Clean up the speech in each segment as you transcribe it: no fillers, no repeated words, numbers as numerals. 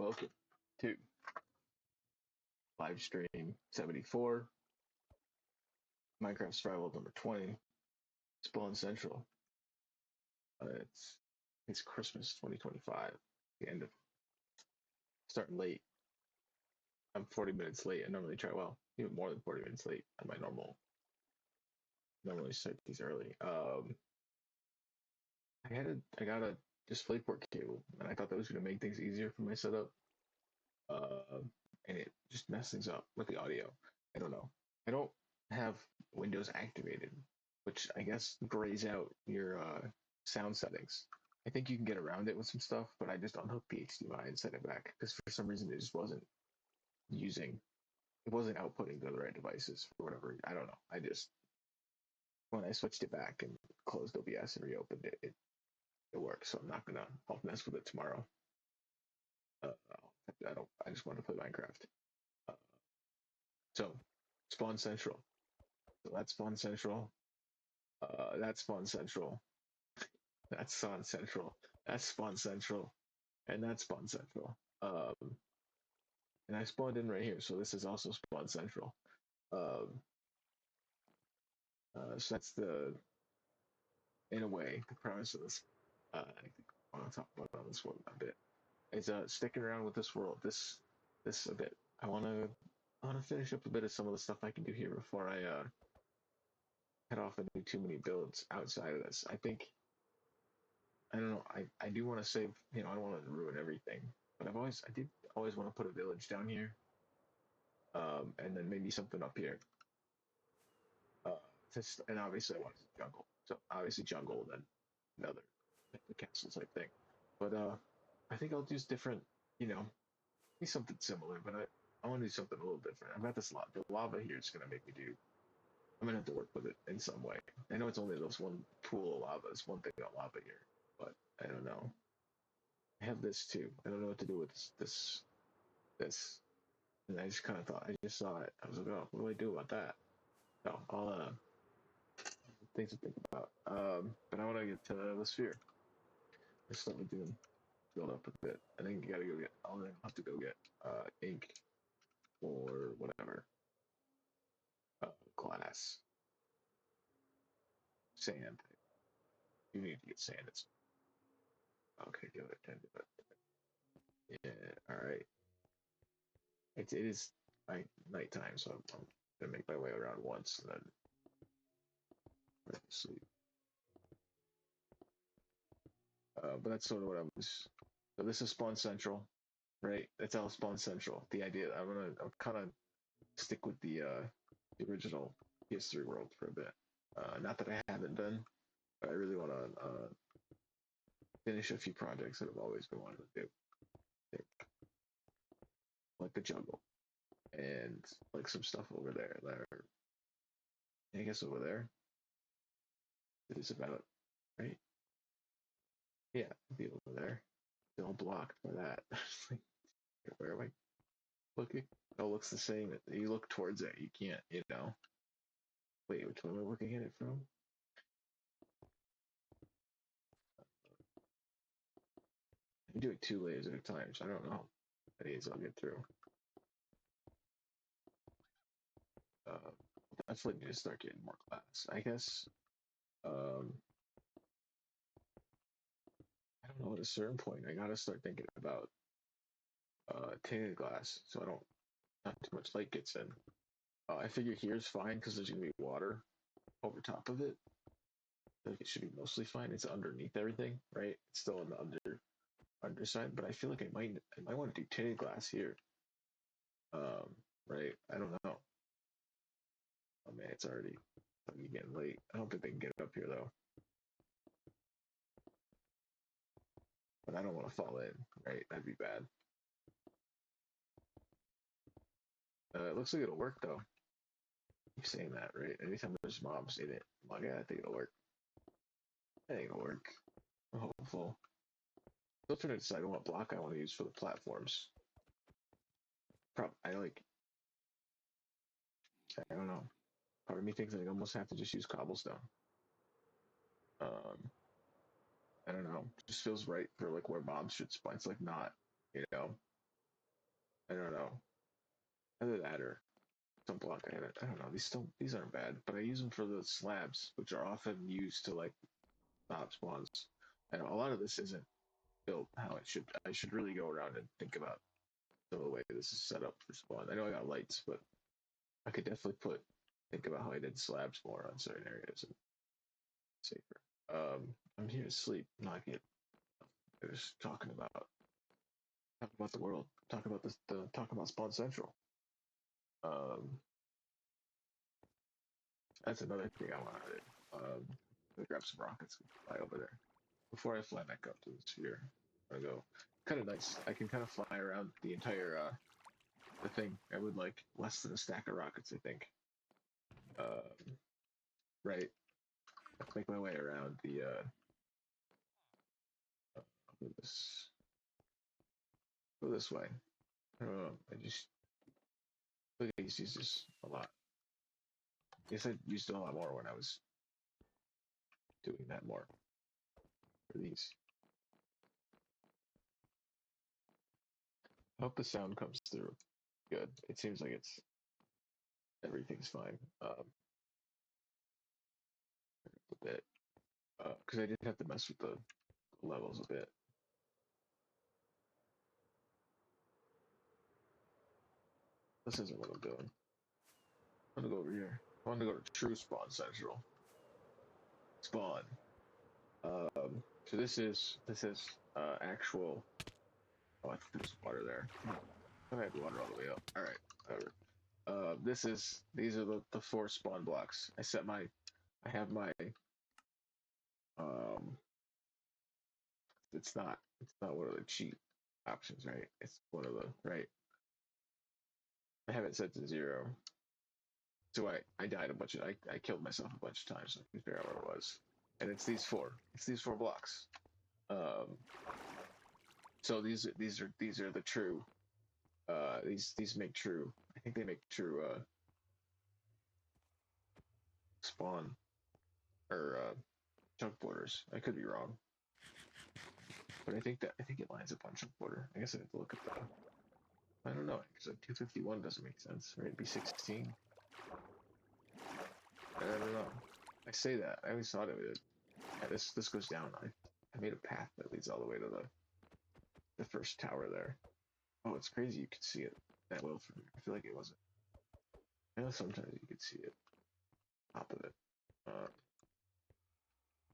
Welcome to live stream 74, Minecraft Survival number 20, Spawn Central. It's Christmas 2025. The end of starting late. I'm 40 minutes late. I normally try even more than 40 minutes late on my normally start these early. I got a DisplayPort cable, and I thought that was gonna make things easier for my setup. Uh, and it just messed things up with the audio. I don't know. I don't have Windows activated, which I guess grays out your sound settings. I think you can get around it with some stuff, but I just unhooked the HDMI and set it back because for some reason it just wasn't using, it wasn't outputting to the right devices for whatever. I don't know. When I switched it back and closed OBS and reopened it, it worked. So I'm not gonna. I'll mess with it tomorrow. I just want to play Minecraft. Uh, so Spawn Central. So that's Spawn Central. That's Spawn Central. That's Spawn Central. That's Spawn Central. And that's Spawn Central. And I spawned in right here, so this is also Spawn Central. So that's in a way, the premise of this. I think I want to talk about on this one a bit. Is sticking around with this world, this a bit. I want to finish up a bit of some of the stuff I can do here before I head off and do too many builds outside of this. I don't know. I do want to save. I don't want to ruin everything, but I did always want to put a village down here, and then maybe something up here. And obviously I want jungle. So obviously jungle, then another the castle type thing. But I think I'll do different. Be something similar, but I want to do something a little different. I've got this lava. The lava here is gonna make me do. I'm gonna have to work with it in some way. I know it's only this one pool of lava. It's one thing of lava here, but I don't know. I have this too. I don't know what to do with this. And I just kind of thought, I just saw it. I was like, oh, what do I do about that? No, I'll things to think about. But I want to get to the sphere. There's something to build up a bit. I think you gotta go get. I'll have to go get ink or whatever. Glass, sand. You need to get sand. It's okay. Do it. Yeah. All right. It is nighttime, so I'm gonna make my way around once and then sleep. But that's sort of what I was. So this is Spawn Central, right? That's all Spawn Central. The idea. I'm kind of stick with the original PS3 world for a bit. Not that I haven't been, but I really want to finish a few projects that I've always been wanting to do, like the jungle and like some stuff over there. I guess over there, it is about right. Yeah, be over there. They're all blocked by that. Where am I looking? Oh, it looks the same. You look towards it, you can't. Wait, which one am I looking at it from? I'm doing 2 layers at a time, so I don't know. That is, I'll get through. Definitely need to start getting more class. I guess. I don't know. At a certain point, I gotta start thinking about tinted glass, so I don't not too much light gets in. I figure here's fine because there's gonna be water over top of it. I think it should be mostly fine. It's underneath everything, right? It's still on the underside, but I feel like I might want to do tinted glass here. Right? I don't know. Oh man, it's already getting late. I don't think they can get up here though. But I don't want to fall in, right? That'd be bad. It looks like it'll work though. Keep saying that, right? Anytime there's mobs in it, I'm like, yeah, I think it'll work. I think it'll work. I'm hopeful. Still trying to decide what block I want to use for the platforms. I like. I don't know. Part of me thinks I almost have to just use cobblestone. Um, I don't know. It just feels right for like where mobs should spawn. It's like not, you know. I don't know. Either that or some block I haven't. I don't know. These aren't bad, but I use them for the slabs, which are often used to like stop spawns. And a lot of this isn't built how it should. I should really go around and think about some of the way this is set up for spawn. I know I got lights, but I could definitely think about how I did slabs more on certain areas and safer. I'm here to sleep, not get. I was talk about the world, talk about talk about Spawn Central. Um, that's another thing I want to do. Grab some rockets and fly over there. Before I fly back up to the sphere, I go. Kind of nice. I can kind of fly around the entire the thing. I would like less than a stack of rockets, I think. Right. Let's make my way around the this go this way. I don't know. I just think I used to use this a lot. I guess I used it a lot more when I was doing that more for these. I hope the sound comes through good. It seems like everything's fine. A bit because I did have to mess with the levels a bit. This isn't what I'm doing. I'm gonna go over here. I want to go to True Spawn Central. Spawn. So this is actual. Oh, I think there's water there. I had water all the way up. All right, whatever. These are the four spawn blocks. I have my um. It's not one of the cheat options, right? It's one of the right. I have it set to 0. So I died a bunch of I killed myself a bunch of times. I can figure out where it was, and it's these four. It's these four blocks. Um, so these are the true. These make true. I think they make true spawn or chunk borders. I could be wrong, but I think it lines up on chunk border. I guess I have to look at the. I don't know because 251 doesn't make sense. Right? It'd be 16. I don't know. I say that. I always thought of it. Yeah, this goes down. I made a path that leads all the way to the first tower there. Oh, it's crazy. You can see it that well from here. I feel like it wasn't. I know sometimes you could see it top of it.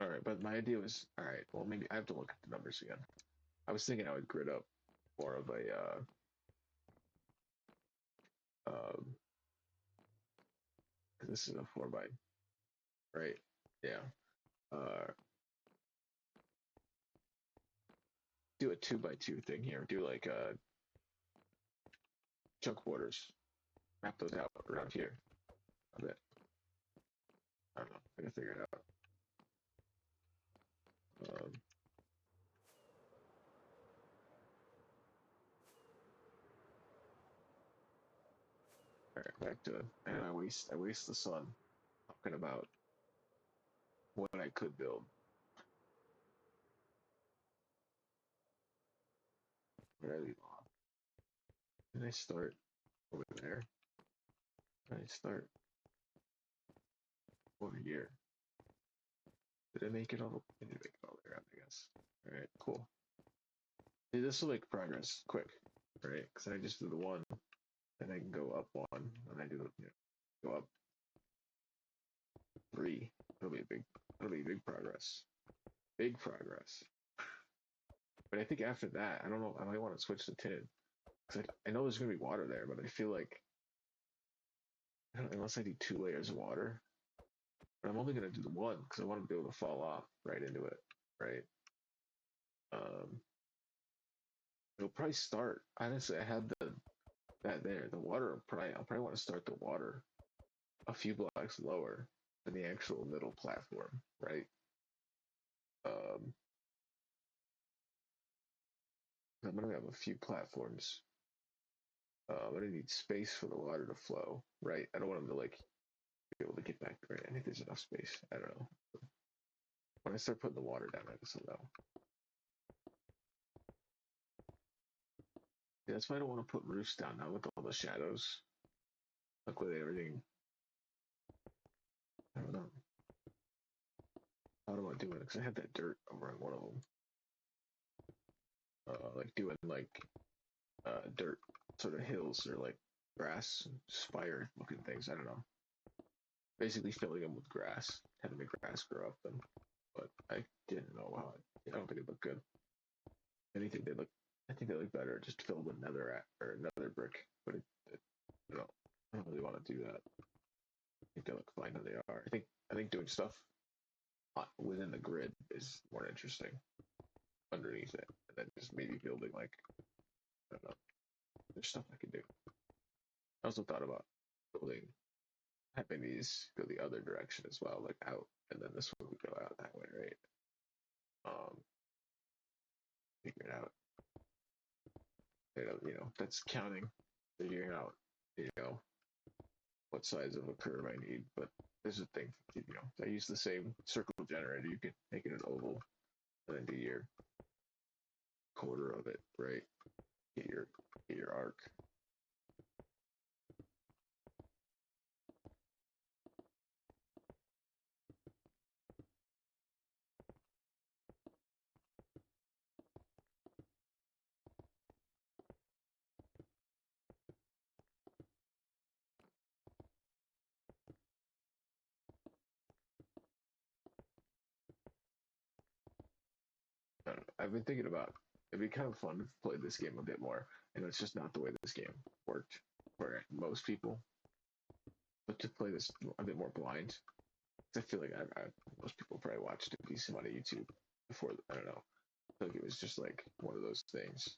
All right, but my idea was all right. Well, maybe I have to look at the numbers again. I was thinking I would grid up more of a because this is a 4 by right. Yeah. Uh, do a 2 by 2 thing here. Do like chunk borders. Map those out around here a bit. I don't know. I gotta figure it out. Um, all right, back to and I waste the sun talking about what I could build. Where I leave off. And I start over there. And I start over here. Did I make it all? I did make it all the way around, I guess. All right, cool. See, this will make progress quick, right? Because I just do the one, and I can go up one, and I do the go up 3. It'll be big progress. Big progress. But I think after that, I don't know. I might want to switch to tin. Because I know there's gonna be water there, but I feel like unless I do 2 layers of water, but I'm only gonna do the one because I want to be able to fall off right into it, right? Um, it'll probably start. Honestly, I had that there. The water. I'll probably want to start the water a few blocks lower than the actual middle platform, right? Um, I'm gonna have a few platforms. I'm gonna need space for the water to flow, right? I don't want them to like be able to get back. Right? I think there's enough space. I don't know. When I start putting the water down, I guess I'll know. Yeah, that's why I don't want to put roofs down now with all the shadows. Like with everything. I don't know. How do I do it? Because I had that dirt over on one of them. Like doing like dirt sort of hills or like grass spire looking things. I don't know. Basically filling them with grass, having the grass grow up them. But I didn't know how. I don't think it looked good. Anything they look, I think they look better just filled with nether or another brick. But you know, I don't really want to do that. I think they look fine how they are. I think doing stuff within the grid is more interesting underneath it, and then just maybe building like I don't know. There's stuff I can do. I also thought about building having these go the other direction as well, like out, and then this one would go out that way, right? Um, Figure it out. That's counting, figuring out, you know, what size of a curve I need. But there's a thing, I use the same circle generator. You can make it an oval, and then do your quarter of it, right? Get your arc. I don't know. I've been thinking about it'd be kind of fun to play this game a bit more, and it's just not the way this game worked for most people. But to play this a bit more blind, I feel like most people probably watched a decent amount of YouTube before. I don't know. I feel like it was just like one of those things.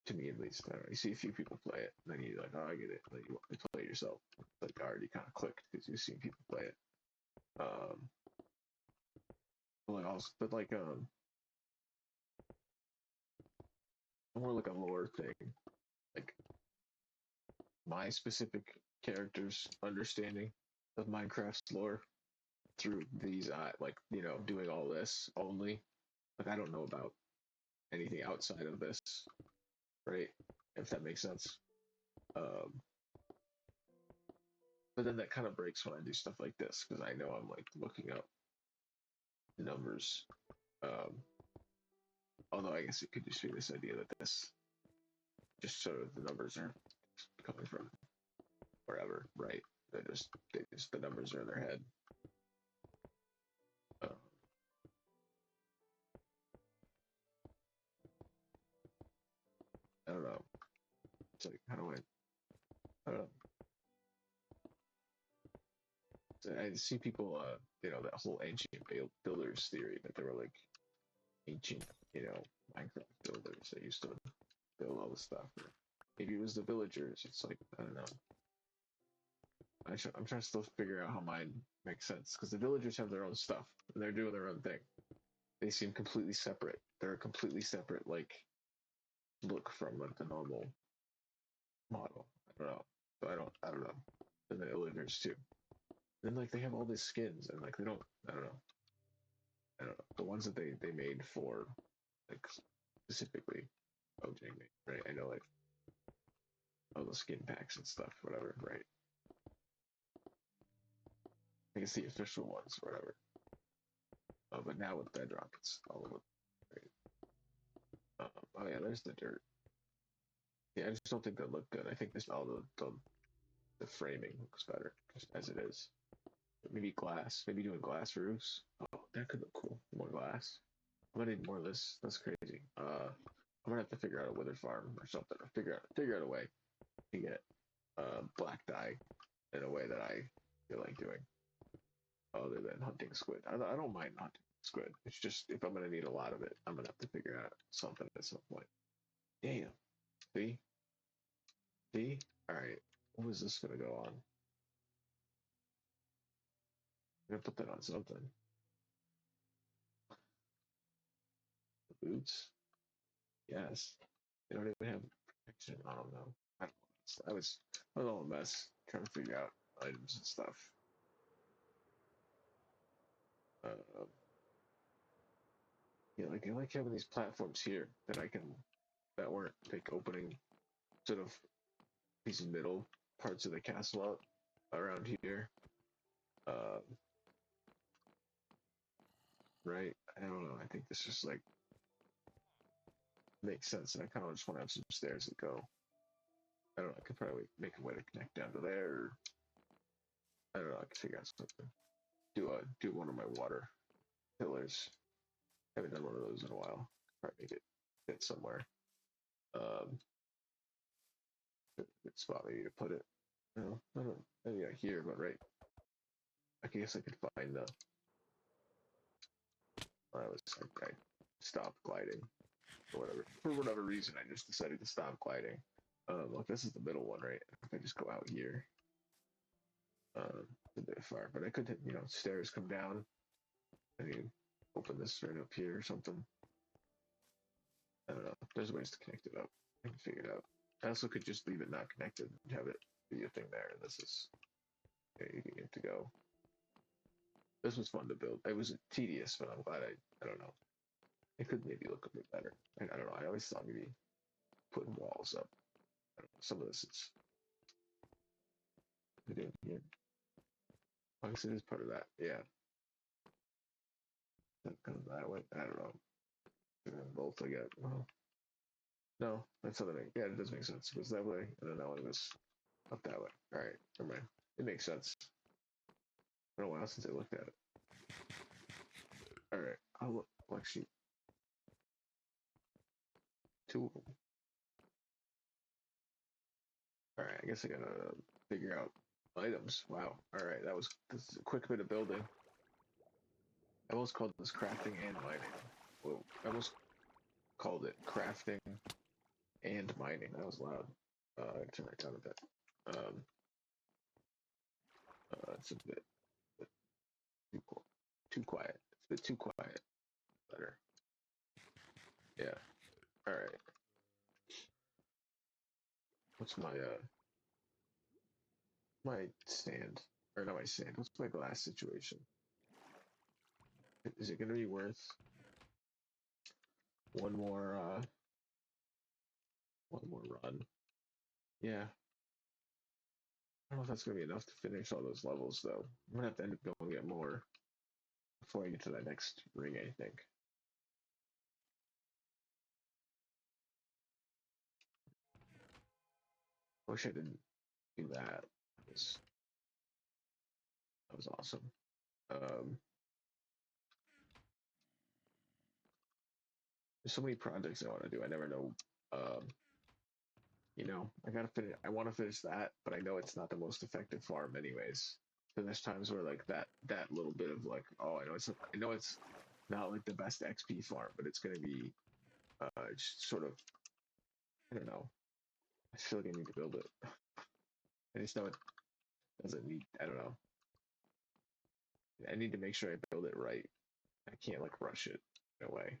To me, at least, I don't know. You see a few people play it, and then you're like, "Oh, I get it." And then you want to play it yourself. Like already kind of clicked because you've seen people play it. Um, but like more like a lore thing. Like my specific character's understanding of Minecraft's lore through these, doing all this only. Like I don't know about anything outside of this, right? If that makes sense. Um, but then that kind of breaks when I do stuff like this because I know I'm like looking up numbers. Um, Although I guess it could just be this idea that this just sort of the numbers are coming from wherever, right? They just the numbers are in their head. Uh, I don't know. It's like how do I don't know. I see people, that whole ancient builders theory that they were like ancient, Minecraft builders that used to build all this stuff. Maybe it was the villagers. It's like I don't know. I'm trying to still figure out how mine makes sense because the villagers have their own stuff and they're doing their own thing. They seem completely separate. They're a completely separate like look from like the normal model. I don't know. So I don't know. And the villagers too. Then like they have all these skins and like they don't. I don't know. I don't know. The ones that they made for like specifically OJ made, right? I know like all the skin packs and stuff, whatever, right? I guess the official ones, whatever. But now with Bedrock, it's all over. Right? Oh yeah, there's the dirt. Yeah, I just don't think they look good. I think this all the framing looks better just as it is. Maybe glass. Maybe doing glass roofs. Oh, that could look cool. More glass. I'm gonna need more of this. That's crazy. I'm gonna have to figure out a wither farm or something. Or figure out a way to get black dye in a way that I feel like doing, other than hunting squid. I don't mind hunting squid. It's just if I'm gonna need a lot of it, I'm gonna have to figure out something at some point. Damn. See? See? All right. What was this gonna go on? I'm gonna put that on something. The boots. Yes. They don't even have protection. I don't know. I don't know. I was all a mess trying to figure out items and stuff. Uh, yeah, like I like having these platforms here that weren't take opening sort of these middle parts of the castle up around here. Uh, right? I don't know. I think this just like makes sense, and I kind of just want to have some stairs that go. I don't know. I could probably make a way to connect down to there. Or, I don't know. I could figure out something. Do one of my water pillars. Haven't done one of those in a while. Probably make it fit somewhere. Good spot maybe to put it. No, I don't. Maybe not here, but right. I guess I could find the. I was I stopped gliding for whatever reason. I just decided to stop gliding. Look, this is the middle one, right? If I just go out here, a bit far, but I could, stairs come down. I mean, open this right up here or something. I don't know. There's ways to connect it up. I can figure it out. I also could just leave it not connected and have it be a thing there. And this is you can get to go. This was fun to build. It was tedious, but I'm glad I don't know. It could maybe look a bit better. I don't know. I always thought maybe putting walls up. I don't know. Some of this is doing here. I guess it is part of that. Yeah. That comes that way. I don't know. Both I get. Well, no, that's something. Yeah, it does make sense. It goes that way, and then that one goes up that way. All right, never mind. It makes sense. It's been a while since I looked at it. All right, I'll look. Well, actually, two of them. All right, I guess I gotta figure out items. Wow. All right, this is a quick bit of building. I almost called this crafting and mining. Well, I almost called it crafting and mining. That was loud. I turn that down a bit. It's a bit too quiet. It's a bit too quiet. Better. Yeah. All right. What's my stand or not my stand? What's my glass situation? Is it going to be worth one more run? Yeah. I don't know if that's going to be enough to finish all those levels though. I'm gonna have to end up going get more before I get to that next ring. I think. Wish I didn't do that. That was awesome. Um, there's so many projects I want to do. I never know. Um, I gotta finish. I want to finish that, but I know it's not the most effective farm, anyways. So there's times where like that little bit of like, oh, I know it's not like the best XP farm, but it's gonna be just sort of, I don't know. I feel like I need to build it. I just know it doesn't need. I don't know. I need to make sure I build it right. I can't like rush it in a way.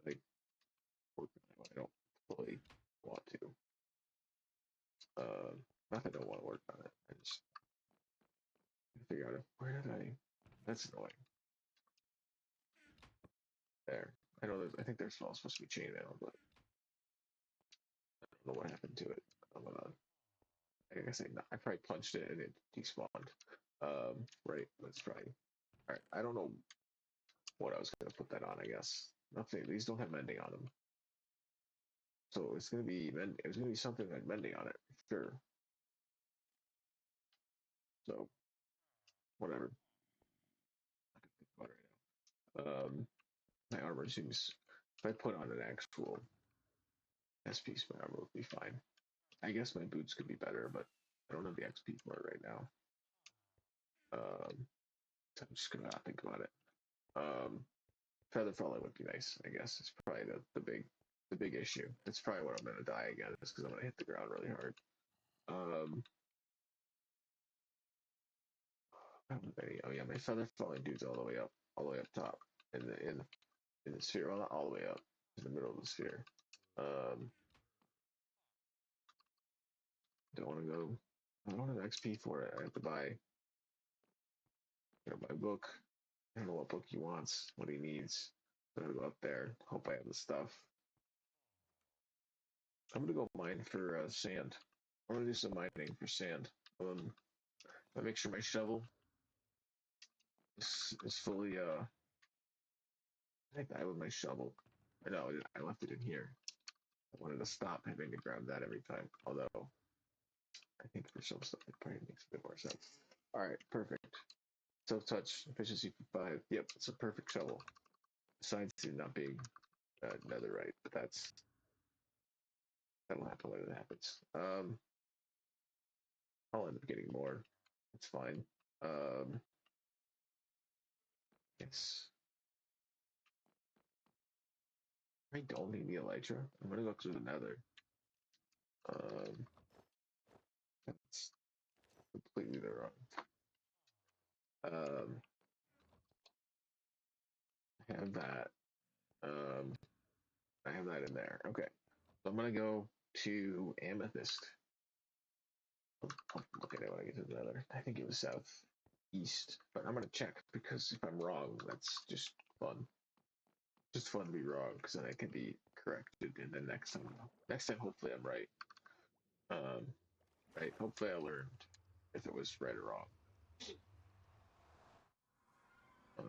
Like I don't fully want to. Not that I don't want to work on it. I just figure out where did I. That's annoying. There. I know. I think there's all supposed to be chainmail, but I don't know what happened to it. I'm gonna. I guess I probably punched it and it despawned. Right. Let's try. All right. I don't know what I was gonna put that on. I guess nothing. These don't have mending on them, so it's gonna be It's gonna be something like mending on it, sure. So whatever. I can think about it right now. My armor seems. If I put on an actual SP, my armor would be fine. I guess my boots could be better, but I don't have the XP for it right now. So I'm just gonna not think about it. Um, Feather falling would be nice. I guess it's probably the big issue. It's probably what I'm gonna die again. Is because I'm gonna hit the ground really hard. Um, oh yeah, my feather falling dude's all the way up top in the sphere. Well, not all the way up, in the middle of the sphere. Don't want to go. I don't have XP for it. I have to buy. My book. I don't know what book he wants, what he needs. I'm gonna go up there. Hope I have the stuff. I'm gonna go mine for sand. I'm gonna do some mining for sand. I make sure my shovel is fully I died with my shovel. I know I left it in here. I wanted to stop having to grab that every time. Although I think for some stuff it probably makes a bit more sense. All right, perfect. Self-touch efficiency for 5. Yep, it's a perfect shovel. Besides it not being netherite, but that'll happen when it happens. I'll end up getting more. It's fine. Um, it's I don't need the elytra. I'm gonna go through the nether. Um, that's completely the wrong. Um, I have that. Um, I have that in there. Okay, so I'm gonna go to amethyst. I'll look at it when I get to the nether. I think it was southeast, but I'm gonna check because if I'm wrong, that's just fun. Just fun to be wrong because then I can be corrected, and then next time, hopefully I'm right. Um, right. Hopefully I learned if it was right or wrong. Um,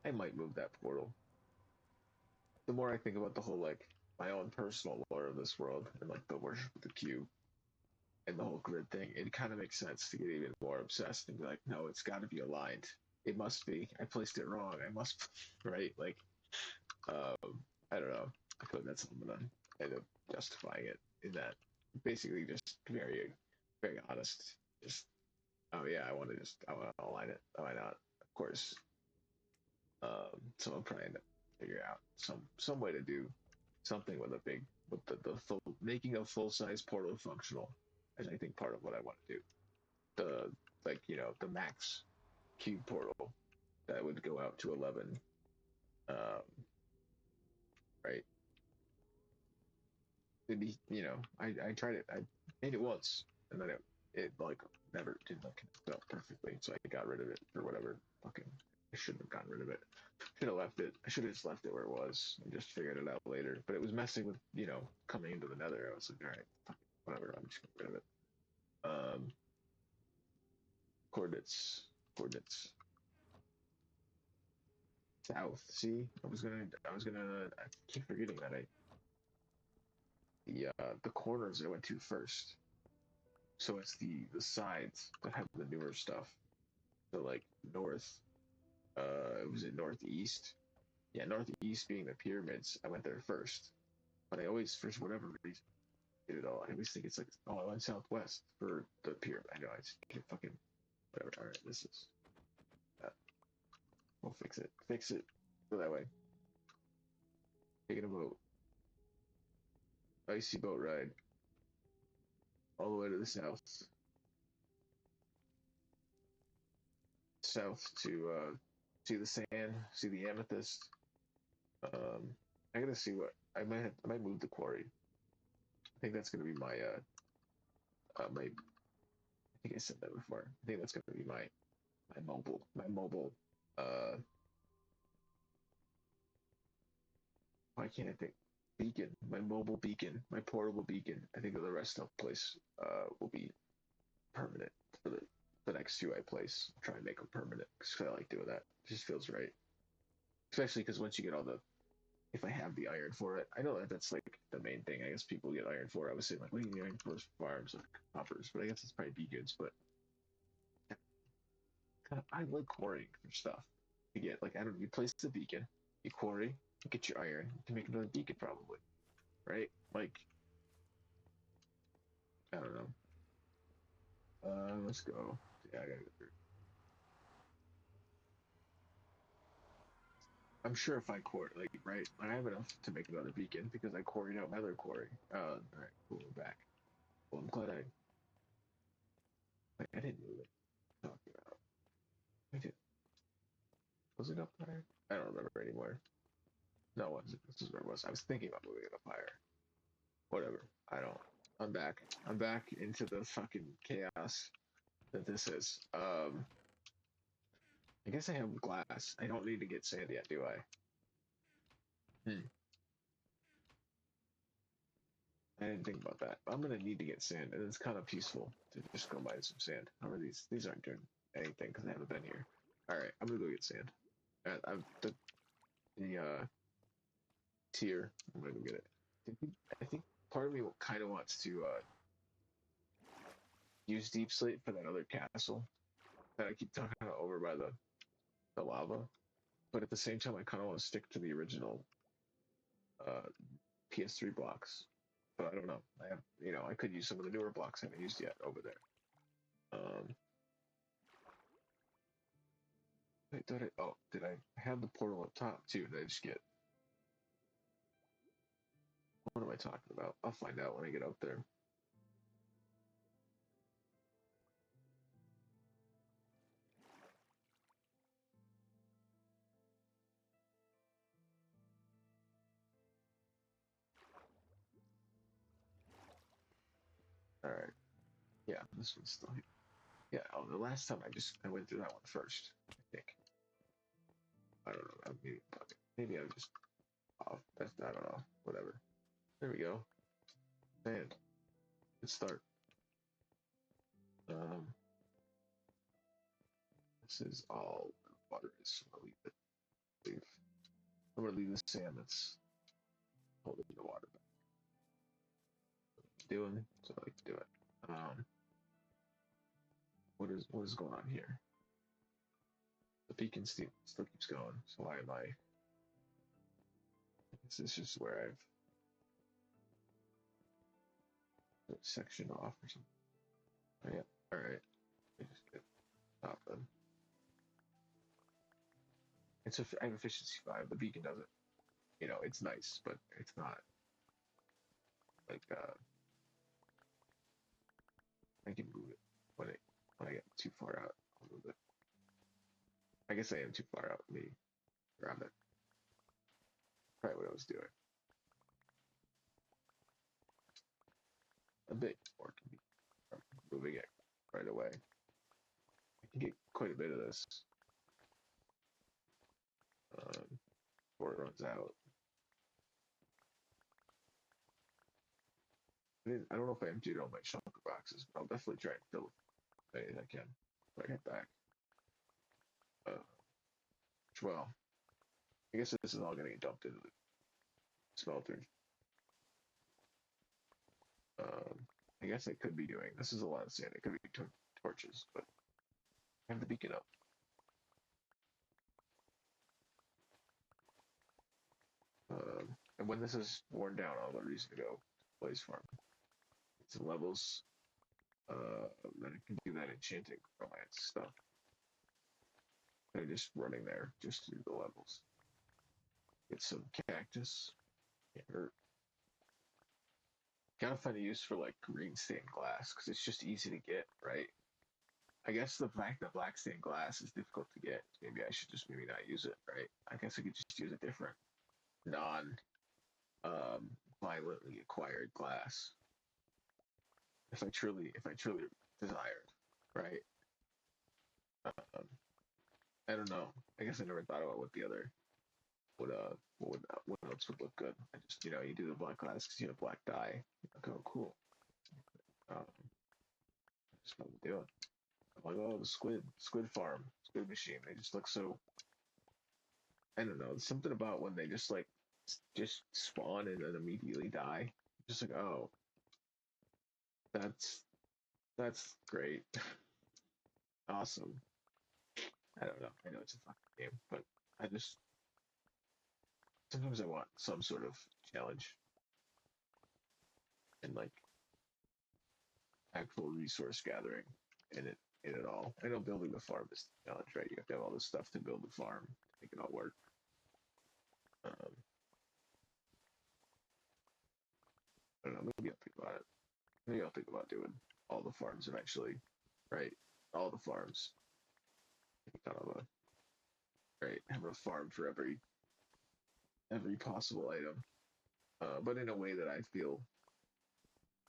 I might move that portal. The more I think about the whole like my own personal lore of this world and like the worship of the cube and the whole grid thing, it kind of makes sense to get even more obsessed and be like, no, it's got to be aligned. It must be. I placed it wrong. I must, right? Like, I don't know. I feel like that's how I'm gonna end up justifying it in that basically just very, very honest. Just, oh yeah, I want to align it. Why not? Of course. So I'm trying to figure out some way to do something with a big with the full making a full size portal functional is I think part of what I want to do. The like the max cube portal that would go out to 11. Right? It'd be I tried it. I made it once and then it like never did not connect up perfectly, so I got rid of it for whatever fucking. I shouldn't have gotten rid of it. Should have left it. I should have just left it where it was and just figured it out later. But it was messing with, coming into the nether. I was like, all right, whatever. I'm just getting rid of it. Um, coordinates. South. See, I keep forgetting that the corners I went to first. So it's the sides that have the newer stuff. So like north. Was it northeast? Yeah, northeast being the pyramids. I went there first, but I always, for whatever reason, get it all. I always think it's like, oh, I went southwest for the pyramid. I know I just get fucking whatever. All right, this is. Uh, we'll fix it. Fix it. Go that way. Taking a boat. Icy boat ride all the way to the south. South to see the sand, see the amethyst. Um, I gotta see what I might move the quarry. I think that's gonna be my. I think I said that before. I think that's gonna be my mobile. Uh, why can't I think? Beacon, my mobile beacon, my portable beacon. I think the rest of the place will be permanent for the next two I place. I'll try and make them permanent because I like doing that. It just feels right, especially because once you get all the, if I have the iron for it, I know that that's like the main thing. I guess people get iron for. I was saying like, what do you need iron for? Farms like hoppers, but I guess it's probably beacons. But I like quarrying for stuff. You get like I don't know, you place the beacon, you quarry, you get your iron, you can make another beacon probably, right? Like I don't know. Let's go. Yeah, I gotta go through. I'm sure if I quarry, like, right, I have enough to make another beacon because I quarried out my other quarry. All right, cool, we're back. Well, I'm glad I didn't move it. Talking about, I did. Was it up there? I don't remember anymore. No, it wasn't. This is where it was. I was thinking about moving it up higher. Whatever. I don't. I'm back. I'm back into the fucking chaos that this is. I guess I have glass. I don't need to get sand yet, do I? Hmm. I didn't think about that. I'm gonna need to get sand, and it's kind of peaceful to just go mine some sand. However, these aren't doing anything because I haven't been here. All right, I'm gonna go get sand. I'm the tier. I'm gonna go get it. I think part of me kind of wants to use deep slate for that other castle that I keep talking about over by the lava. But at the same time, I kind of want to stick to the original uh, PS3 blocks. But I don't know. I have, I could use some of the newer blocks I haven't used yet over there. Um, wait, did I have the portal up top too? Did I just get? What am I talking about? I'll find out when I get up there. All right. Yeah, this one's still here. Yeah. Oh, the last time I went through that one first. I think. I don't know. Maybe I'm just off. I don't know. Whatever. There we go. And let's start. Um, this is all water is. I'm gonna leave. I'm gonna leave the sand that's holding the water back. Doing so I like to do it. What is going on here? The beacon still keeps going. So why am I? Is this just where I've section off or something? Oh, yeah. All right. I just get stop then. I have efficiency 5. The beacon doesn't. It's nice, but it's not like I can move it when I get too far out. I'll move it. I guess I am too far out. Let me grab it. Probably what I was doing. A bit more can be moving it right away. I can get quite a bit of this before it runs out. I don't know if I emptied all my shulker boxes, but I'll definitely try and fill it as I can when I get back. Well, I guess this is all going to get dumped into the smelter. Um, I guess I could be doing. This is a lot of sand. It could be torches, but I have the beacon up. And when this is worn down, I'll have a reason to go Blaze Farm. Get some levels. Then I can do that enchanting romance stuff. I'm just running there just to do the levels. Get some cactus. Can't hurt. Gotta find a use for like green stained glass because it's just easy to get, right? I guess the fact that black stained glass is difficult to get, maybe I should just maybe not use it, right? I guess I could just use a different non violently acquired glass if I truly desired, right? Um, I don't know. I guess I never thought about what the other what else would look good. I just you do the black glass because you have black dye. Like, oh, cool. Just what I'm doing. I'm like, oh, the squid farm, squid machine. They just look so. I don't know. There's something about when they just spawn and then immediately die. Just like, oh, that's that's great, awesome. I don't know. I know it's a fucking game, but I just sometimes I want some sort of challenge and like actual resource gathering in it all. I know building the farm is the challenge, right? You have to have all this stuff to build the farm to make it all work. Um, I don't know. Maybe I'll think about it. Maybe I'll think about doing all the farms eventually, right? All the farms. Kind of right. Have a farm for every possible item, but in a way that I feel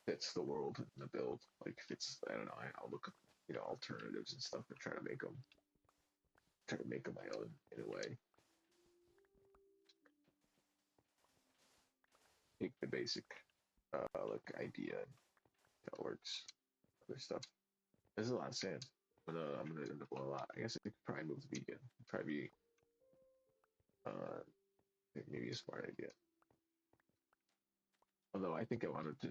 fits the world and the build. Like fits. I don't know. I'll look up alternatives and stuff and try to make them my own in a way. the basic like idea and how it works. Other stuff. There's a lot of sand, but I'm gonna end up with a lot. I guess I could probably move the beacon. Probably uh maybe a smart idea. Although I think I wanted to,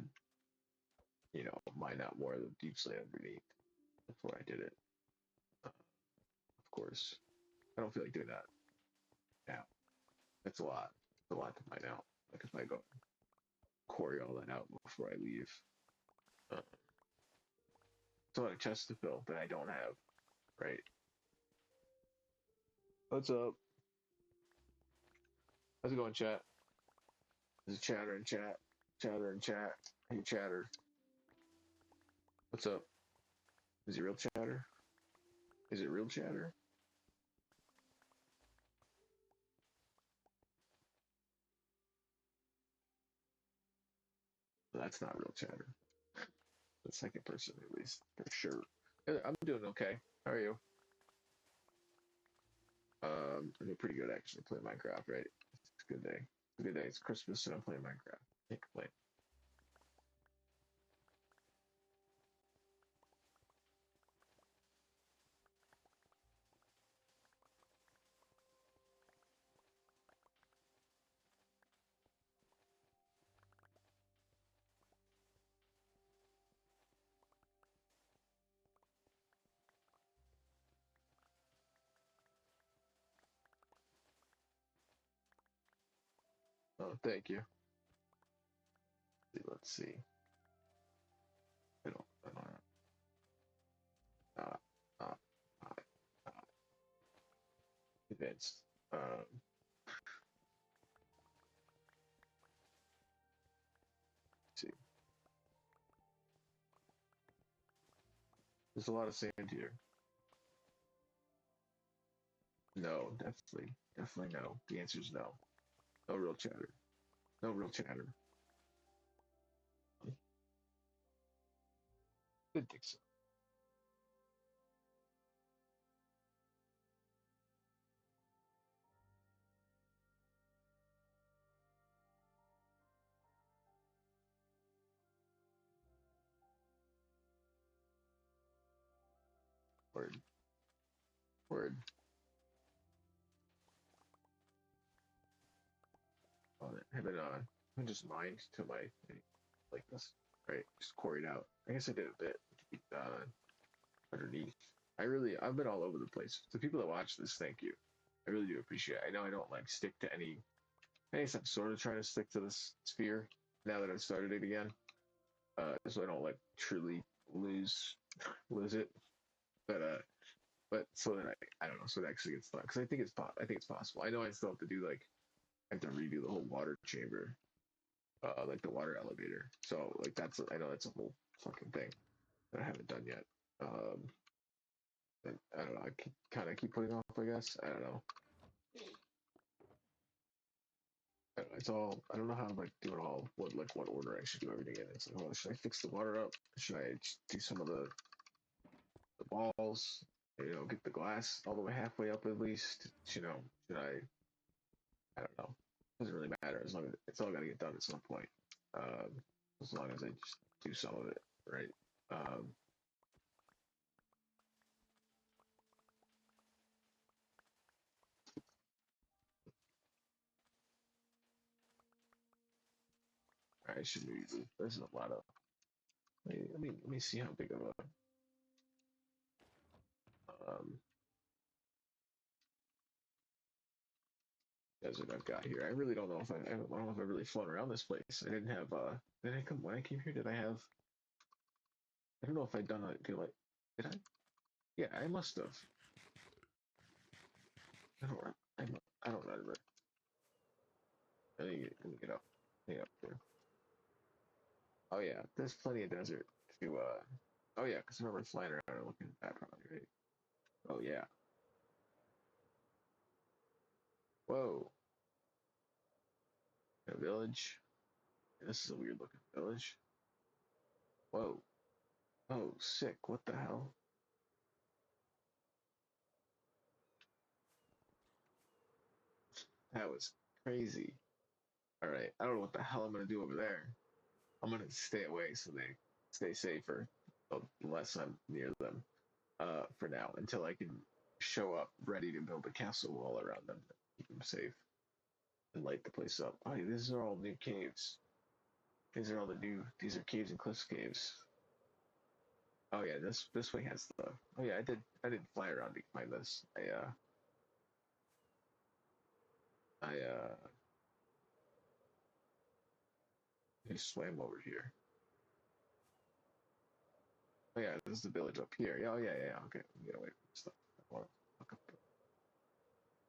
mine out more of the deep slate underneath before I did it. Of course, I don't feel like doing that now. That's a lot. It's a lot to mine out. Like if I go quarry all that out before I leave. Uh, it's a lot of chests to fill that I don't have, right? What's up? How's it going, chat? There's a chatter in chat. Chatter in chat. Hey, chatter. What's up? Is it real chatter? Is it real chatter? That's not real chatter. The second person, at least, for sure. I'm doing okay. How are you? I'm doing pretty good, actually, playing Minecraft, right? It's a good day. It's a good day. It's Christmas and I'm playing Minecraft. Can't complain. Oh, thank you. Let's see. I don't uh, uh, uh, advanced. See. There's a lot of sand here. No, definitely no. The answer is no. No real chatter. No real chatter. Didn't think so. Word. Word. I haven't I just mined to my like this. Right. Just quarried out. I guess I did a bit underneath. I've been all over the place. The people that watch this, thank you. I really do appreciate it. I know I don't like stick to any. I guess I'm sort of trying to stick to this sphere now that I've started it again. So I don't like truly lose it. But so that I don't know, so it actually gets done because I think it's possible. I know I still have to do like I have to redo the whole water chamber, like the water elevator. So like I know that's a whole fucking thing that I haven't done yet. Um, and I don't know. I kind of keep putting off. I guess I don't know. It's all I don't know how to like do it all. What order I should do everything in. It's like, oh, should I fix the water up? Should I do some of the balls? Get the glass all the way halfway up at least. Should I don't know. Doesn't really matter as long as it's all got to get done at some point. Um, as long as I just do some of it, right? Um, I should maybe. There's a lot of. Let me see how big of a desert I've got here. I really don't know if I don't know if I've really flown around this place. I didn't have. Did I come when I came here? Did I have? I don't know if I'd done it. Did I? Yeah, I must have. I don't. I don't remember. Let me get up. Get up there. Oh yeah, there's plenty of desert to. Oh yeah, because I remember flying around and looking at that probably right. Oh yeah. Whoa. A village. This is a weird looking village. Whoa. Oh, sick. What the hell? That was crazy. All right, I don't know what the hell I'm gonna do over there. I'm gonna stay away so they stay safer, unless I'm near them. For now, until I can show up ready to build a castle wall around them, keep them safe, and light the place up. Oh, these are all new caves. These are all the new. These are caves and cliffs caves. Oh yeah, this way has the. Oh yeah, I did fly around to find this. I just swam over here. Oh yeah, this is the village up here. Oh yeah. Okay, get away from stuff.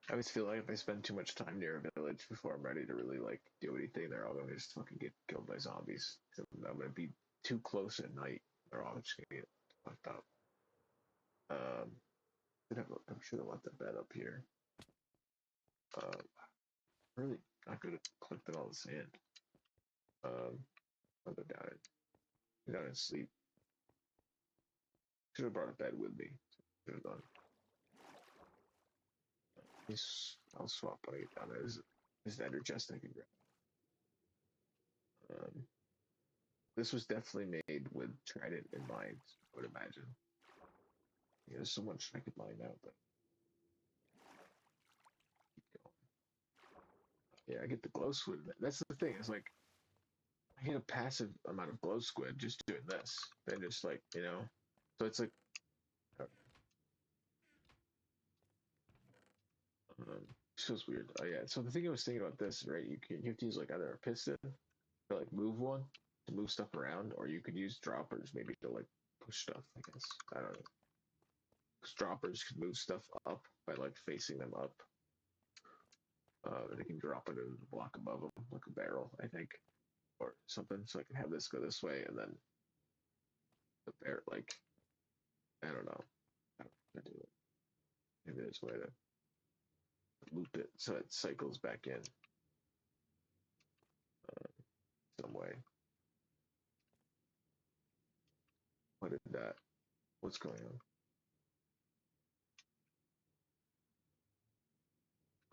I always feel like if I spend too much time near a village before I'm ready to really like do anything, they're all gonna just fucking get killed by zombies. I'm gonna be too close at night. They're all just gonna get fucked up. Um, I'm sure I left the bed up here. Um, really not good at collecting all the sand. I'll go down and sleep. Should have brought a bed with me. Should have done. I'll swap when I get down there. There's an ender chest I can grab. This was definitely made with Trident in mind, I would imagine. Yeah, there's so much I could mine out, but keep going. Yeah, I get the glow squid. That's the thing. It's like I get a passive amount of glow squid just doing this. Then just like so it's like um, feels weird. Oh yeah. So the thing I was thinking about this, right? You have to use like either a piston to like move one to move stuff around, or you could use droppers maybe to like push stuff. I guess I don't know. 'Cause droppers can move stuff up by like facing them up. They can drop it in the block above them, like a barrel, I think, or something. So I can have this go this way, and then the bear, like, I don't know. I don't know how to do it. Maybe there's a way to loop it so it cycles back in some way. What is that? What's going on?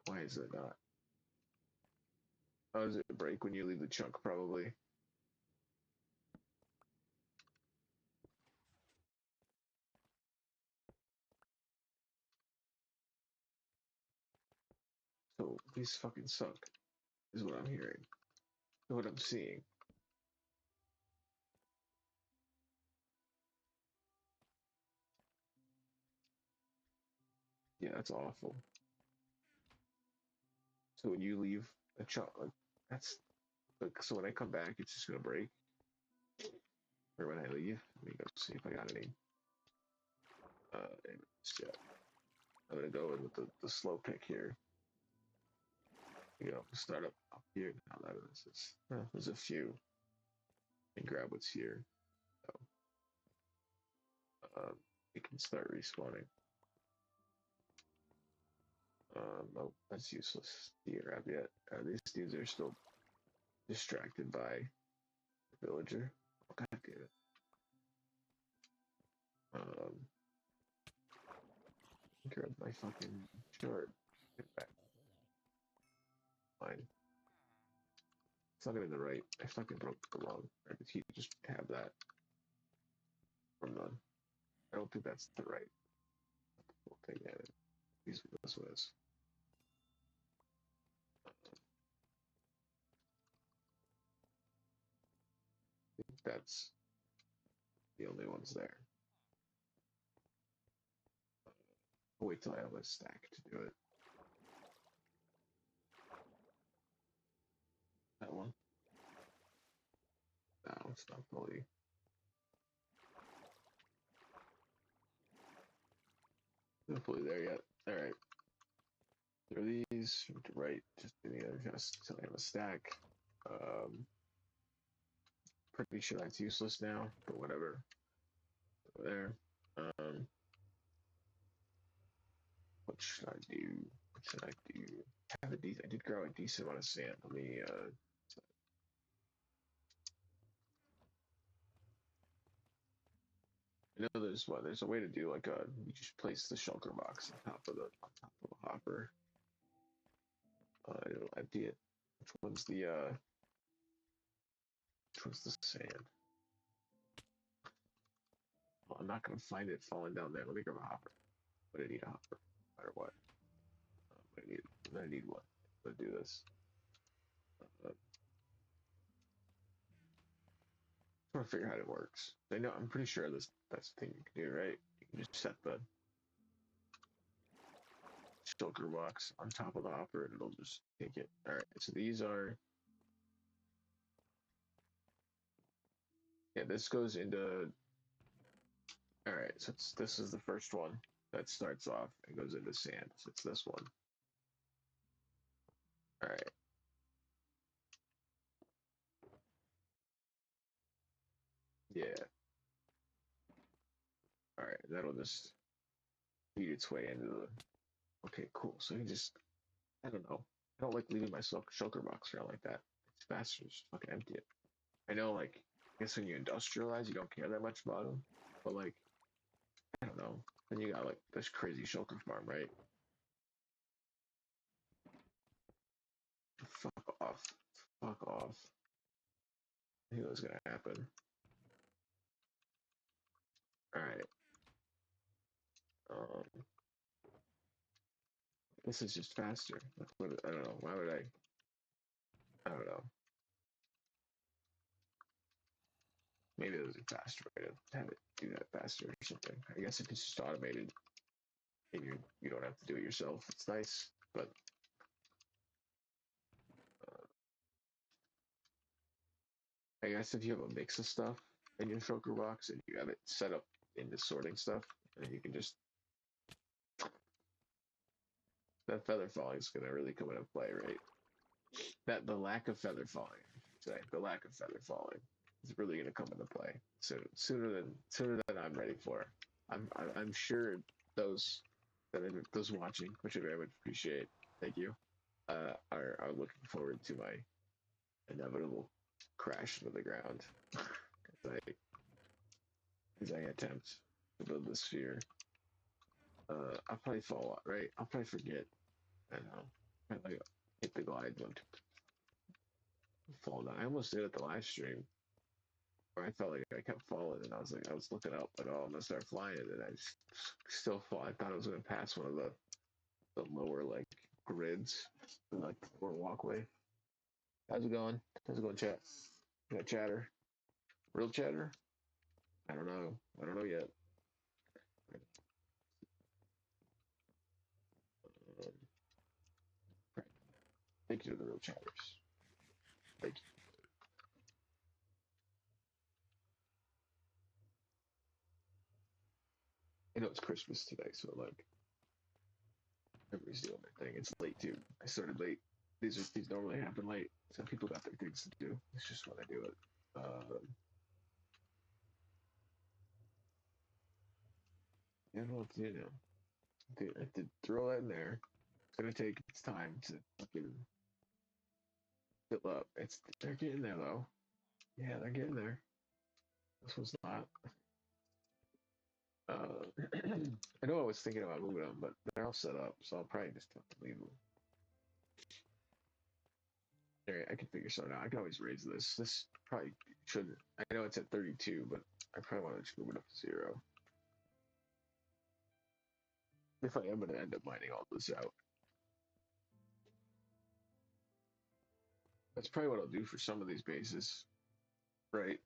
Why is it not? Oh, does it break when you leave the chunk? Probably. So these fucking suck, is what I'm hearing. What I'm seeing. Yeah, that's awful. So when you leave a chunk, like, that's like, so when I come back, it's just gonna break. Or when I leave, let me go see if I got any. Yeah, I'm gonna go in with the slow pick here. Start up here. Now that is, there's a few. And grab what's here. So, we can start respawning. Oh, that's useless. Do grab yet? These dudes are still distracted by the villager. Oh, God damn it. Um, grab my fucking short. Get back. Fine. It's not in the right. I fucking broke the wrong. Right, if you just have that from the. I don't think that's the right. We'll take that. These this was. I think that's the only ones there. I'll wait till I have a stack to do it. That one. No, it's not fully. Not fully there yet. All right. Throw these to right. Just do the other just until I have a stack. Um, Pretty sure that's useless now, but whatever. Over there. Um, what should I do? What should I do? I did grow a decent amount of sand. Let me I know there's a way to do like you just place the shulker box on top of the hopper. It'll empty it. Which one's the sand? Well, I'm not gonna find it falling down there. Let me grab a hopper. But I need a hopper, no matter what. I need one to do this. I'm trying to figure out how it works. I know I'm pretty sure that's the thing you can do, right? You can just set the shulker box on top of the hopper and it'll just take it. Alright, so these are, yeah, this goes into, alright, so this is the first one that starts off and goes into sand. So it's this one. Alright. Yeah. Alright, that'll just feed its way into the, okay, cool. So you just, I don't know. I don't like leaving my shulker box around like that. It's faster, just fucking empty it. I know, like, I guess when you industrialize, you don't care that much about them, but like, I don't know. Then you got like this crazy shulker farm, right? Fuck off. Fuck off. I knew it was gonna happen. Alright. Um, this is just faster. I don't know. Why would I? I don't know. Maybe there's a faster way to have it do that faster or something. I guess if it's just automated and you don't have to do it yourself, it's nice. But I guess if you have a mix of stuff in your shulker box and you have it set up into sorting stuff, and you can just that feather falling is gonna really come into play, right? That the lack of feather falling, the lack of feather falling is really gonna come into play sooner than I'm ready for. I'm sure those those watching, which I very much appreciate, thank you, are looking forward to my inevitable crash into the ground as I attempt to build the sphere. I'll probably fall out, right? I'll probably forget. I don't know. I like hit the glide one, fall down. I almost did it the last stream where I felt like I kept falling and I was like, I was looking up, but oh, I'm gonna start flying, and I just still fall. I thought I was gonna pass one of the lower like grids, like or walkway. How's it going? How's it going, chat? You got chatter? Real chatter? I don't know. I don't know yet. Um, right. Thank you to the real chatters. Thank you. I know it's Christmas today, so like everybody's doing their thing. It's late too. I started late. These normally happen late. Some people got their things to do. It's just when I do it. Yeah, well, you know, I did throw that in there. It's gonna take its time to fucking fill up. They're getting there though. Yeah, they're getting there. This one's not. I know I was thinking about moving them, but they're all set up, so I'll probably just have to leave them. Alright, I can figure something out. I can always raise this. This probably shouldn't. I know it's at 32, but I probably want to just move it up to 0. If I am going to end up mining all this out. That's probably what I'll do for some of these bases, right?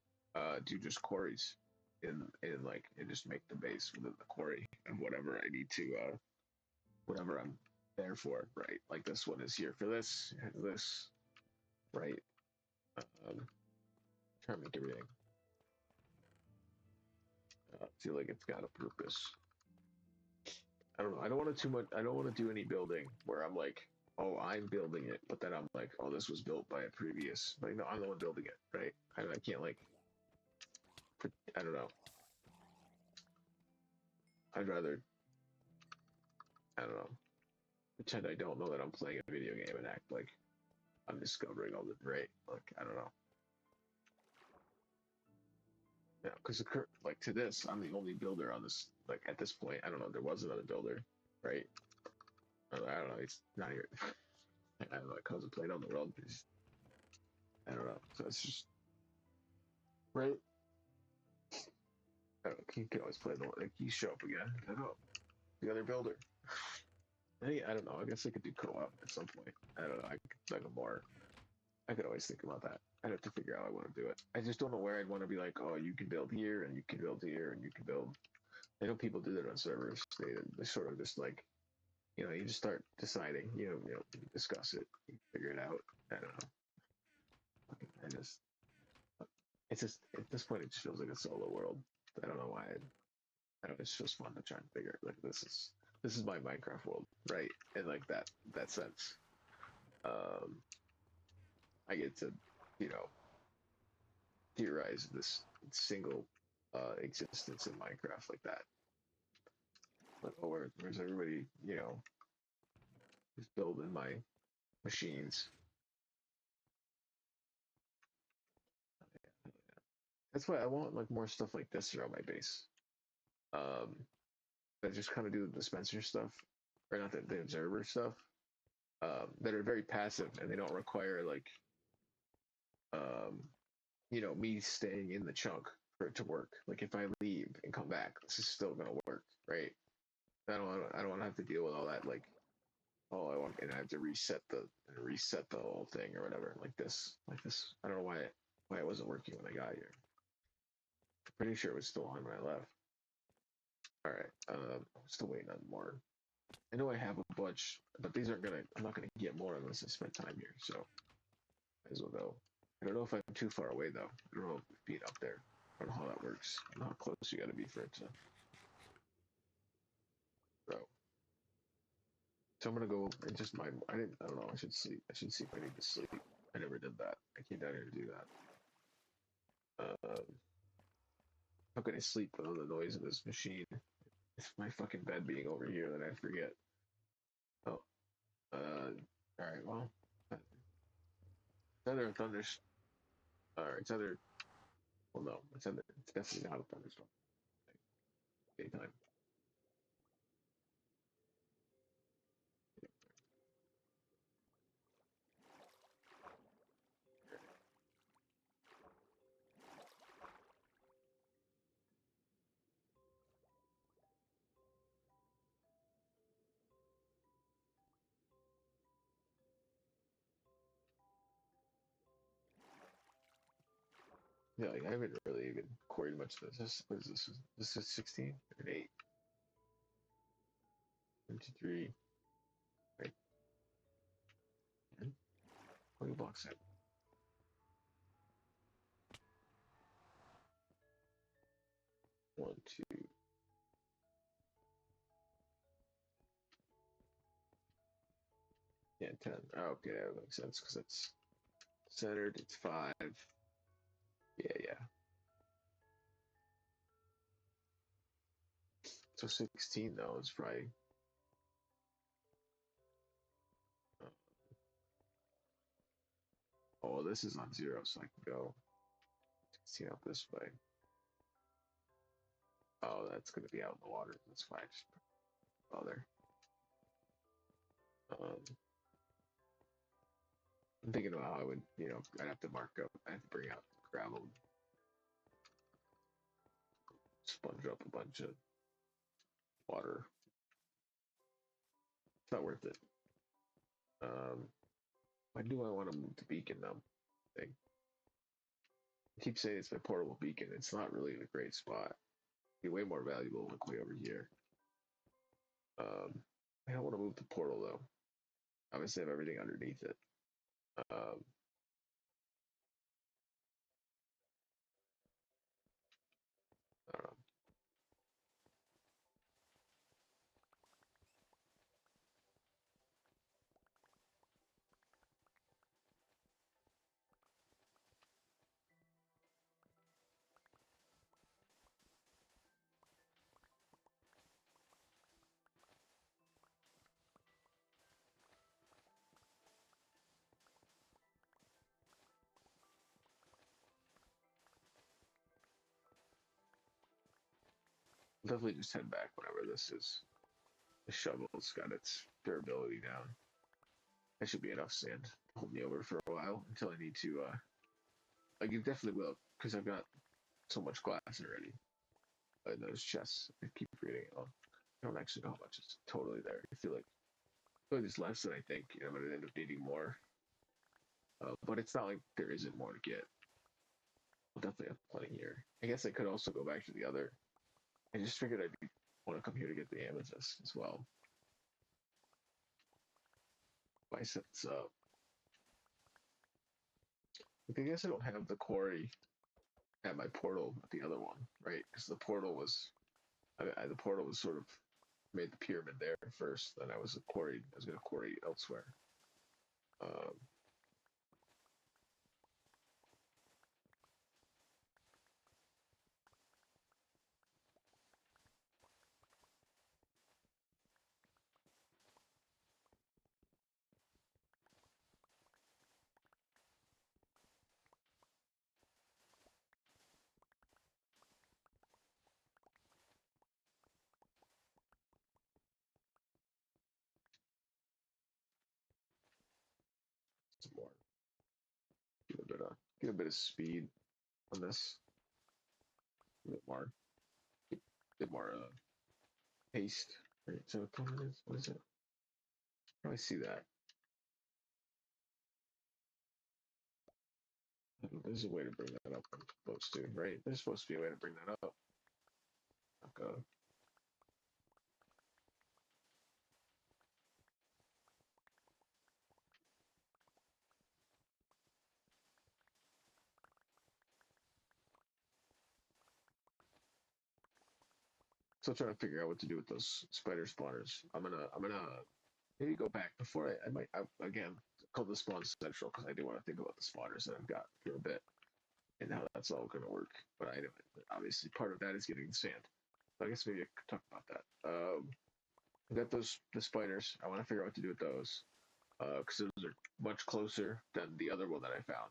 Do just quarries in like and just make the base within the quarry and whatever I need to whatever I'm there for, right? Like this one is here for this, and this, right? Try to make everything feel like it's got a purpose. I don't know. I don't want to too much. I don't want to do any building where I'm like, oh, I'm building it, but then I'm like, oh, this was built by a previous. Like, no, I'm the one building it, right? I can't like. I don't know. I'd rather. I don't know. Pretend I don't know that I'm playing a video game and act like I'm discovering all the right. Like I don't know. Yeah, because like to this, I'm the only builder on this. Like at this point, I don't know. There was another builder, right? I don't know. It's not here. I have my cousin playing on the road. I don't know. So it's just right. I don't know, he can always play the like you show up again. I don't know. The other builder. I don't know. I guess I could do co-op at some point. I don't know. I could like a more. I could always think about that. I'd have to figure out how I want to do it. I just don't know where I'd want to be like, oh, you can build here and you can build here and you can build. I know people do that on servers. They sort of just like, you just start deciding. You discuss it, you figure it out. I don't know. I just, it's just at this point, it just feels like a solo world. I don't know why. I don't know. It's just fun to try and figure it. Like this is my Minecraft world, right? And like that sense. Um, I get to, you know, theorize this single existence in Minecraft like that. Like, oh, where's everybody? Just building my machines. That's why I want like more stuff like this around my base. Um, that just kind of do the dispenser stuff, or not the observer stuff. That are very passive and they don't require like um, me staying in the chunk for it to work. Like if I leave and come back, this is still gonna work, right? I don't want to have to deal with all that like and I have to reset the whole thing or whatever like this. I don't know why it wasn't working when I got here. I'm pretty sure it was still on when I left. All right, I'm still waiting on more. I know I have a bunch, but these aren't gonna. I'm not gonna get more unless I spend time here. So might as well go. I don't know if I'm too far away though. I don't know if being up there. I don't know how that works. I don't know how close you got to be for it to grow. So I'm gonna go and just my. I didn't. I don't know. I should sleep. I should see if I need to sleep. I never did that. I came down here to do that. How can I sleep with all the noise of this machine? It's my fucking bed being over here that I forget. Oh. All right. Well. It's either a thunderstorm. It's either. Well, no. It's definitely not a thunderstorm. Daytime. Yeah, like, I haven't really even quarried much of this. What is this? This is 16 or 8? 23. Right. 10? 20 blocks out. 1, 2. Yeah, 10. Oh, okay, that makes sense because it's centered. It's 5. Yeah, yeah. So 16 though is probably. Uh, oh, this is on 0, so I can go 16 out this way. Oh, that's gonna be out in the water. That's fine. Just bother. I'm thinking about how I would, I'd have to mark up. I have to bring out gravel, sponge up a bunch of water. It's not worth it. Why do I want to move to Beacon though? Thing. I keep saying it's my portable beacon. It's not really in a great spot. It'd be way more valuable like way over here. I don't want to move the portal though. Obviously, I have everything underneath it. Um, I don't know. I'll definitely just head back whenever this is. The shovel's got its durability down. that should be enough sand to hold me over for a while until I need to. Like it definitely will, because I've got so much glass already in those chests. I keep reading it. I don't actually know how much is totally there. I feel like there's less than I think. I'm gonna end up needing more. But it's not like there isn't more to get. We'll definitely have plenty here. I guess I could also go back to the other. I just figured I'd want to come here to get the amethyst as well. Biceps up. I guess I don't have the quarry at my portal at the other one, right? Because the portal was sort of made the pyramid there first. Then I was quarried. I was gonna quarry elsewhere. Um, some more. Get a bit of speed on this. A bit more. A bit more paste. Right. So what is it? How do I see that? There's a way to bring that up. I'm supposed to, right? There's supposed to be a way to bring that up. Okay. Still trying to figure out what to do with those spider spawners. I'm gonna maybe go back before I might again call the spawn central because I do want to think about the spawners that I've got for a bit and how that's all gonna work. But I know obviously part of that is getting the sand. So I guess maybe I could talk about that. I got the spiders. I want to figure out what to do with those because those are much closer than the other one that I found.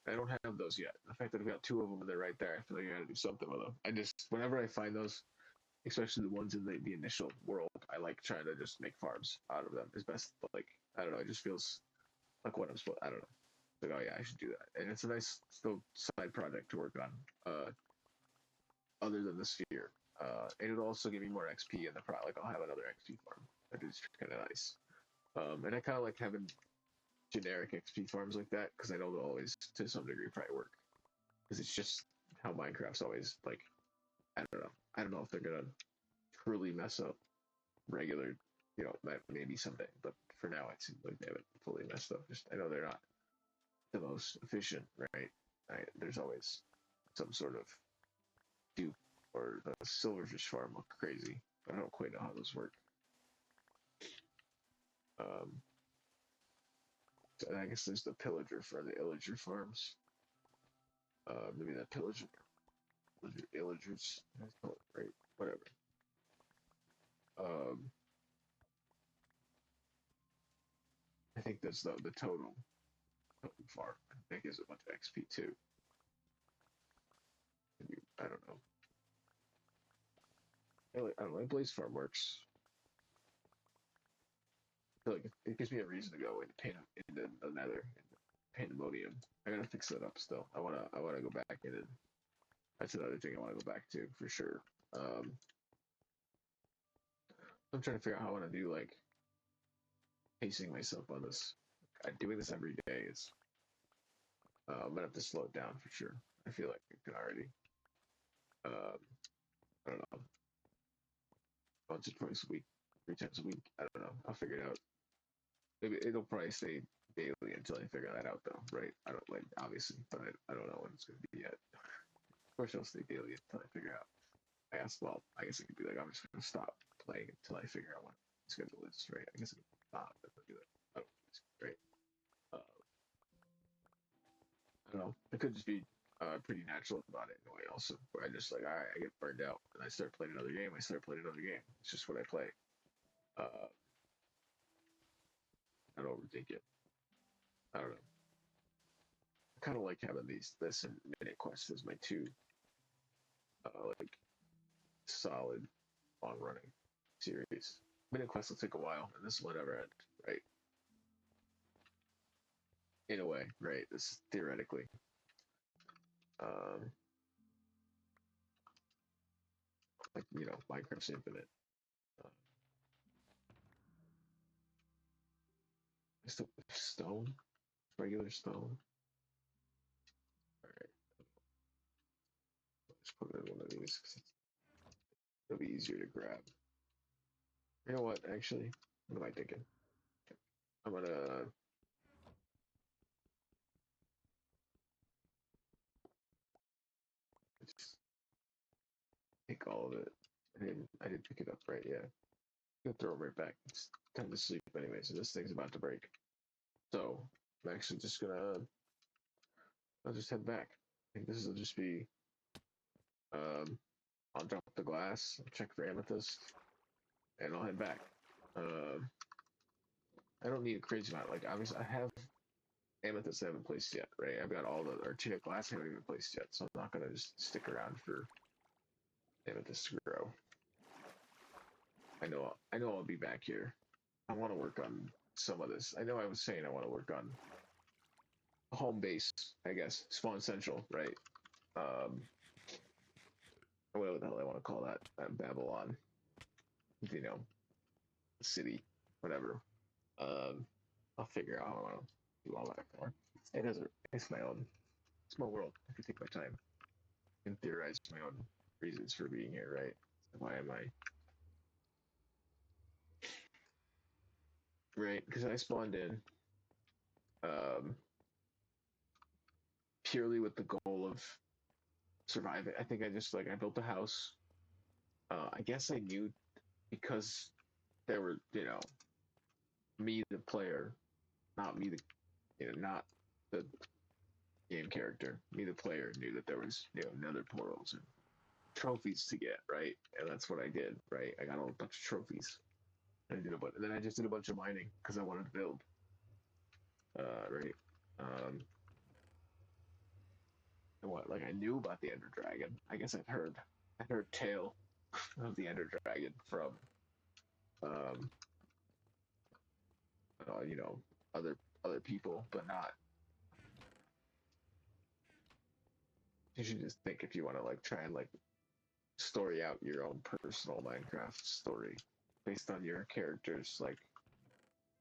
I don't have those yet. The fact that I've got two of them and they're right there, I feel like I gotta do something with them. I just whenever I find those, especially the ones in the initial world, I like trying to just make farms out of them as best. Like I don't know, it just feels like what I'm supposed. I don't know. Like oh yeah, I should do that, and it's a nice little side project to work on. Other than the sphere, and it'll also give me more XP in the pro. Like I'll have another XP farm. That is kind of nice. And I kind of like having generic XP farms like that because I know they'll always, to some degree, probably work. Because it's just how Minecraft's always like. I don't know. I don't know if they're gonna truly mess up regular, maybe someday. But for now, it seems like they haven't fully messed up. Just I know they're not the most efficient, right? There's always some sort of dupe or the silverfish farm look crazy, but I don't quite know how those work. Um, so I guess there's the pillager for the illager farms. Maybe that pillager, illagers, right? Whatever. Um, I think that's the totem farm. I think gives a bunch of XP too. Maybe, I don't know. I don't know. Blaze Farm works. I feel like it gives me a reason to go and paint into the Nether and pandemonium. I gotta fix that up still. I wanna go back in and that's another thing I want to go back to for sure. Um, I'm trying to figure out how I want to do like pacing myself on this. Doing this every day is. I'm gonna have to slow it down for sure. I feel like I can already. Um, I don't know. Once or twice a week, 3 times a week. I don't know. I'll figure it out. Maybe it'll probably stay daily until I figure that out, though. Right? I don't like obviously, but I don't know when it's gonna be yet. Of course, it'll stay daily until I figure out. I guess. Well, I guess it could be like I'm just gonna stop playing until I figure out what the schedule is. Right? I guess I can stop if I do that. I don't know. Right? I don't know. It could just be pretty natural about it in a way, also, where I just like, all right, I get burned out and I start playing another game. I start playing another game. It's just what I play. Uh, I don't overthink it. I don't know. I kind of like having this and Minute Quest as my two, like solid, long running series. Minute Quest will take a while, and this will never end, right? in a way, right? This is theoretically. Um, like Minecraft's Infinite. Uh, just stone, regular stone. All right, let's put it in one of these because it'll be easier to grab. You know what? Actually, what am I thinking? I'm gonna just take all of it. I did pick it up, right? Yeah. I'm gonna throw it right back. It's time to sleep anyway, so this thing's about to break. So I'm actually just gonna I'll just head back. I think this will just be um I'll drop the glass, check for amethyst, and I'll head back. Um I don't need a crazy amount. Like obviously I have amethyst I haven't placed yet, right? I've got all the archaic glass I haven't even placed yet, so I'm not gonna just stick around for amethyst to grow. I know I'll be back here. I want to work on some of this. I know I was saying I want to work on home base, I guess, spawn central, right? Um, what the hell I want to call that? Babylon, you know, city, whatever. Um, I'll figure out how I want to do all that for. It has a, it's my own, it's my world. I can take my time and theorize my own reasons for being here, right? Why am I right? Because I spawned in um, purely with the goal of surviving. I think I just like I built a house. I guess I knew because there were me the player, not me the not the game character. Me the player knew that there was nether portals and trophies to get, right? And that's what I did, right? I got a bunch of trophies. And I did a bunch, and then I just did a bunch of mining because I wanted to build, right? Um, and what like I knew about the Ender Dragon. I guess I heard tale of the Ender Dragon from um, you know, other people, but not. You should just think if you want to like try and like story out your own personal Minecraft story based on your characters. Like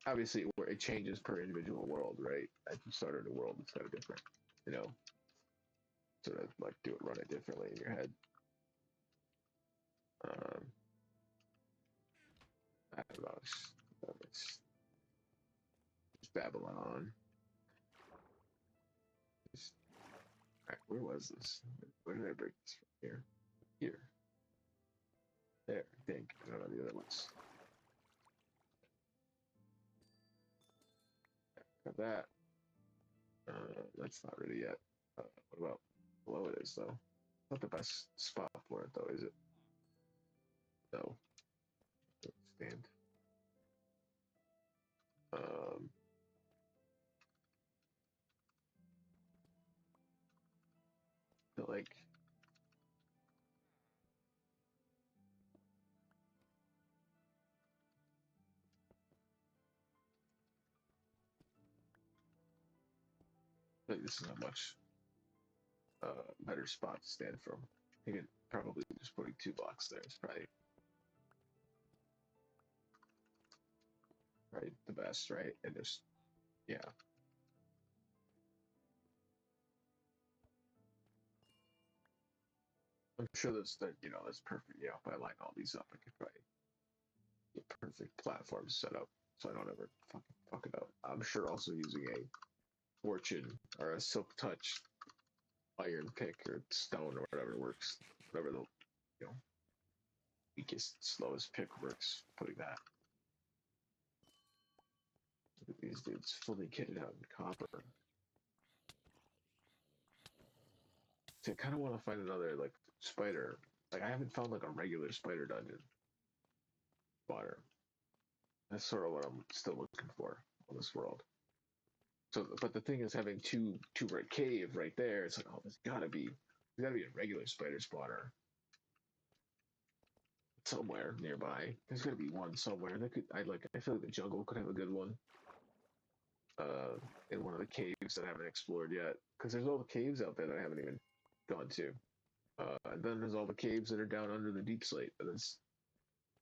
obviously, where it changes per individual world, right? As you start in a world, it's kind of different, you know. Sort of like run it differently in your head. Um, I don't know. Just babbling on. Just, right, where was this? Where did I break this from? Here. Here. There, I think. I don't know the other ones. Got that. That's not ready yet. What about below it is though? Not the best spot for it though, is it? No. Don't stand. Um, but like this is a much better spot to stand from. I think probably just putting 2 blocks there is probably the best, right? And just yeah. I'm sure that's perfect. Yeah, if I line all these up, I could probably get perfect platform set up so I don't ever fuck it up. I'm sure also using a fortune or a silk touch iron pick or stone or whatever works. Whatever the you know weakest, slowest pick works. Putting that. Look at these dudes fully kitted out in copper. So I kind of want to find another like spider. Like I haven't found like a regular spider dungeon spawner. That's sort of what I'm still looking for on this world. So, but the thing is, having two right cave right there, it's like, oh, there's gotta be a regular spider spawner somewhere nearby. There's gotta be one somewhere. That could I like. I feel like the jungle could have a good one. uh, in one of the caves that I haven't explored yet. Because there's all the caves out there that I haven't even gone to. And then there's all the caves that are down under the deep slate. But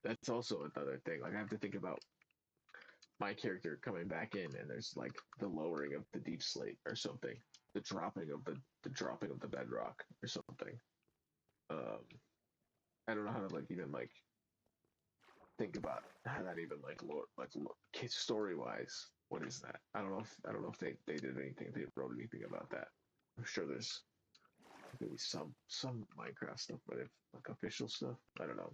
that's also another thing. Like I have to think about my character coming back in, and there's like the lowering of the deep slate or something, the dropping of the bedrock or something. Um, I don't know how to like even like think about how that even like story wise. What is that? I don't know if they did anything. They wrote anything about that. I'm sure there's maybe some Minecraft stuff, but if like official stuff, I don't know.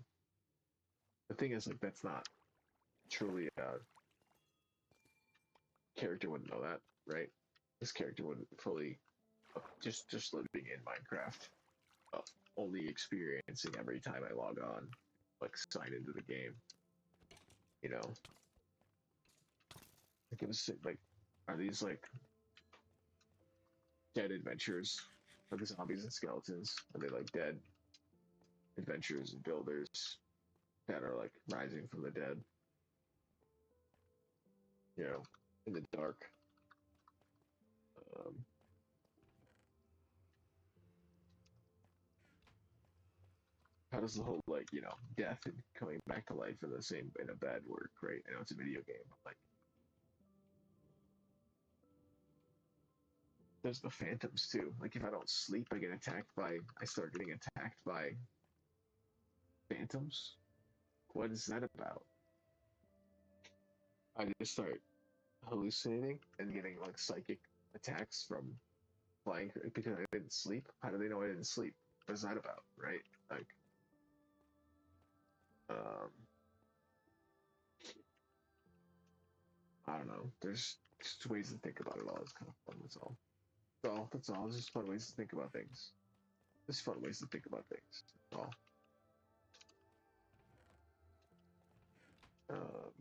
The thing is, like, that's not truly character wouldn't know that, right? This character wouldn't fully just living in Minecraft, uh, only experiencing every time I log on, like sign into the game. You know, like it was like, are these like dead adventures for the zombies and skeletons? Are they like dead adventures and builders that are like rising from the dead? You know, in the dark. Um, how does the whole like death and coming back to life in the same in a bed work? Right? I know it's a video game, but like there's the phantoms too. Like if I don't sleep, I start getting attacked by phantoms. What is that about? I just start hallucinating and getting like psychic attacks from flying because I didn't sleep. How do they know I didn't sleep? What is that about? Right? Like, um, I don't know. There's just ways to think about it all. It's kind of fun. That's all. That's all. It's just fun ways to think about things. Just fun ways to think about things. That's all. Um,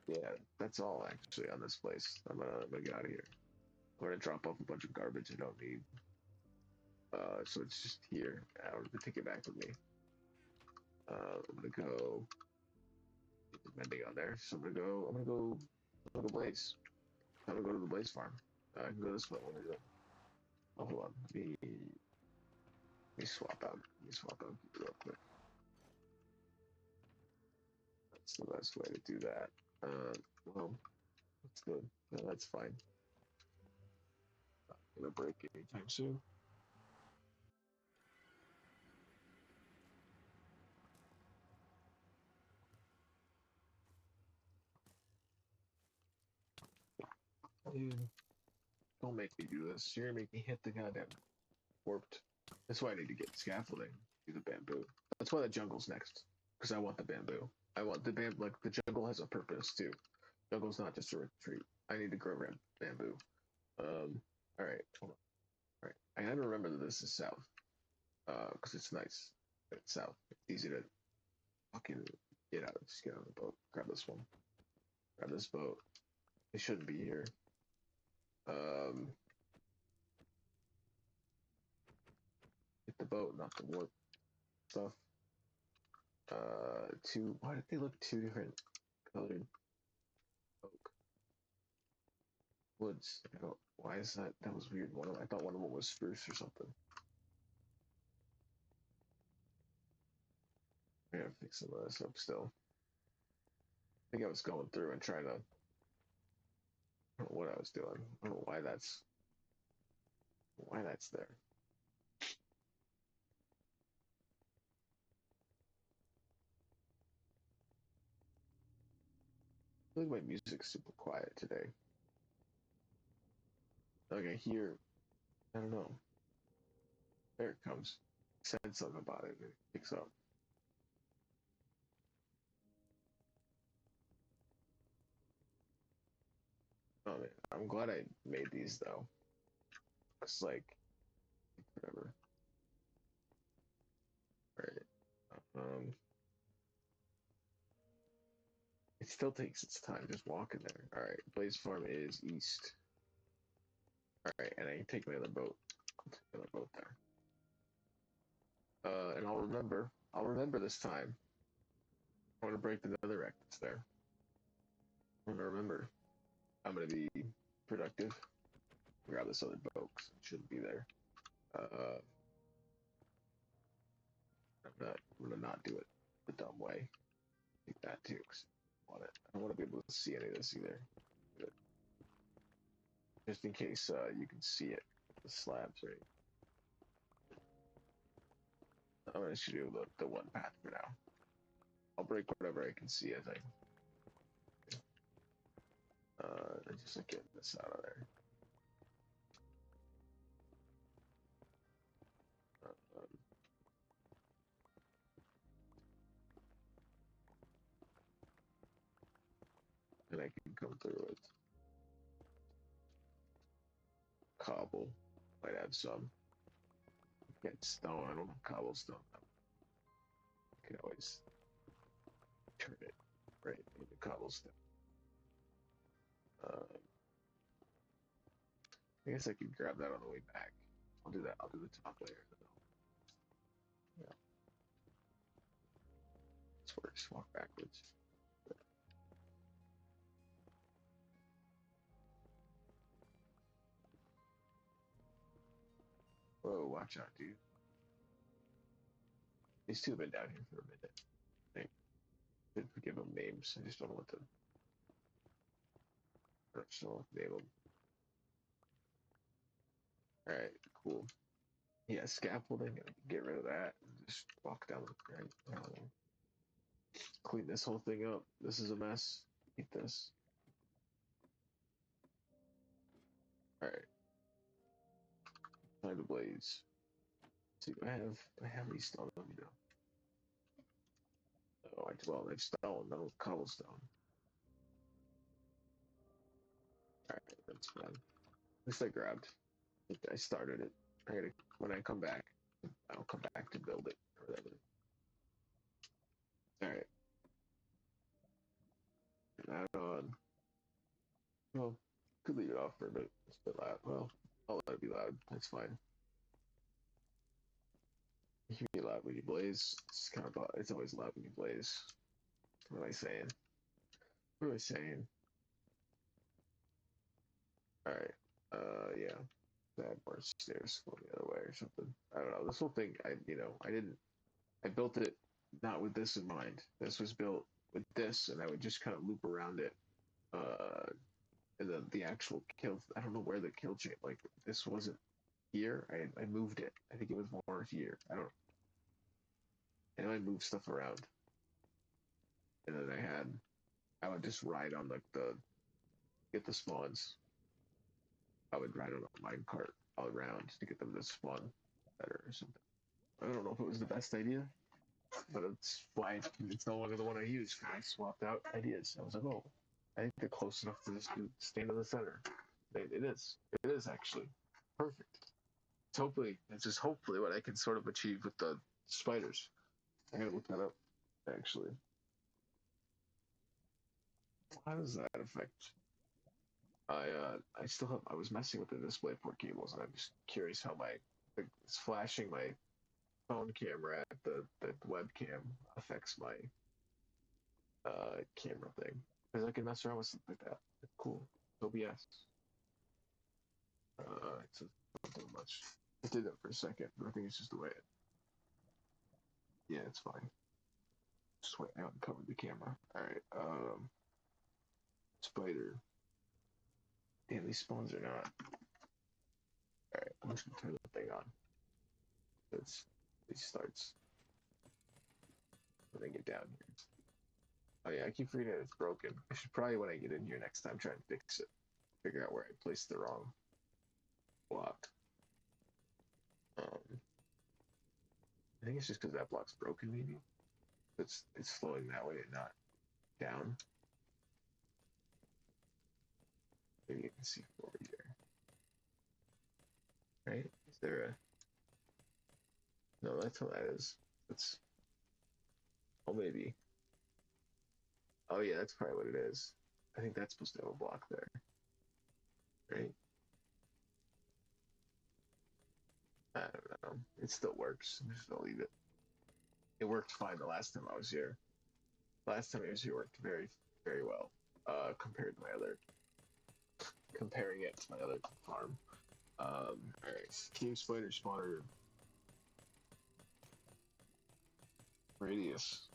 yeah, that's all actually on this place. I'm gonna get out of here. I'm gonna drop off a bunch of garbage I don't need. So it's just here. I don't have to take it back with me. I'm gonna go mending on there. So go to Blaze. I'm gonna go to the Blaze farm. I can go this way. Oh, hold on. Let me swap out. Let me swap out real quick. That's the best way to do that. Well, that's good. No, that's fine. Not gonna break anytime soon. Dude, don't make me do this. You're gonna make me hit the goddamn warped. That's why I need to get scaffolding. Do the bamboo. That's why the jungle's next. Because I want the bamboo. I want the bamboo. Like the jungle has a purpose too. Jungle's not just a retreat. I need to grow bamboo. All right. Hold on. All right. I gotta remember that this is south. Because it's nice. It's south. It's easy to fucking get out. Just get on the boat. Grab this one. Grab this boat. It shouldn't be here. Um, Get the boat, not the warp stuff. Two. Why did they look two different colored oak woods? I don't. Why is that? That was weird. I thought one of them was spruce or something. I gotta fix some of this up still. I think I was going through and trying to. I don't know what I was doing. I don't know why that's there. I feel like my music's super quiet today. Like I hear, I don't know. There it comes. Said something about it. And it picks up. Oh man, I'm glad I made these though. It's like whatever. Right. It still takes its time just walking there. All right, Blaze Farm is east. All right, and I can take my other boat. I'll take my other boat there. And I'll remember. I'll remember this time. I want to break the netherrack that's there. I'm gonna remember. I'm gonna be productive. Grab this other boat 'cause it shouldn't be there. I'm gonna not do it the dumb way. Take that too. 'Cause I want it. I don't want to be able to see any of this either. But just in case you can see it, the slabs, right? I'm gonna just do the one path for now. I'll break whatever I can see as I just like getting this out of there. Um, and I can come through with cobble. Might have some. Get stone. I don't have cobblestone. I can always turn it right into cobblestone. I guess I could grab that on the way back. I'll do that. I'll do the top layer. Yeah, this works. Walk backwards. Whoa, watch out, dude. These two have been down here for a minute. I should give them names. I just don't know what to. I don't know what to name them. All right, cool. Yeah, scaffolding. Get rid of that and just walk down the right. Clean this whole thing up. This is a mess. Eat this. All right. Time to blaze. See, I have any stone on me now. Oh, I have stone, no cobblestone. All right, that's fine. At least I grabbed. I started it. I gotta when I come back, I'll come back to build it or whatever. All right. Add on. Well, could leave it off for a bit. It's a bit loud. Well, I'll let it be loud. That's fine. You can be loud when you blaze. It's kind of it's always loud when you blaze. What am I saying? What am I saying? All right. Yeah. Add more stairs go the other way or something. I don't know. This whole thing, I didn't. I built it not with this in mind. This was built with this, and I would just kind of loop around it. Uh, and then the actual kill. I don't know where the kill chain. Like this wasn't here. I moved it. I think it was more here. I don't. And I moved stuff around, and then I would just ride on like the get the spawns. I would ride on a minecart all around to get them to spawn better or something. I don't know if it was the best idea, but it's why it's no longer the one I use. I swapped out ideas. I was like, oh, I think they're close enough to this dude stand in the center. It is. It is actually perfect. It's just hopefully what I can sort of achieve with the spiders. I gotta look that up. Actually, how does that affect? I still have. I was messing with the display port cables, and I'm just curious how it's flashing my phone camera at the webcam affects my camera thing because I can mess around with stuff like that. Cool. OBS. It's not much. I did that for a second, but I think it's just the way it. Yeah, it's fine. Just wait out and cover the camera. All right. Spider. Damn, these spawns are not. All right, I'm just gonna turn the thing on. It starts when I get down here. Oh yeah, I keep forgetting it's broken. I should probably when I get in here next time try and fix it. Figure out where I placed the wrong block. I think it's just because that block's broken, maybe. It's flowing that way and not down. Maybe you can see over here. Right? Is there a no, that's what that is. That's oh maybe. Oh yeah, that's probably what it is. I think that's supposed to have a block there. Right? I don't know. It still works. I'm just gonna leave it. It worked fine the last time I was here. Last time I was here worked very, very well. Compared to my other comparing it to my other farm. Alright, cave spider spawner radius.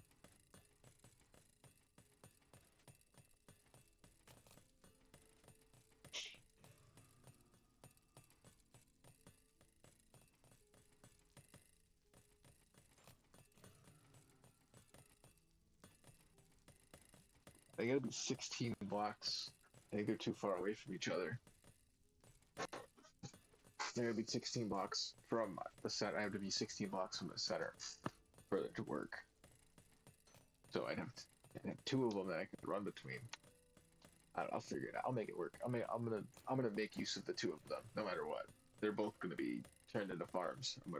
They gotta be 16 blocks. I think they're too far away from each other. They're gonna be 16 blocks from the set. I have to be 16 blocks from the center for it to work. So I'd have two of them that I could run between. I'll figure it out. I'll make it work. I'm gonna make use of the two of them, no matter what. They're both gonna be turned into farms. I'm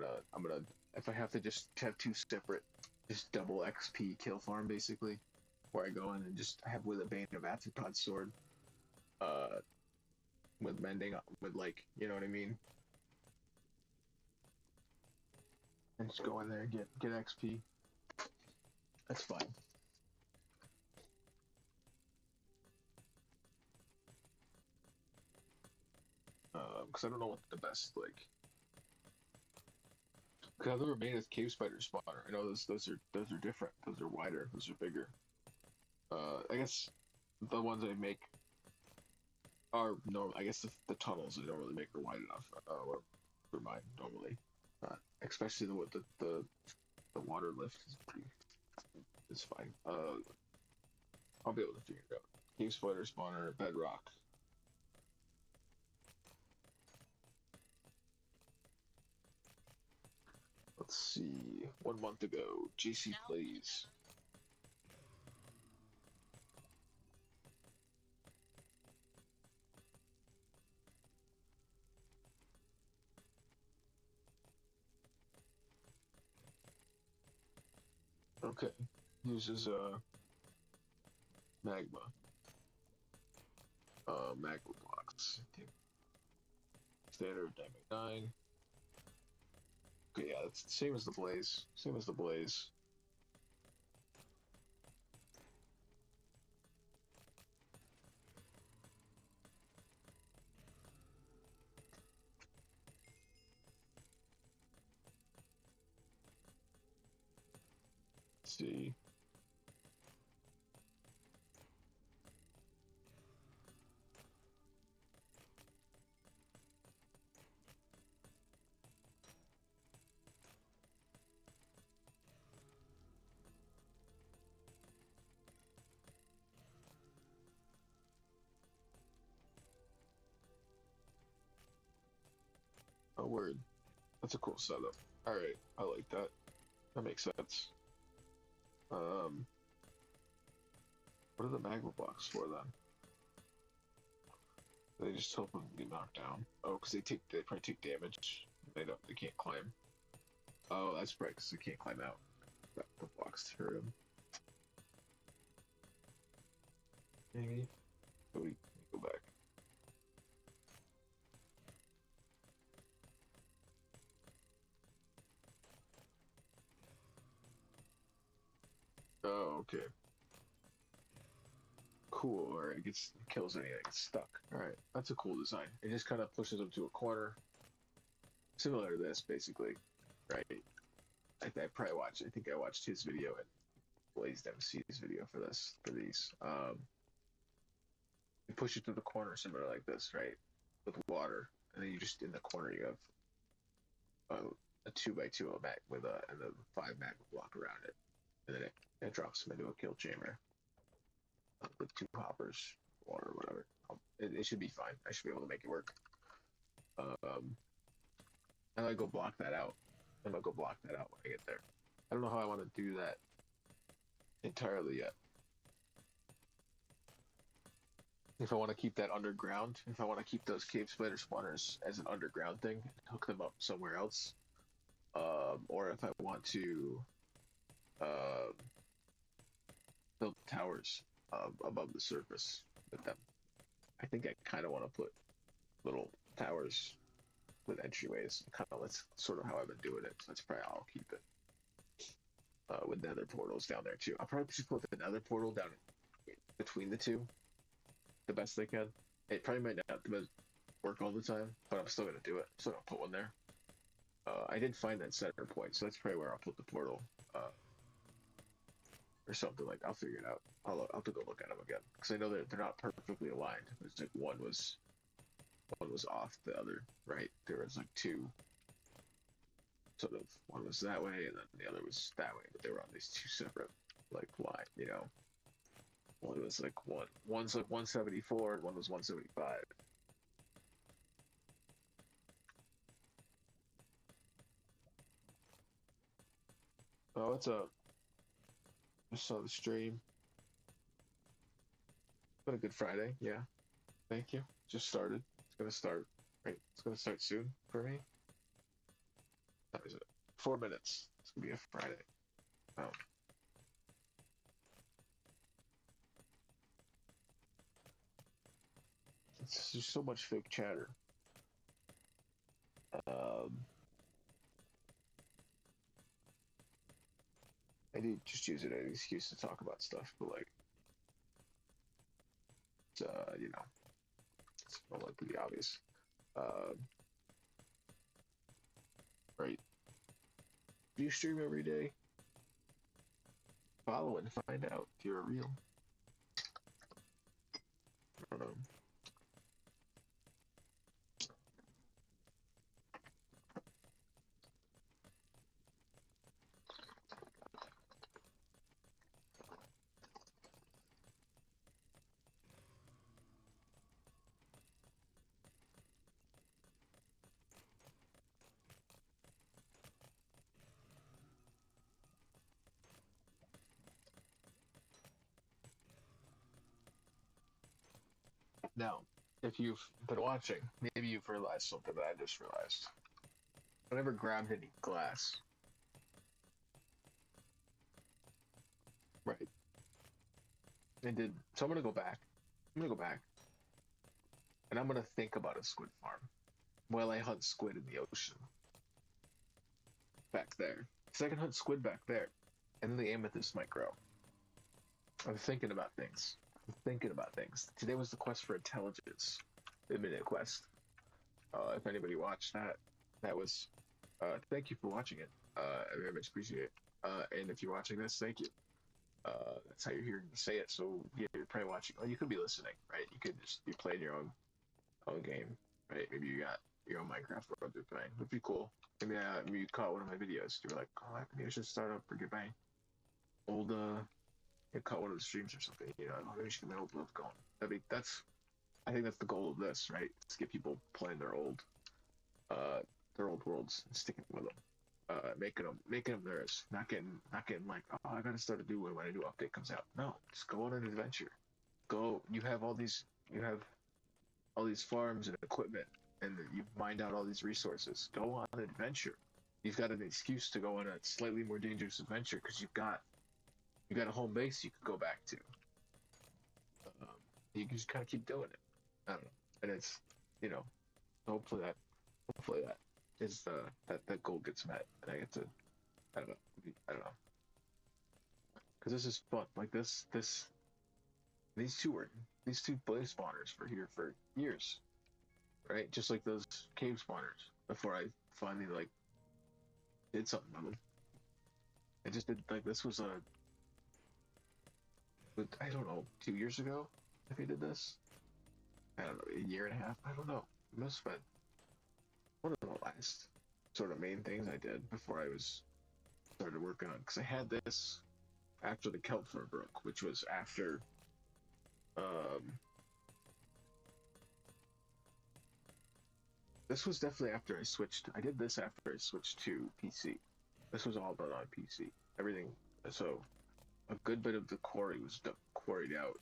gonna if I have to just have two separate, just double XP kill farm basically, where I go in and just have with a Bane of Arthropod sword, uh, with mending, with like, you know what I mean, and just go in there and get XP. That's fine. Because I don't know what the best like. Because I've never made a cave spider spawner. I know those are different. Those are wider. Those are bigger. I guess the ones I make are normal. I guess the tunnels I don't really make are wide enough. For mine normally, especially the water lift is pretty. It's fine. I'll be able to figure it out. Cave spider spawner, bedrock. Let's see. 1 month ago, JC plays. Okay. Uses magma. Magma blocks. Standard Diamond 9. Okay, yeah, that's the same as the blaze. Same as the blaze. Let's see. Oh, word. That's a cool setup. Alright, I like that. That makes sense. What are the magma blocks for then? They just help them get knocked down. Oh, because they probably take damage. They can't climb. Oh, that's right, because they can't climb out. The blocks hurt them. Maybe. Let me go back. Oh, okay. Cool. Alright, it kills anything that gets stuck. Alright, that's a cool design. It just kind of pushes them to a corner. Similar to this, basically. Right? I think I watched his video and Blazed MC's video for these. You push it to the corner similar like this, right? With water. And then you just, in the corner, you have a 2x2 with and a 5 magma block around it. And then it drops them into a kill chamber. With 2 hoppers, or whatever. It should be fine. I should be able to make it work. I might go block that out. I'm gonna go block that out when I get there. I don't know how I want to do that entirely yet. If I want to keep that underground, if I want to keep those cave spider spawners as an underground thing, hook them up somewhere else, or if I want to build towers above the surface with them. I think I kind of want to put little towers with entryways. That's sort of how I've been doing it. So that's probably how I'll keep it. With nether portals down there too. I'll probably just put the nether portal down between the two, the best they can. It probably might not work all the time, but I'm still gonna do it. So I'll put one there. I did find that center point, so that's probably where I'll put the portal, or something like. I'll figure it out. I'll have to go look at them again because I know that they're not perfectly aligned. It's like one was off the other, right? There was like two, sort of. One was that way, and then the other was that way, but they were on these two separate like line. One was like one's like 174, and one was 175. Oh, what's up? Just saw the stream. Been a good Friday, yeah. Thank you. Just started. It's gonna start. Right. It's gonna start soon for me. How is it? 4 minutes. It's gonna be a Friday. Oh. It's just so much fake chatter. Um, I do just use it as an excuse to talk about stuff, but like, it's more likely to be obvious. Um, right. Do you stream every day? Follow it and find out if you're real. I don't know. Now, if you've been watching, maybe you've realized something that I just realized. I never grabbed any glass. Right. I did. So I'm gonna go back. I'm gonna go back, and I'm gonna think about a squid farm while I hunt squid in the ocean back there. Because I can hunt squid back there, and then the amethyst might grow. I'm thinking about things. I'm thinking about things. Today was the quest for intelligence, the Midnight Quest. If anybody watched that, that was. Thank you for watching it. I very much appreciate it. And if you're watching this, thank you. That's how you're hearing me say it. So yeah, you're probably watching. Oh, you could be listening, right? You could just be playing your own game, right? Maybe you got your own Minecraft world you're playing. Would be cool. Maybe you caught one of my videos. You were like, oh, maybe I should start up or get my old you caught one of the streams or something. Oh, maybe I should get my old world going. I think that's the goal of this, right? It's get people playing uh their old worlds and sticking with them. Making them theirs, not getting like, oh, I gotta start a new one when a new update comes out. No, just go on an adventure. Go. You have all these farms and equipment, and you've mined out all these resources. Go on an adventure. You've got an excuse to go on a slightly more dangerous adventure because you got a home base you could go back to. Um, you can just kind of keep doing it. I don't know, and it's you know hopefully that is that goal gets met, and I get to I don't know because this is fun. Like these two were these two blaze spawners were here for years, right? Just like those cave spawners before I finally like did something with them. I just did like this was I don't know, 2 years ago. If he did this, I don't know, a year and a half. I don't know. It must have been one of the last sort of main things I did before I was started working on. Because I had this after the Kelpfer broke, which was after um, this was definitely after I switched. I did this after I switched to PC. This was all done on PC. Everything. So a good bit of the quarry was quarried out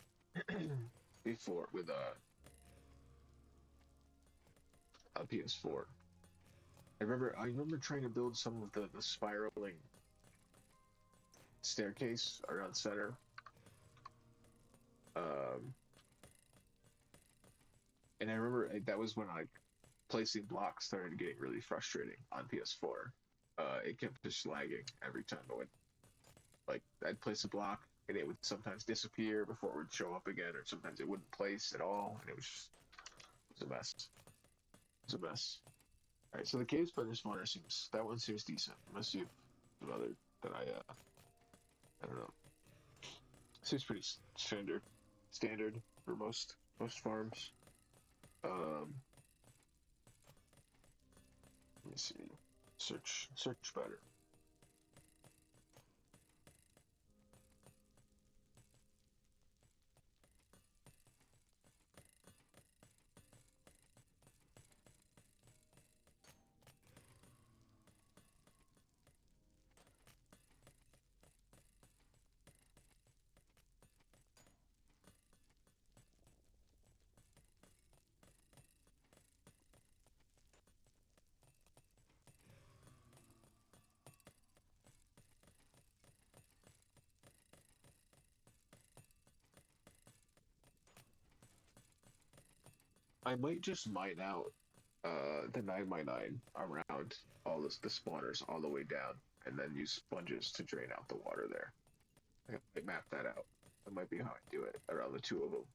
before with a PS4. I remember trying to build some of the spiraling staircase around center. Um, and I remember that was when placing blocks started getting really frustrating on PS4. It kept just lagging every time I went. Like I'd place a block and it would sometimes disappear before it would show up again, or sometimes it wouldn't place at all, and it was just It's a mess. It's a mess. All right, so the cave spider spawner seems decent. Unless you have other that I don't know. Seems pretty standard for most farms. Um, let me see. Search better. I might just mine out the 9x9 around all the spawners all the way down, and then use sponges to drain out the water there. I might map that out. That might be how I do it around the two of them,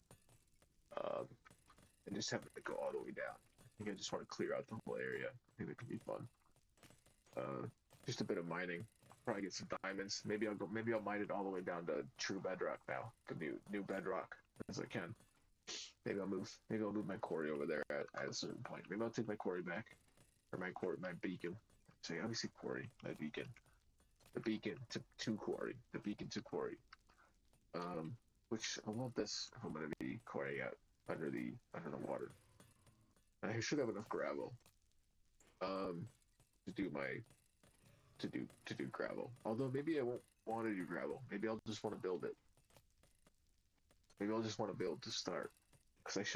and just have it go all the way down. I think I just want to clear out the whole area. I think it could be fun. Just a bit of mining. Probably get some diamonds. Maybe I'll mine it all the way down to true bedrock now. The new bedrock as I can. Maybe I'll move my quarry over there at a certain point. Maybe I'll take my quarry back, or my beacon. Say obviously quarry, my beacon. The beacon to quarry. The beacon to quarry. Which I want this if I'm gonna be quarrying out under the water. I should have enough gravel. To do my to do gravel. Although maybe I won't want to do gravel. Maybe I'll just want to build it. Maybe I'll just want to build to start. Because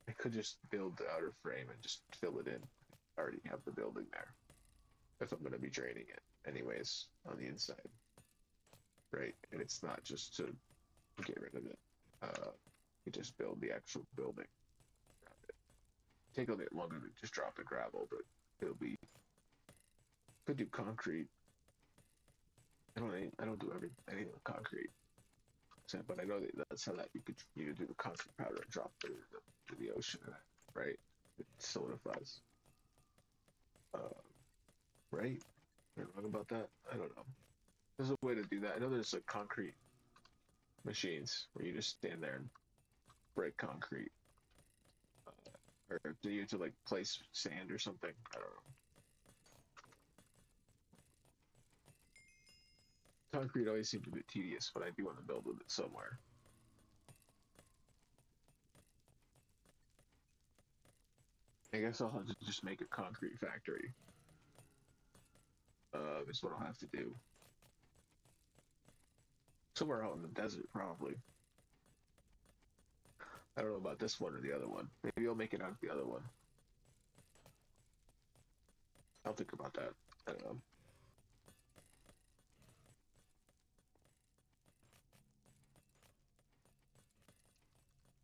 I could just build the outer frame and just fill it in. I already have the building there. If I'm going to be draining it anyways on the inside. Right? And it's not just to get rid of it. You just build the actual building around it. Take a bit longer to just drop the gravel, but it'll be. Could do concrete. I don't do anything with concrete. But I know that's how that you could do the concrete powder and drop it to the ocean, right? It solidifies. Right? Am I wrong about that? I don't know. There's a way to do that. I know there's like concrete machines where you just stand there and break concrete. Or do you have to like place sand or something? I don't know. Concrete always seems a bit tedious, but I do want to build with it somewhere. I guess I'll have to just make a concrete factory. Is what I'll have to do. Somewhere out in the desert, probably. I don't know about this one or the other one. Maybe I'll make it out of the other one. I'll think about that. I don't know.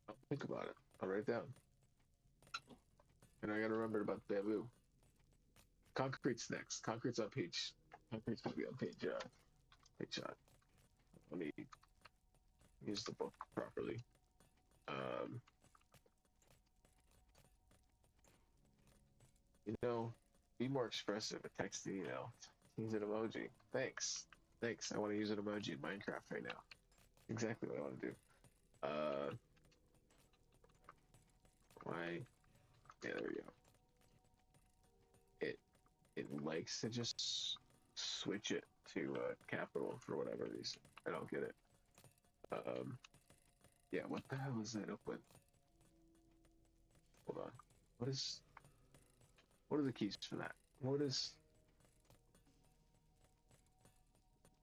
I'll think about it. I'll write it down. And I gotta remember about bamboo. Concrete's next. Concrete's on page. Concrete's gonna be on page shot. Let me use the book properly. Be more expressive. A text email. Use an emoji. Thanks. I want to use an emoji in Minecraft right now. Exactly what I want to do. Why? Yeah, there we go. It likes to just switch it to capital for whatever reason. I don't get it. Yeah, what the hell is that up with? Hold on. What are the keys for that? What is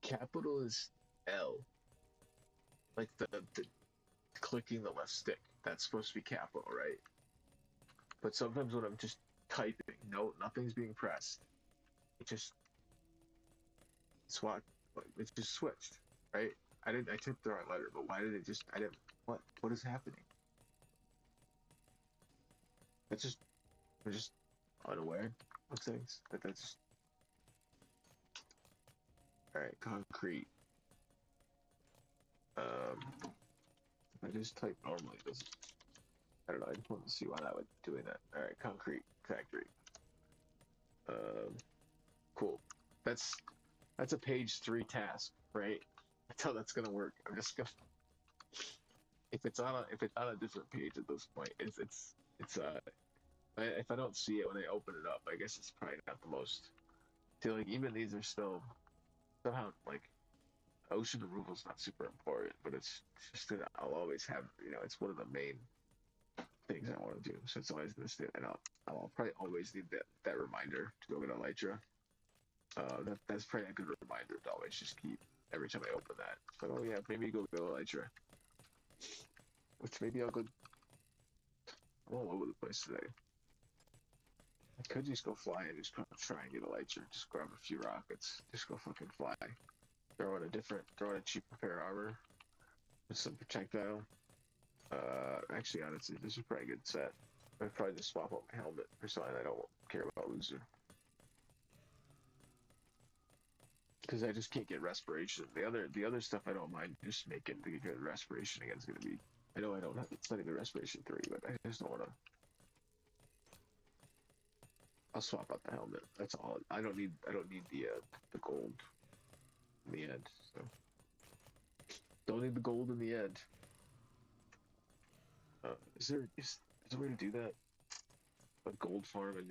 capital is L. Like the clicking the left stick. That's supposed to be capital, right? But sometimes when I'm just typing, nothing's being pressed. It just it just switched, right? I typed the right letter, but why did it just what is happening? I'm just unaware of things. That's just alright, concrete. If I just type normally, I don't know. I just wanted to see why that would doing that. All right, concrete factory. Um, cool. That's a page 3 task, right? That's how that's gonna work. I'm just gonna if it's on a different page at this point, it's if I don't see it when I open it up, I guess it's probably not the most. See, like even these are still somehow like ocean removal is not super important, but it's just that I'll always have it's one of the main things I want to do. So it's always this, and I'll probably always need that reminder to go get Elytra. That's probably a good reminder to always just keep every time I open that. But oh yeah, maybe go get Elytra. Which maybe I'll go. I'm all over the place today. I could just go fly and just try and get Elytra. Just grab a few rockets. Just go fucking fly. Throw in a cheaper pair of armor with some projectile. Actually, honestly, this is probably a good set. I'd probably just swap out my helmet for something I don't care about losing. Because I just can't get respiration. The other stuff I don't mind just making to get respiration again is gonna be. I know I don't have. It's not even respiration 3, but I just don't wanna. I'll swap out the helmet. That's all. I don't need the gold in the end. So don't need the gold in the end. Is there a way to do that? A gold farm and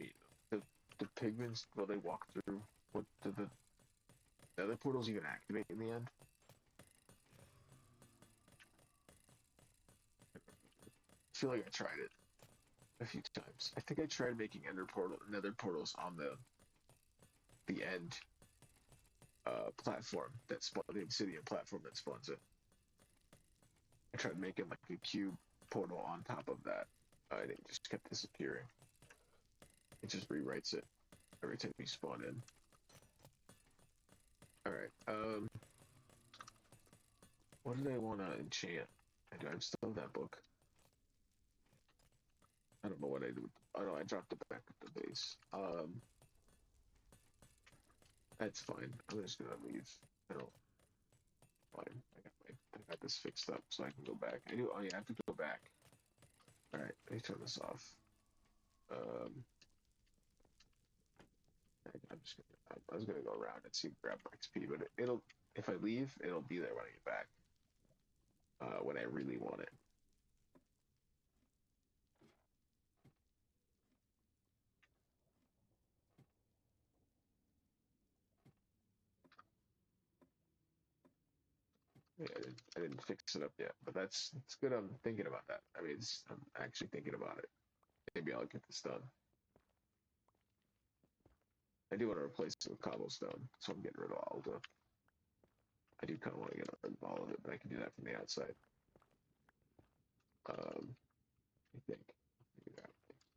the pigments will they walk through? What do the other portals even activate in the end? I feel like I tried it a few times. I think I tried making nether portals on the end platform that the obsidian platform that spawns it. I tried making like a cube portal on top of that, and it just kept disappearing. It just rewrites it every time you spawn in. All right. What did I want to enchant? I'm still in that book. I don't know what I do. Oh no, I dropped it back at the base. That's fine. I'm just gonna leave. I don't. Fine. I got this fixed up, so I can go back. I do. Oh yeah, I have to go back. All right. Let me turn this off. I'm just gonna. I was gonna go around and see grab my XP, but it'll. If I leave, it'll be there when I get back. When I really want it. Yeah, I didn't fix it up yet, but it's good. I'm thinking about that. I mean, I'm actually thinking about it. Maybe I'll get this done. I do want to replace it with cobblestone, so I'm getting rid of all the. I do kind of want to get rid of all of it, but I can do that from the outside. I think.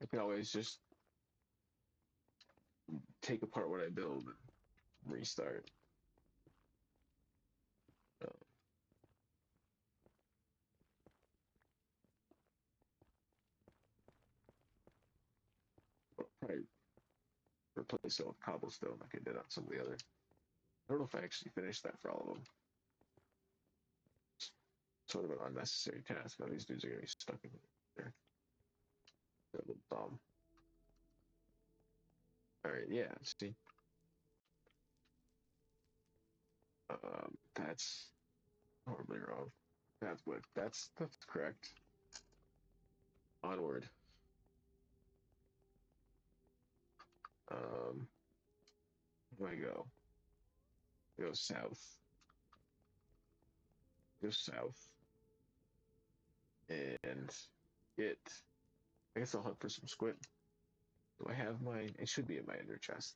I can always just take apart what I build and restart. Uh, Probably replace it with cobblestone like I did on some of the other. I don't know if I actually finished that for all of them. Sort of an unnecessary task. All these dudes are gonna be stuck in there. They're a little dumb. All right, yeah. See, that's horribly wrong. That's correct. Onward. Where do I go? Go south. Go south. And get. I guess I'll hunt for some squid. Do I have my? It should be in my ender chest.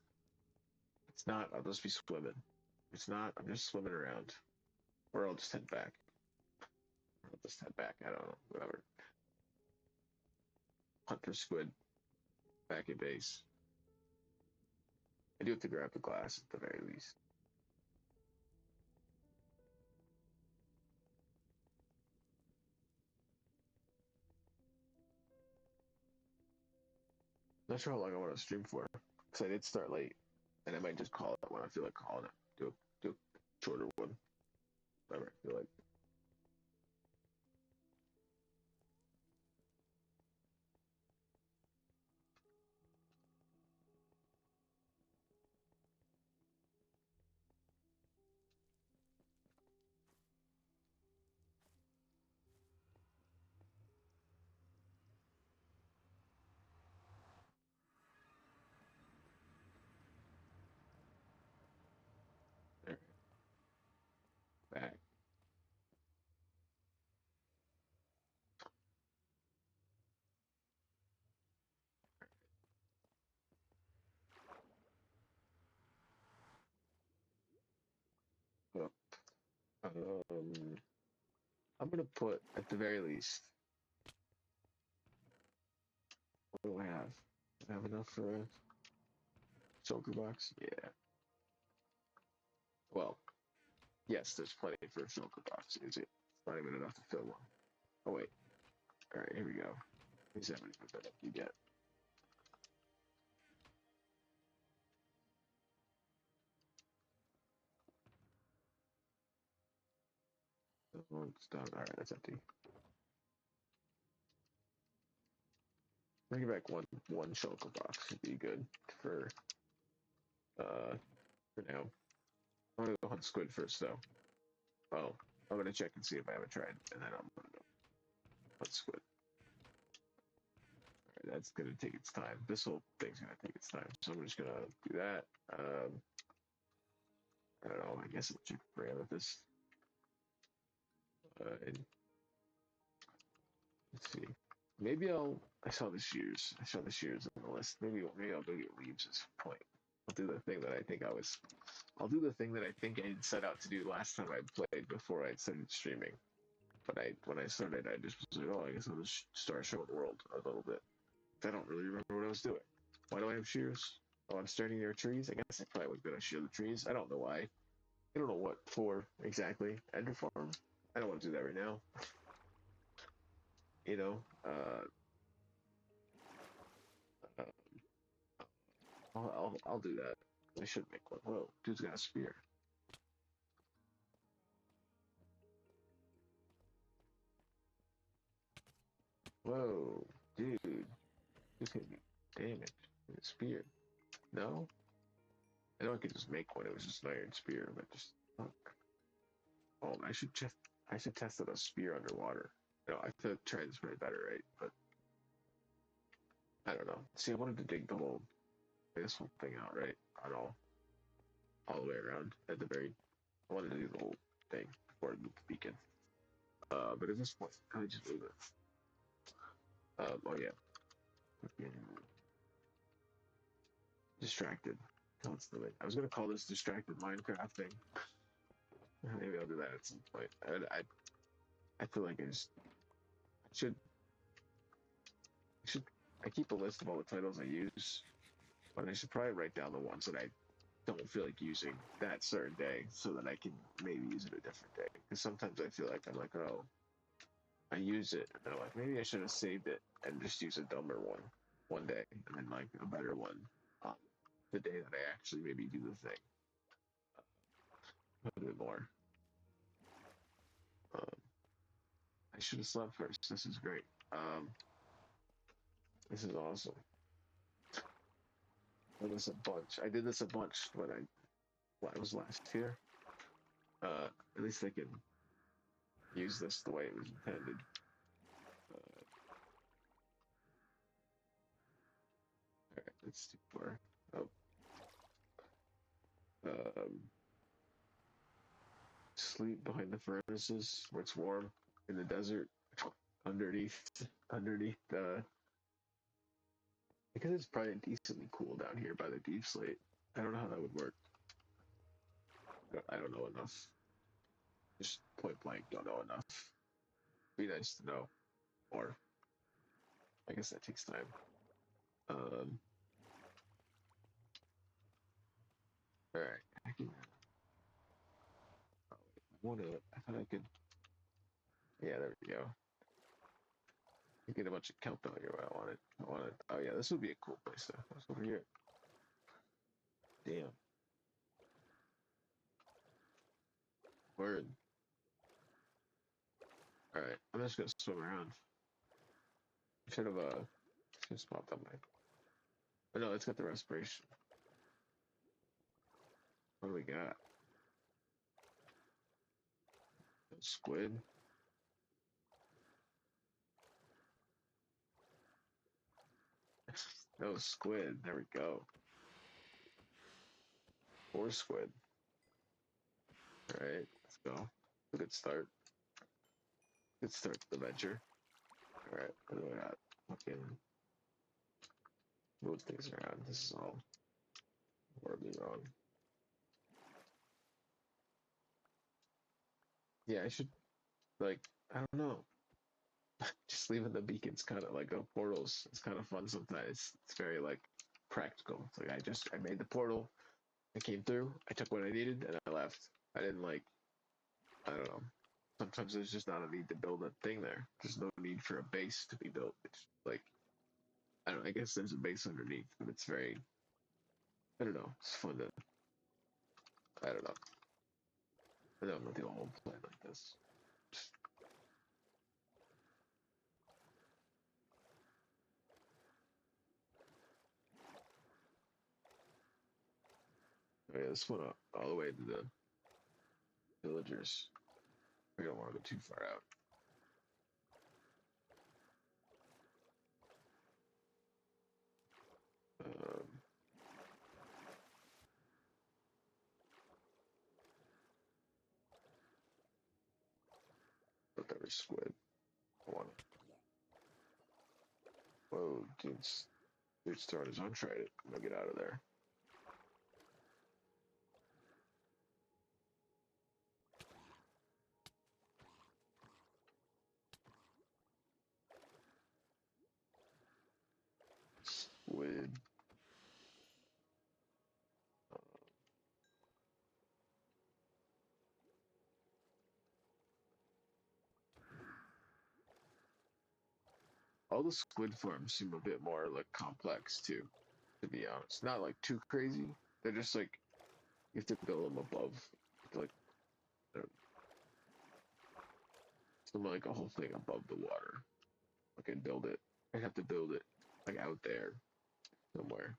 It's not. I'll just be swimming. It's not. I'm just swimming around, or I'll just head back. I'll just head back. I don't know. Whatever. Hunt for squid. Back at base. I do have to grab the glass at the very least. Not sure how long I want to stream for, because I did start late, and I might just call it when I feel like calling it. Do a shorter one. Whatever I feel like. I'm gonna put at the very least. What do I have? Do I have enough for a shulker box? Yeah. Well, yes, there's plenty for a shulker box. Is it? It's not even enough to fill one. Oh wait. All right, here we go. Here's how many that you get. Oh, it's done. All right, that's empty. Bring back one shulker box would be good for uh for now. I'm gonna go hunt squid first though. Oh, I'm gonna check and see if I haven't tried, and then I'm gonna go hunt squid. All right, that's gonna take its time. This whole thing's gonna take its time, so I'm just gonna do that. I don't know. I guess I'll check for amethyst. And let's see. Maybe I'll. I saw the shears. I saw the shears on the list. Maybe I'll go get leaves at some point. I'll do the thing that I think I was. I'll do the thing that I think I set out to do last time I played before I started streaming. But when I started, I just was like, oh, I guess I'll just start showing the world a little bit. I don't really remember what I was doing. Why do I have shears? Oh, I'm standing near trees. I guess I probably was gonna shear the trees. I don't know why. I don't know what for exactly. Ender farm. I don't want to do that right now. You know, uh, I'll do that. I should make one. Whoa, dude's got a spear. Whoa, dude, this can be damage with a spear. No, I know I could just make one. It was just an iron spear, but just fuck. Oh, I should test out a spear underwater. No, I feel like try this way better, right? But I don't know. See, I wanted to dig the whole this whole thing out, right? On all the way around at the very. I wanted to do the whole thing before I moved the beacon. But at this point, I just leave it. Oh yeah, distracted constantly. I was gonna call this distracted Minecrafting. Maybe I'll do that at some point. I feel like I should I should I keep a list of all the titles I use, but I should probably write down the ones that I don't feel like using that certain day, so that I can maybe use it a different day. Because sometimes I feel like I'm like, oh, I use it, and I'm like, maybe I should have saved it and just use a dumber one day, and then like a better one on the day that I actually maybe do the thing a bit more. Um, I should have slept first. This is great. This is awesome. I did this a bunch. I did this a bunch when I was last here. At least I can use this the way it was intended. Uh, Alright, let's do more. Oh, um, sleep behind the furnaces where it's warm in the desert, underneath, underneath. Because it's probably decently cool down here by the deep slate. I don't know how that would work. I don't know enough. Just point blank, don't know enough. Be nice to know. Or I guess that takes time. Um, all right. I can. Oh, I want to. I thought I could. Yeah, there we go. You get a bunch of kelp out here. What I wanted. I wanted. Oh yeah, this would be a cool place though. Let's go over here. Damn. Word. All right. I'm just gonna swim around. Should have just popped up my. Oh no, it's got the respiration. What do we got? Squid. No squid. There we go. Or squid. All right, let's go. Good start. Good start to the venture. All right, what do I got? Fucking move things around. This is all horribly wrong. Yeah, I should, like, I don't know. Just leaving the beacons kind of like the portals. It's kind of fun sometimes. It's very like practical. It's like I made the portal. I came through. I took what I needed and I left. I didn't like I don't know. Sometimes there's just not a need to build a thing there. There's no need for a base to be built. It's like I don't know, I guess there's a base underneath, but it's very I don't know. It's fun to I don't know. I don't know the whole play like this. Oh, yeah, this one all the way to the villagers. We don't want to go too far out. Um, but there was squid. I want to. Whoa, dude's throwing his own trident. I'm gonna get out of there. Squid. All the squid farms seem a bit more like complex too, to be honest. Not like too crazy. They're just like you have to build them above, like something like a whole thing above the water. I can build it. I have to build it like out there somewhere.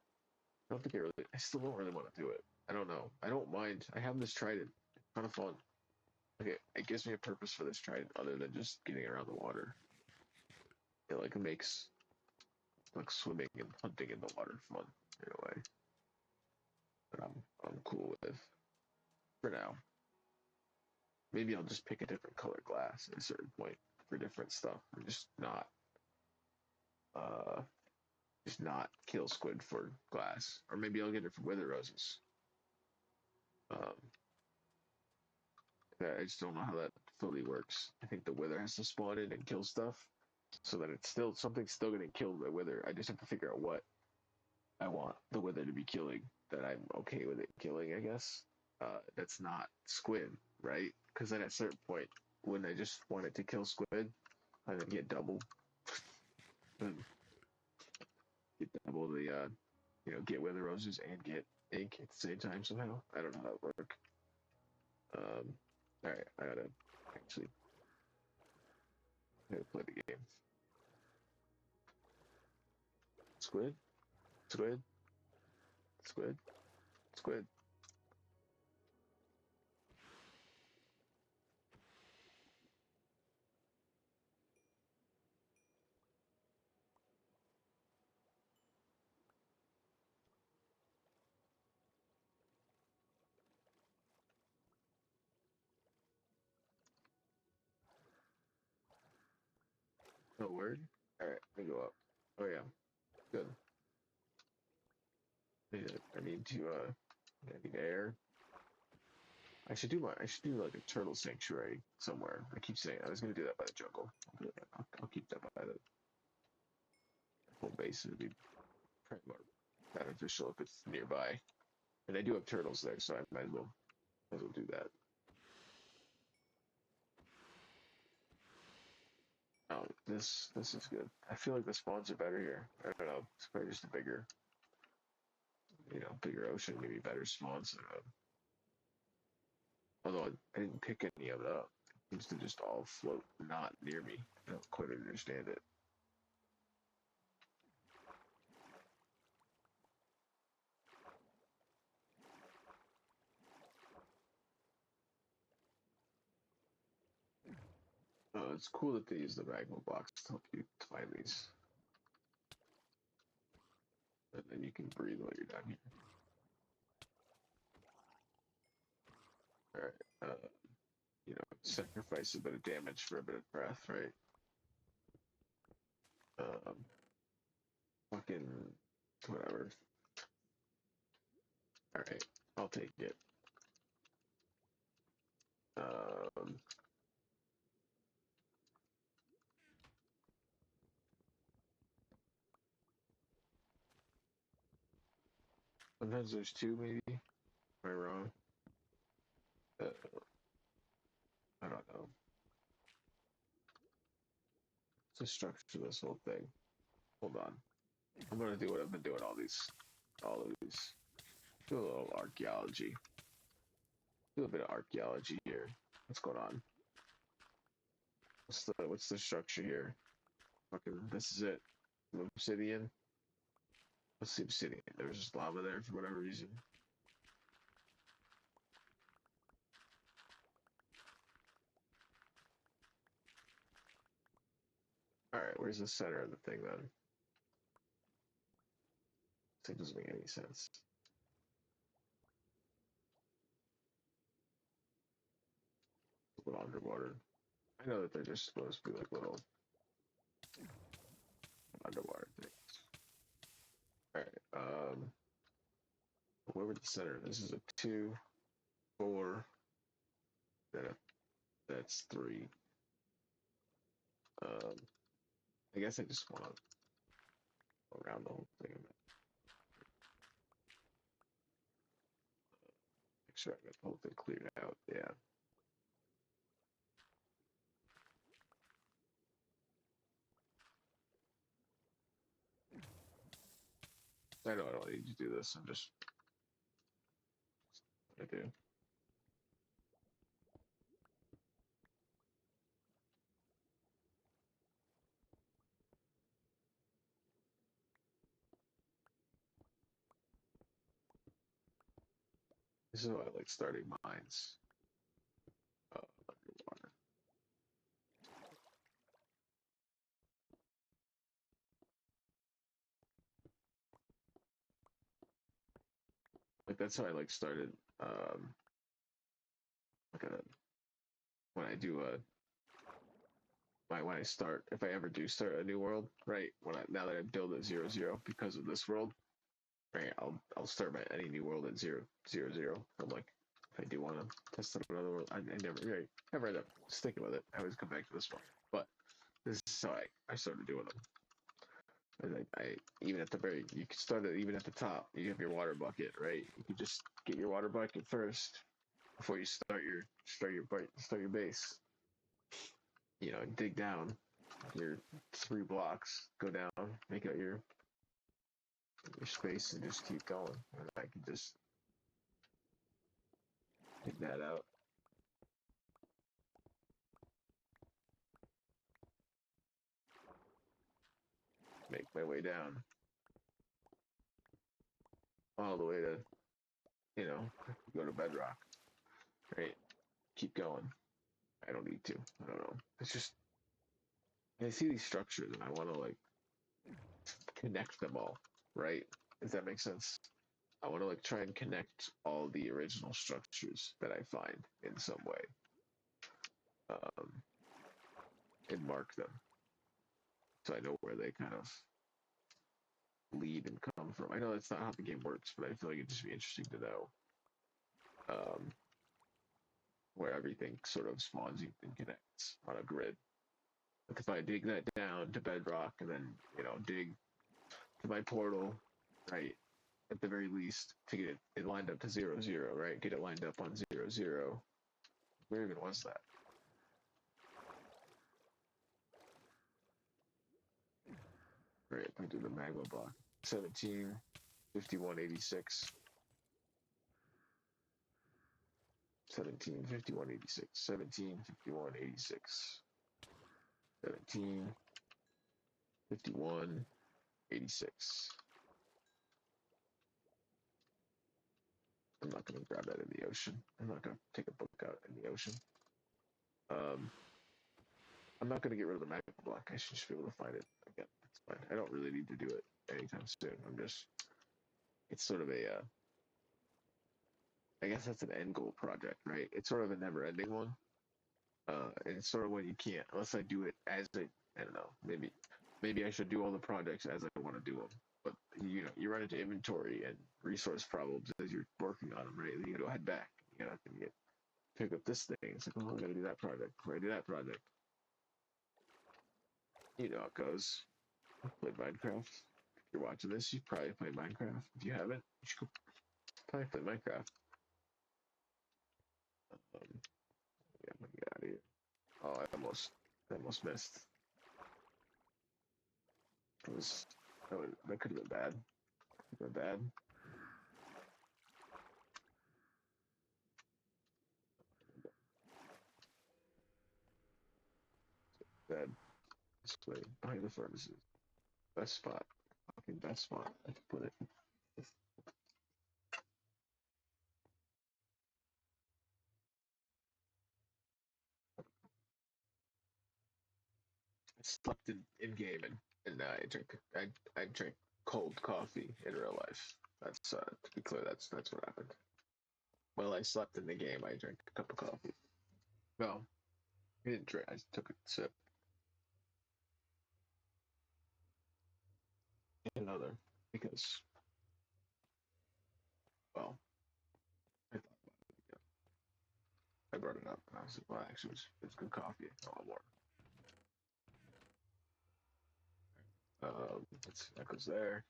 I don't think I really. I still don't really want to do it. I don't know. I don't mind. I have this trident. It's kind of fun. Okay, it gives me a purpose for this trident other than just getting around the water. It like makes like swimming and hunting in the water fun in a way. But I'm cool with for now. Maybe I'll just pick a different color glass at a certain point for different stuff. And uh just not kill squid for glass. Or maybe I'll get it for wither roses. Um I just don't know how that fully works. I think the wither has to spawn in and kill stuff. So that it's still something's still gonna kill the wither. I just have to figure out what I want the wither to be killing that I'm okay with it killing, I guess. That's not squid, right? Because then at a certain point, when I just want it to kill squid, I then get double, get double the, get wither roses and get ink at the same time somehow. I don't know how that work. All right, actually I gotta play the game. Squid, squid, squid, squid. No word. All right, let me go up. Oh yeah, good. I need to I need air. I should do like a turtle sanctuary somewhere. I keep saying I was gonna do that by the jungle. I'll keep that by the home base. It'd be probably more beneficial if it's nearby. And I do have turtles there, so I might as well do that. Oh, this is good. I feel like the spawns are better here. I don't know. It's probably just a bigger ocean, maybe better spawns. Although I didn't pick any of it up. It seems to just all float not near me. I don't quite understand it. It's cool that they use the magma blocks to help you find these. And then you can breathe while you're down here. Alright, sacrifice a bit of damage for a bit of breath, right? Um, fucking whatever. Alright, I'll take it. Um, Sometimes there's two, maybe. Am I wrong? Uh, I don't know. To structure this whole thing. Hold on. I'm gonna do what I've been doing all of these. Do a little archaeology. Do a bit of archaeology here. What's going on? What's the structure here? Fucking, this is it. Obsidian. What's the obsidian? There's just lava there for whatever reason. Alright, where's the center of the thing then? This doesn't make any sense. A little underwater. I know that they're just supposed to be like little underwater things. Alright, where would the center? This is a 2, 4, that's 3. I guess I just want to go around the whole thing. Make sure I got the whole thing cleared out. Yeah. I know I don't need to do this. I'm just I do. This is why I like starting mines. Underwater. Like that's how I like started. Like when I do when I start, if I ever do start a new world, right? Now that I build at 0, 0 because of this world, right? I'll start my any new world at 0, 0, 0. I'm like, if I do want to test out another world, I never end up sticking with it. I always come back to this one. But this is how I started doing them. And I even at the very you can start it even at the top. You have your water bucket, right? You can just get your water bucket first before you start your base. You know, dig down your 3 blocks, go down, make out your space, and just keep going. And I can just dig that out. Make my way down all the way to, go to bedrock. Right? Keep going. I don't need to. I don't know. It's just I see these structures and I want to like connect them all. Right? Does that make sense? I want to like try and connect all the original structures that I find in some way, um, and mark them so I know where they kind of lead and come from. I know that's not how the game works, but I feel like it'd just be interesting to know um, where everything sort of spawns and connects on a grid. Like if I dig that down to bedrock and then dig to my portal, right? At the very least, to get it lined up to 0, 0, right? Get it lined up on 0, 0. Where even was that? Right, I do the magma block. 17, 51, 86. 17, 51, 86. 17, 51, 86. 17, 51, 86. I'm not going to grab that in the ocean. I'm not going to take a book out in the ocean. I'm not going to get rid of the magma block. I should just be able to find it again. It's fine. I don't really need to do it anytime soon. It's sort of I guess that's an end goal project, right? It's sort of a never ending one. And it's sort of when you can't, unless I do it as I don't know, maybe I should do all the projects as I want to do them. But you run into inventory and resource problems as you're working on them, right? Then you go head back. You know, pick up this thing. It's like, oh, I gotta do that project before I do that project. You know how it goes. Played Minecraft. If you're watching this, you probably played Minecraft. If you haven't, you should Time to play Minecraft. Yeah, let me get out of here. Oh, I almost missed. It was, that could have been bad. Could have been bad. Bad. This way, behind the furnaces. Best spot. Fucking best spot. I could put it. I slept in game and I drink cold coffee in real life. That's to be clear, that's what happened. Well, I slept in the game. I drank a cup of coffee. No, I didn't drink. I just took a sip. Another because well, I thought about it again. I brought it up and I was like, well, actually, it's good coffee. I want more. That goes there.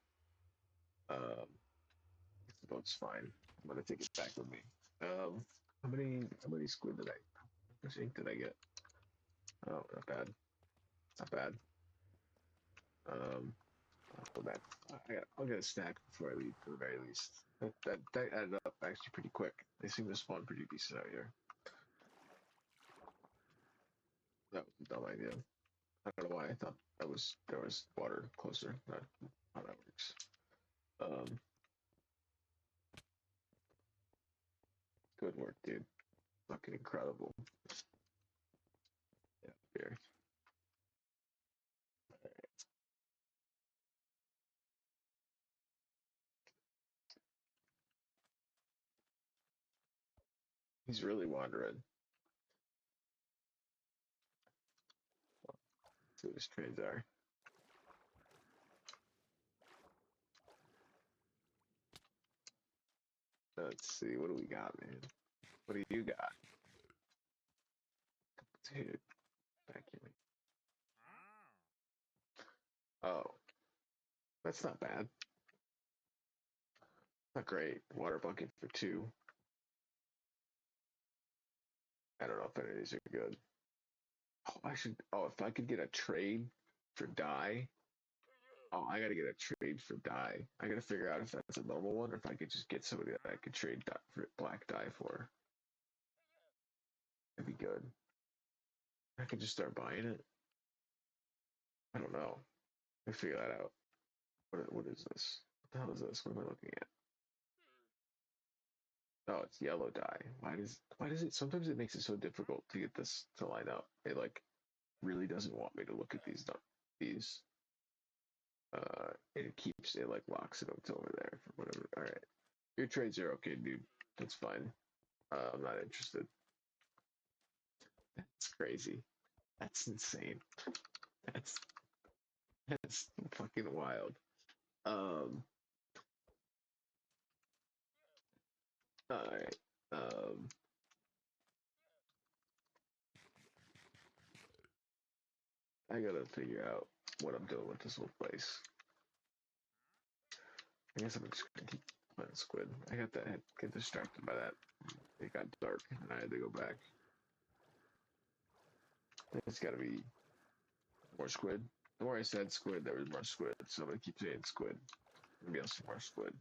Um, the boat's fine. I'm gonna take it back with me. How many squid did I? How much ink did I get? Oh, not bad. Not bad. Um, I'll go back. I'll get a snack before I leave, for the very least. That added up actually pretty quick. They seem to spawn pretty decent out here. That was a dumb idea. I don't know why I thought there was water closer. Not how that works. Um, Good work, dude. Fucking incredible. Yeah, here. He's really wandering. See what his trades are. Let's see. What do we got, man? What do you got? Dude, vacuuming. Oh, that's not bad. Not great. Water bucket for 2. I don't know if any of these are good. Oh, I should. Oh, if I could get a trade for dye. Oh, I gotta get a trade for dye. I gotta figure out if that's a normal one or if I could just get somebody that I could trade for black dye for. That'd be good. I could just start buying it. I don't know. I figure that out. What is this? What the hell is this? What am I looking at? Oh, it's yellow dye. Why does it sometimes it makes it so difficult to get this to line up? It like really doesn't want me to look at these. It keeps it like locks it up to over there for whatever. All right, your trades are okay, dude. That's fine. I'm not interested. That's crazy. That's insane. That's that's fucking wild. Um. All right. I gotta figure out what I'm doing with this whole place. I guess I'm just gonna keep playing squid. I got that. Get distracted by that. It got dark, and I had to go back. There's gotta be more squid. The more I said squid, there was more squid. So I'm gonna keep saying squid. Maybe I'll see more squid.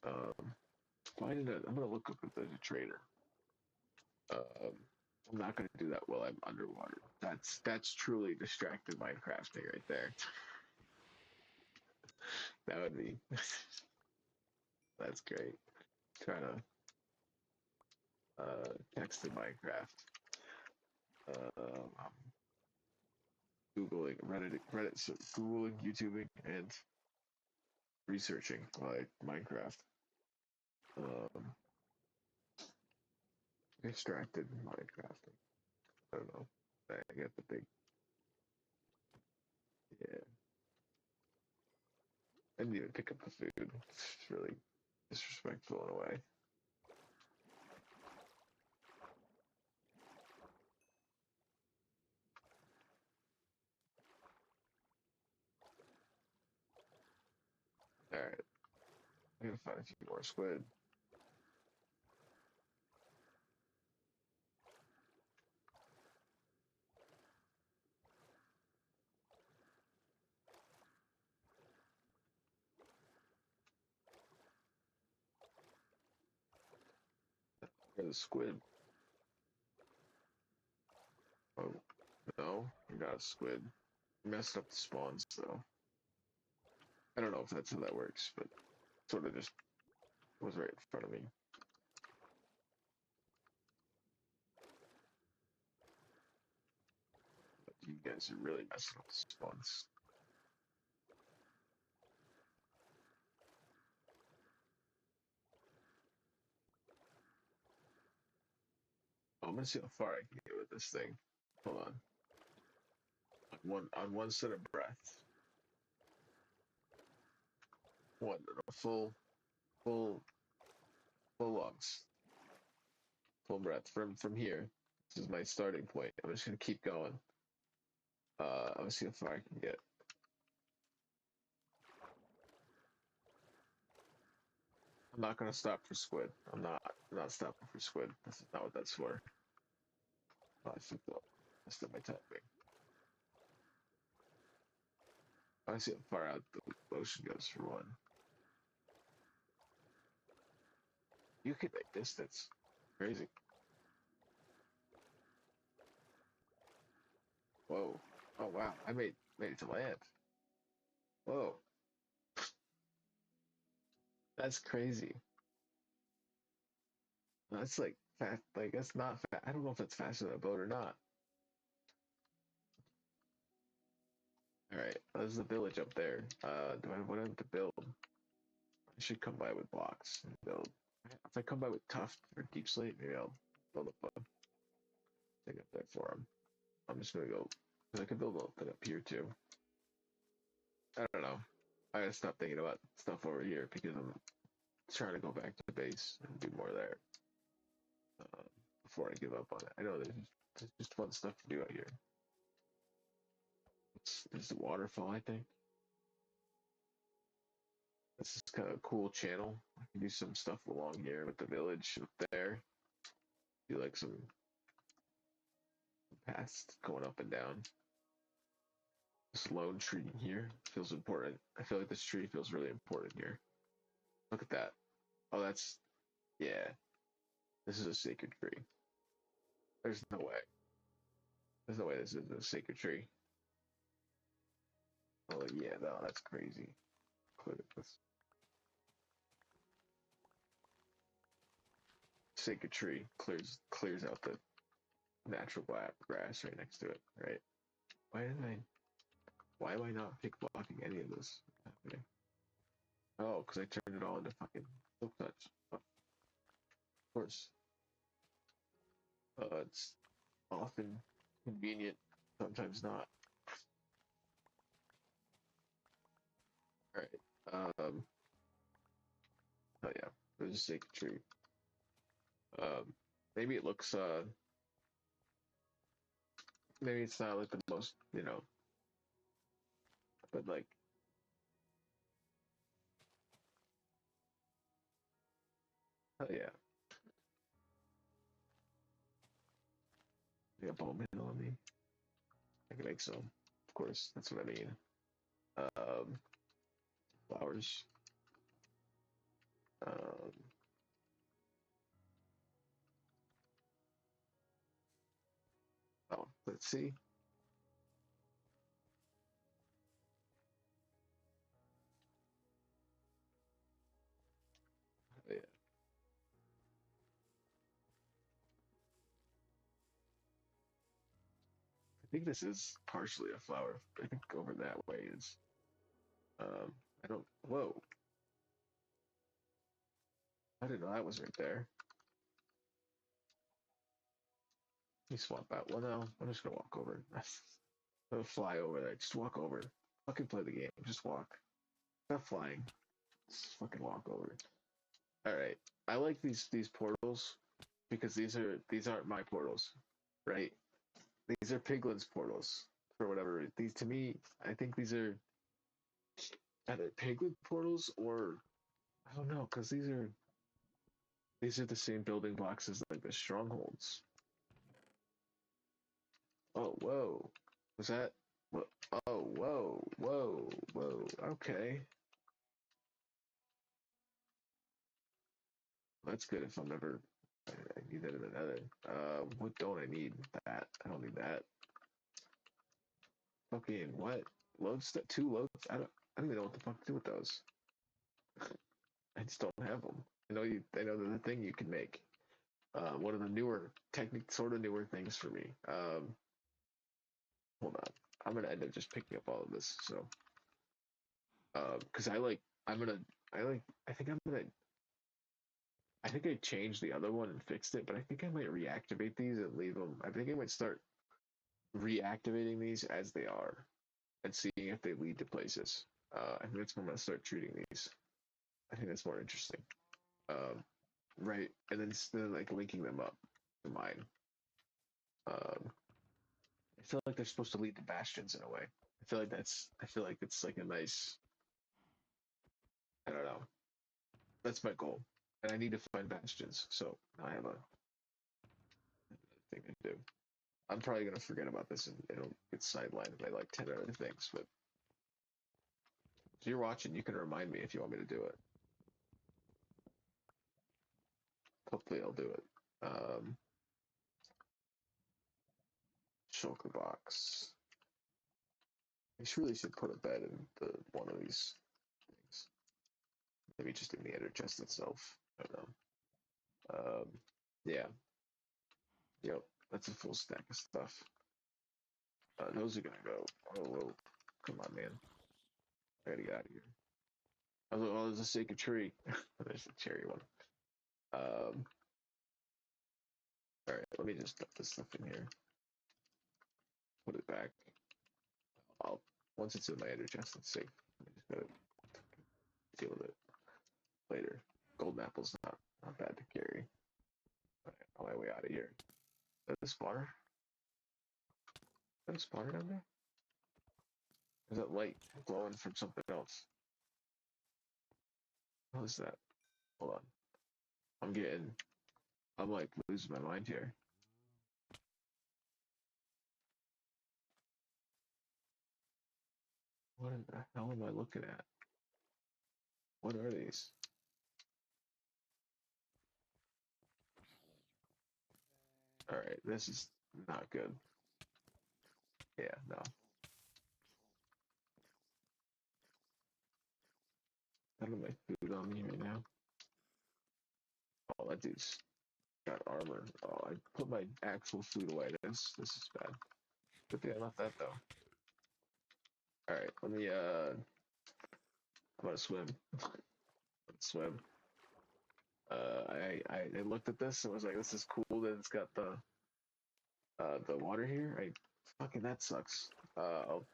Um, Why did I? I'm gonna look up if there's a trader. Um, I'm not gonna do that while I'm underwater. That's truly distracted Minecrafting right there. That would be. That's great. Trying to text in Minecraft. I'm Googling Reddit, so Googling, YouTubing, and researching like Minecraft. Um, Extracted Minecraft. I don't know. I get the big. Yeah. I didn't even pick up the food. It's really disrespectful in a way. All right. I gotta find a few more squid. Where's the squid? Oh, no, I got a squid. Messed up the spawns though. I don't know if that's how that works, but sort of just was right in front of me. But you guys are really messing up the spawns. Oh, I'm gonna see how far I can get with this thing. Hold on. On one set of breath. One full full lungs. Full breath from here. This is my starting point. I'm just gonna keep going. I'm gonna see how far I can get. I'm not gonna stop for squid. I'm not stopping for squid. This is not what that's for. Oh, I fucked up. I still my typing. I see how far out the ocean goes for one. You can make distance. Crazy. Whoa. Oh wow. I made it to land. Whoa. That's crazy. That's like fast. Like that's not. I don't know if that's faster than a boat or not. All right. There's the village up there. Do I what I have to build? I should come by with blocks and build. If I come by with tuft or deep slate, maybe I'll build up a thing up there for him. I'm just gonna go. I could build a thing up here too. I don't know. I gotta stop thinking about stuff over here because I'm trying to go back to base and do more there uh, before I give up on it. I know there's just fun stuff to do out here. It's the waterfall, I think. This is kind of a cool channel. I can do some stuff along here with the village up there. Do like some paths going up and down. This lone tree here feels important. I feel like this tree feels really important here. Look at that. Oh, that's, yeah. This is a sacred tree. There's no way. There's no way this is a sacred tree. Oh, yeah, no, that's crazy. Look at this. Sacred tree clears out the natural grass right next to it, right? Why did I? Why am I not pick blocking any of this happening? Oh, because I turned it all into fucking silk touch. Oh, of course. It's often convenient, sometimes not. All right. Oh yeah, there's a sacred tree. Maybe it looks. Maybe it's not like the most, but like, oh yeah. Yeah, bone meal on me. I can make some. Of course, that's what I mean. Um, flowers. Um, oh, let's see. Oh, yeah. I think this is partially a flower. I think over that way is. Um, I don't. Whoa! I didn't know that was right there. Let me swap out. Well, no, I'm just gonna walk over. I'm gonna fly over there. Just walk over. Fucking play the game. Just walk. Stop flying. Just fucking walk over. All right. I like these portals because these aren't my portals, right? These are Piglin's portals for whatever reason. These to me, I think these are either Piglin portals or I don't know, because these are the same building blocks as like the strongholds. Oh, whoa. Was that? What? Oh, whoa, whoa, whoa. Okay. That's good if I'm ever. I need that in another. What don't I need? That. I don't need that. Fucking what? Loads? Two loads? I don't even know what the fuck to do with those. I just don't have them. I know you. I know they're the thing you can make. One of the newer, sort of newer things for me. Hold on. I'm gonna end up just picking up all of this. So, because I like, I'm gonna, I like, I think I'm gonna, I think I changed the other one and fixed it, but I think I might reactivate these and leave them. I think I might start reactivating these as they are and seeing if they lead to places. I think that's when I'm gonna start treating these. I think that's more interesting. Um, right, and then like linking them up to mine. Um, I feel like they're supposed to lead to bastions in a way. I feel like that's. I feel like it's like a nice. I don't know. That's my goal, and I need to find bastions. So now I have a thing to do. I'm probably gonna forget about this and it'll get sidelined by like 10 other things. But if you're watching, you can remind me if you want me to do it. Hopefully, I'll do it. Shulker box. I really should put a bed in one of these things. Maybe just in the ender chest itself. I don't know. Yeah. Yep. That's a full stack of stuff. Those are gonna go. Oh, whoa. Come on, man. I gotta get out of here. Oh, there's a sacred tree. There's a cherry one. All right. Let me just dump this stuff in here. Put it back. I'll once it's in my ender chest, it's safe. I just gotta deal with it later. Golden apple's not bad to carry. Right, on my way out of here. Is that a spawner? Is that a spawner down there? Is that light glowing from something else? What is that? Hold on. I'm like losing my mind here. What in the hell am I looking at? What are these? Alright, this is not good. Yeah, no. I don't have my food on me right now. Oh, that dude's got armor. Oh, I put my actual food away. This is bad. Good thing I left that though. Alright, let me I'm gonna swim. Swim. I looked at this and was like, this is cool that it's got the water here. I fucking that sucks. I'll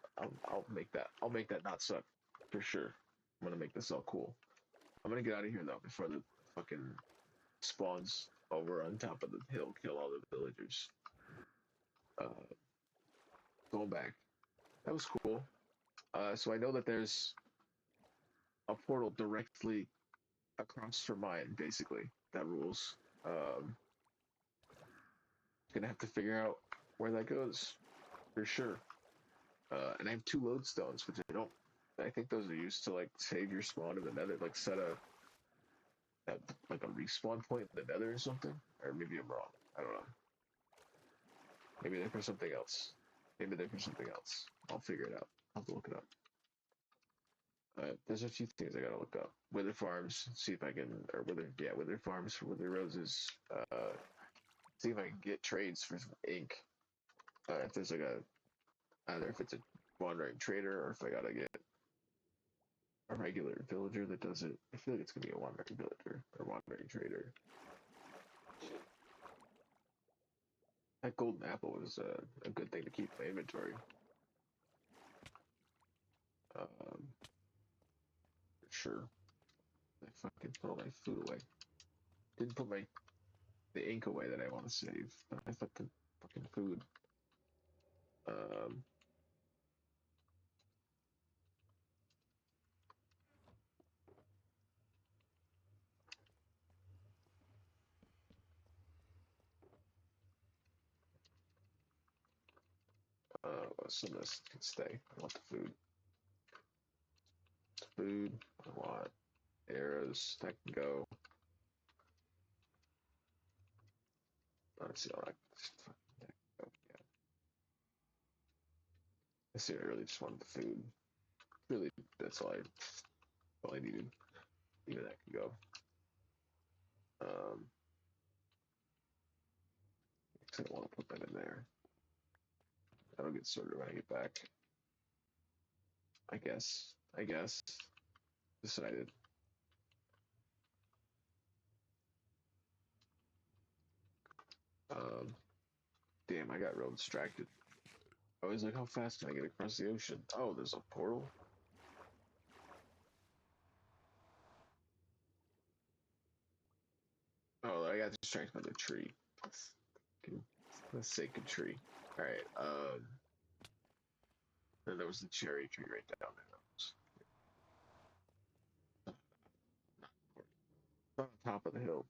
make that. I'll make that not suck for sure. I'm gonna make this all cool. I'm gonna get out of here though before the fucking spawns over on top of the hill kill all the villagers. Uh, Going back. That was cool. So I know that there's a portal directly across from mine, basically. That rules. Gonna have to figure out where that goes for sure. And I have two lodestones, which I don't. I think those are used to like save your spawn in the nether, like set like a respawn point in the nether or something. Or maybe I'm wrong. I don't know. Maybe they're for something else. Maybe they're for something else. I'll figure it out. I'll have to look it up. There's a few things I gotta look up. Wither farms, see if I can, or wither farms for wither roses. See if I can get trades for some ink. If there's like either if it's a wandering trader or if I gotta get a regular villager that does it. I feel like it's gonna be a wandering villager or wandering trader. That golden apple was a good thing to keep in my inventory. For sure. I fucking put all my food away. Didn't put the ink away that I want to save. I put the fucking food. Um, Some of this can stay. I want the food. Food. I want arrows that can go. Let's see. I see. I really just wanted the food. Really, that's all I needed. Even that can go. I don't want to put that in there. That'll get sorted when I get back. I guess. Decided. Um, damn, I got real distracted. I was like, how fast can I get across the ocean? Oh, there's a portal? Oh, I got distracted by the tree. The sacred tree. Alright, then there was the cherry tree right down there. On the top of the hill.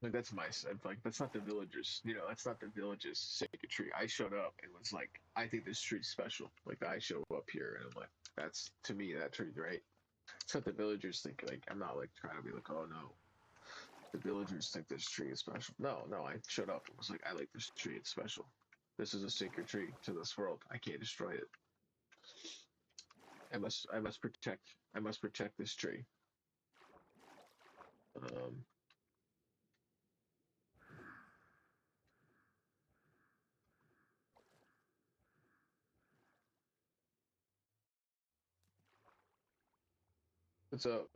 Like that's my sense. Like that's not the villagers. That's not the villagers' sacred tree. I showed up and was like, I think this tree's special. Like I show up here and I'm like, that's to me that tree's right. It's not the villagers think like I'm not like trying to be like, oh no, the villagers think this tree is special. No, no, I showed up and was like, I like this tree. It's special. This is a sacred tree to this world. I can't destroy it. I must protect this tree. Um, what's up?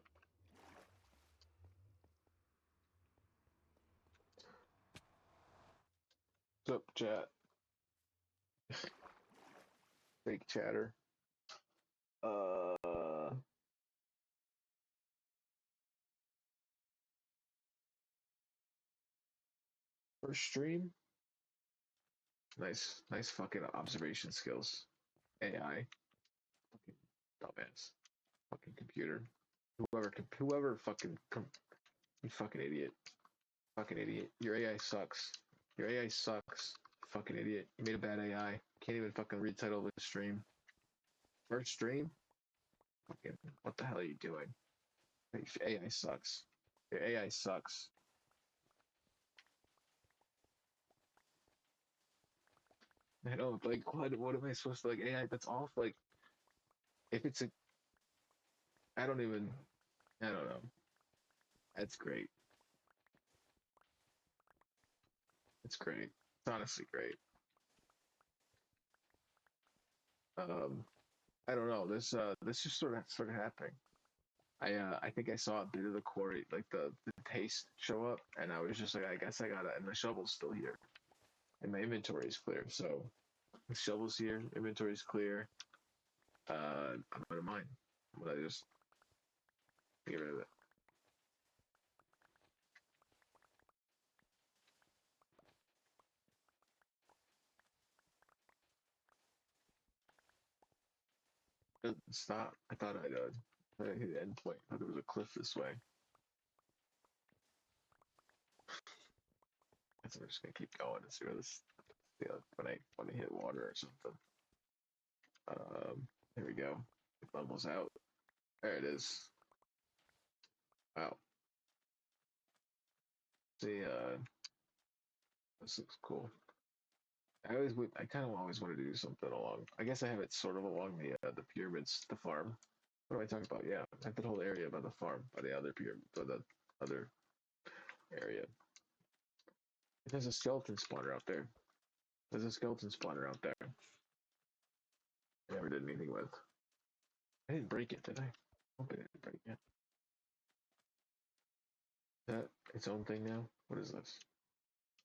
What's up, chat? Fake chatter. First stream. Nice, nice fucking observation skills. AI. Fucking dumbass. Fucking computer. Whoever you fucking idiot. Fucking idiot. Your AI sucks. Your AI sucks. Fucking idiot. You made a bad AI. Can't even fucking retitle the stream. First stream? Fucking, what the hell are you doing? Your AI sucks. Your AI sucks. I don't like what am I supposed to like AI that's off like if it's a I don't even I don't know. That's great. It's great. It's honestly great. Um I don't know. This just sort of happening. I think I saw a bit of the quarry like the taste show up and I was just like I guess I got it and the shovel's still here. And my inventory is clear. So the shovel's here, inventory's clear. I'm out of mine. I'm gonna just get rid of it. Stop. I hit the end point. I thought there was a cliff this way. So we're just gonna keep going and see where this when I hit water or something. Here we go. It bubbles out. There it is. Wow. See, this looks cool. I kind of always wanted to do something along. I guess I have it sort of along the pyramids, the farm. What am I talking about? Yeah, I have that whole area by the farm, by the other pyramid, by the other area. There's a skeleton spawner out there. There's a skeleton spawner out there. I never did anything with. I didn't break it, did I? Hope I didn't break it. Is that its own thing now? What is this?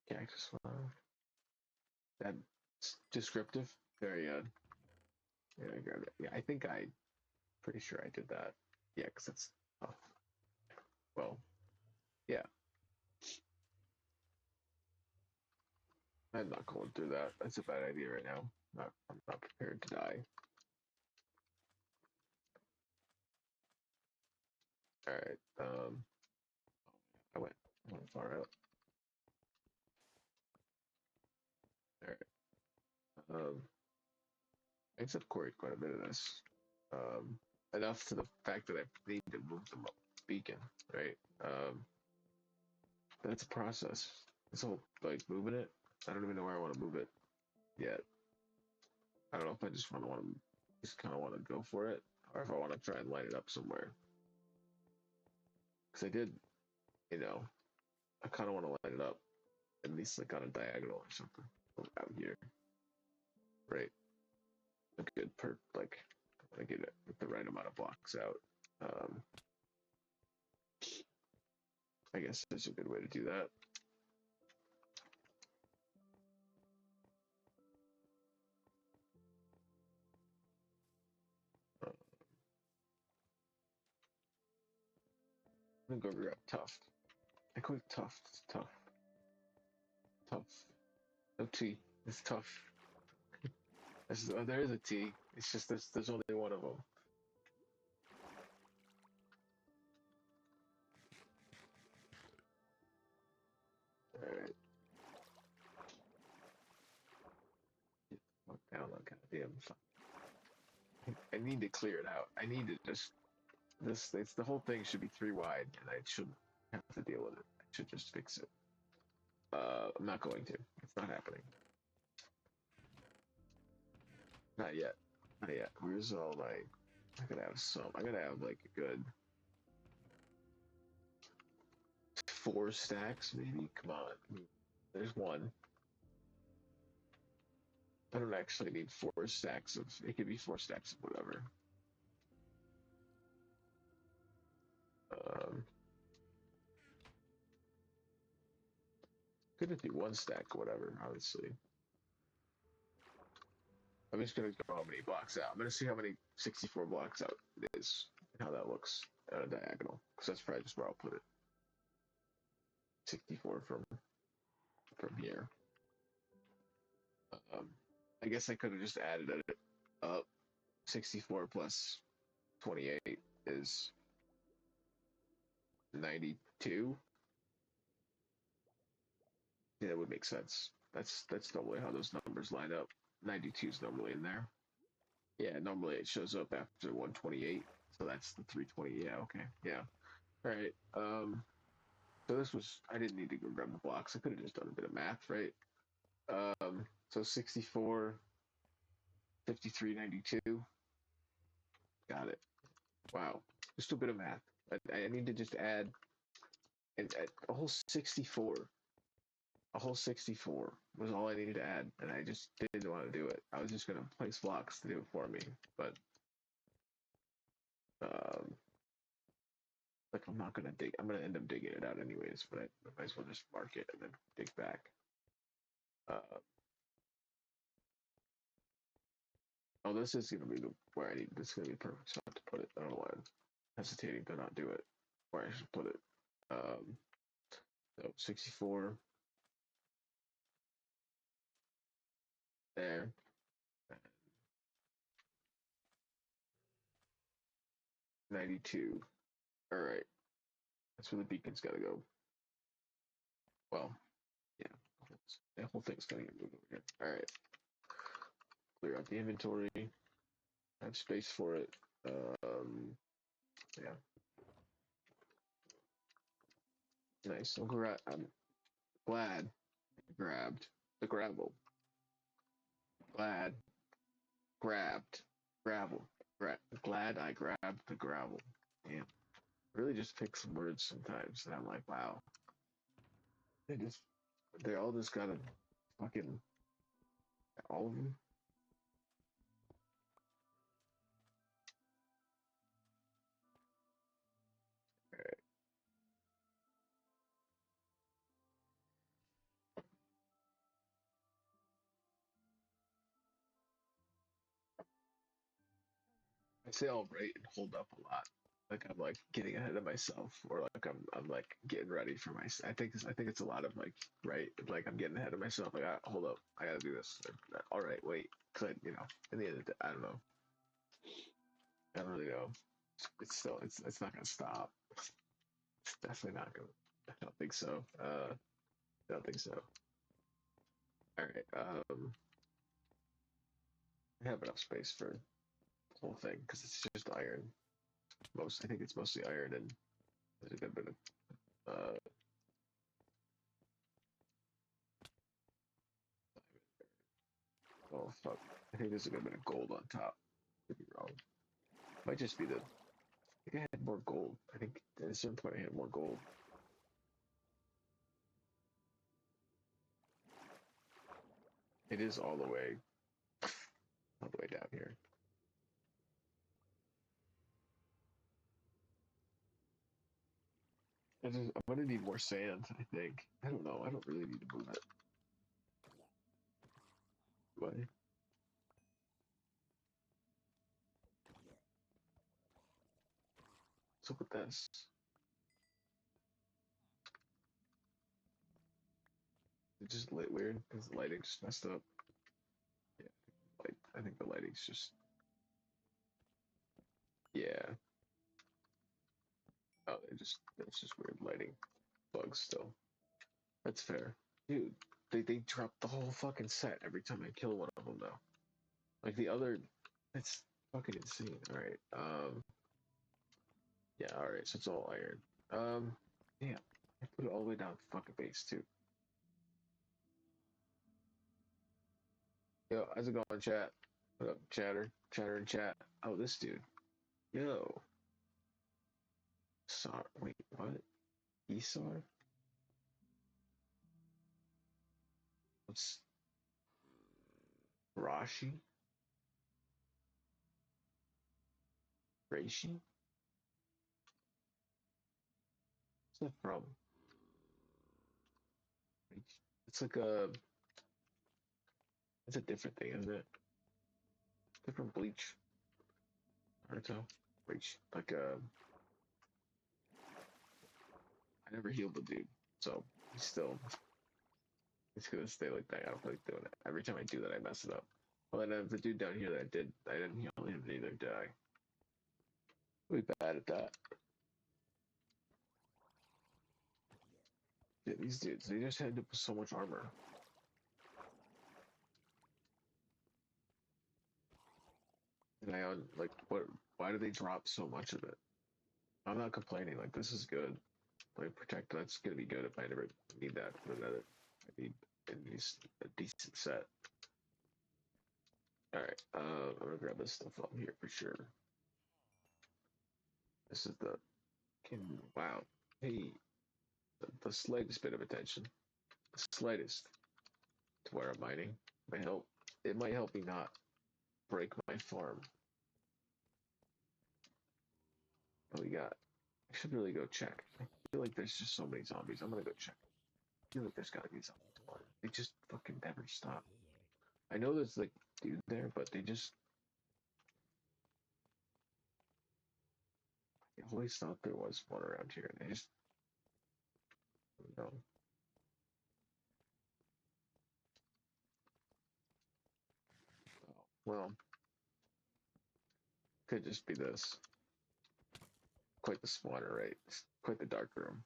Cactus flower. That's descriptive. Very good. Yeah, I grabbed it. Yeah, I think pretty sure I did that. Yeah, because it's oh, well, yeah. I'm not going through that. That's a bad idea right now. I'm not prepared to die. All right. I went far out. All right. I accept Corey quite a bit of this. Enough to the fact that I need to move the beacon, right? That's a process. This whole like moving it. I don't even know where I want to move it yet. I don't know if I just just kind of want to go for it, or if I want to try and line it up somewhere. Because I did, you know, I kind of want to line it up at least like on a diagonal or something out here, right? A good like I get it with the right amount of blocks out. Um, I guess that's a good way to do that. I'm gonna go grab Tuft. I click Tuft. It's tough. Tough. No T. It's tough. There is a T. It's just there's only one of them. Alright. Get the fuck down, that goddamn fuck. I need to clear it out. I need to just it's the whole thing should be 3 wide and I shouldn't have to deal with it. I should just fix it. I'm not going to. It's not happening. Not yet. Not yet. Where's all my I gotta have like a good 4 stacks maybe. Come on. There's one. I don't actually need 4 stacks of it could be 4 stacks of whatever. Um could it be 1 stack or whatever, obviously. I'm just gonna go how many blocks out. I'm gonna see how many 64 blocks out it is and how that looks at a diagonal. Because that's probably just where I'll put it. 64 from here. I guess I could have just added it up. 64 plus 28 is 92. Yeah, that would make sense. That's normally how those numbers line up. 92 is normally in there. Yeah, normally it shows up after 128. So that's the 320. Yeah, okay. Yeah. All right. So this was I didn't need to go grab the blocks. I could have just done a bit of math, right? So 64, 53, 92. Got it. Wow. Just a bit of math. I need to just add a whole 64. A whole 64 was all I needed to add, and I just didn't want to do it. I was just going to place blocks to do it for me, but um, like I'm not going to dig. I'm going to end up digging it out anyways, but I might as well just mark it and then dig back. Oh, this is going to be where I need. This is going to be a perfect spot to put it. I don't know why I'm hesitating to not do it. Where I should put it. So 64 there. 92. All right. That's where the beacon's got to go. Well, yeah. The whole thing's going to get moved over here. All right. Clear out the inventory. Have space for it. Yeah. Nice. I'm glad I grabbed the gravel. Glad grabbed gravel. Glad I grabbed the gravel. Damn. Really just pick some words sometimes, and I'm like, wow. They all just gotta fucking all of them. I say all right and hold up a lot. like I'm like getting ahead of myself, or like I'm like getting ready for my. I think it's a lot of like right, like I'm getting ahead of myself. Like, hold up, I gotta do this. Like, all right, wait, cause in the end of the day, I don't know. I don't really know. It's still it's not gonna stop. It's definitely not gonna. I don't think so. I don't think so. All right. I have enough space for the whole thing because it's just iron. I think it's mostly iron and there's a good bit of oh fuck. I think there's a good bit of gold on top. Could be wrong. Might just be the. I think I had more gold. I think at a certain point I had more gold. It is all the way down here. I'm gonna need more sand. I think. I don't know. I don't really need to move it. What? What's up with this? It just lit weird because the lighting just messed up. Yeah, I think the lighting's just yeah. Oh, it's just weird lighting bugs still. That's fair, dude. They drop the whole fucking set every time I kill one of them though. Like the other, it's fucking insane. All right. Yeah. All right. So it's all iron. Damn. I put it all the way down to fucking base too. Yo, how's it going, chat? What up, chatter in chat. Oh, this dude. Yo. Sorry. Wait, what? Esar? What's Rashi? Reishi? What's that from? It's like a. It's a different thing, isn't it? Different Bleach. Naruto. Bleach. Like I never healed the dude, so he's still. He's gonna stay like that. I don't like doing it. Every time I do that, I mess it up. Well, then the dude down here that I didn't heal him neither, did I? Really bad at that. Yeah, these dudes, they just had so much armor. And I like what? Why do they drop so much of it? I'm not complaining. Like this is good. Like protect. That's gonna be good if I never need that for another. I need a decent set. All right. I'm gonna grab this stuff up here for sure. This is the. Wow. Hey, the slightest bit of attention. The slightest to where I'm mining might help. It might help me not break my farm. What we got? I should really go check. I feel like there's just so many zombies. I'm gonna go check. I feel like there's gotta be zombies tomorrow. They just fucking never stop. I know there's like dude there, but they just. I always thought there was one around here, and they just. You know. Oh, well, could just be this. Quite the spawner, right? Quite the dark room.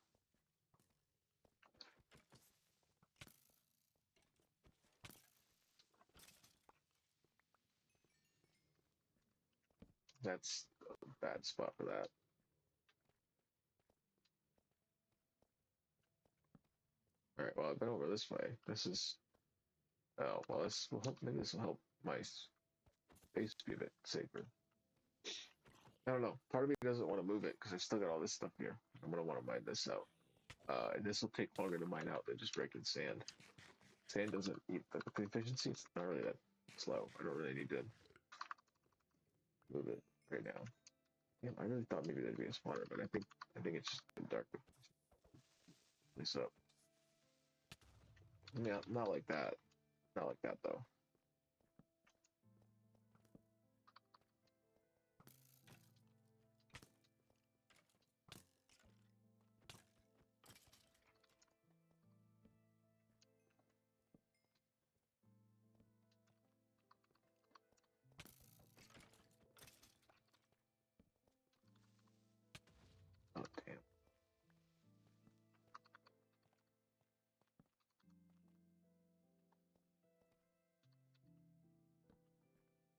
That's a bad spot for that. All right. Well, I've been over this way. This is. Oh well, this will help. Maybe this will help my space be a bit safer. I don't know. Part of me doesn't want to move it because I still got all this stuff here. I'm gonna want to mine this out. And this will take longer to mine out than just breaking sand. Sand doesn't eat the efficiency. It's not really that slow. I don't really need to move it right now. Yeah, I really thought maybe there'd be a spawner, but I think it's just dark. This up. Yeah, not like that. Not like that though.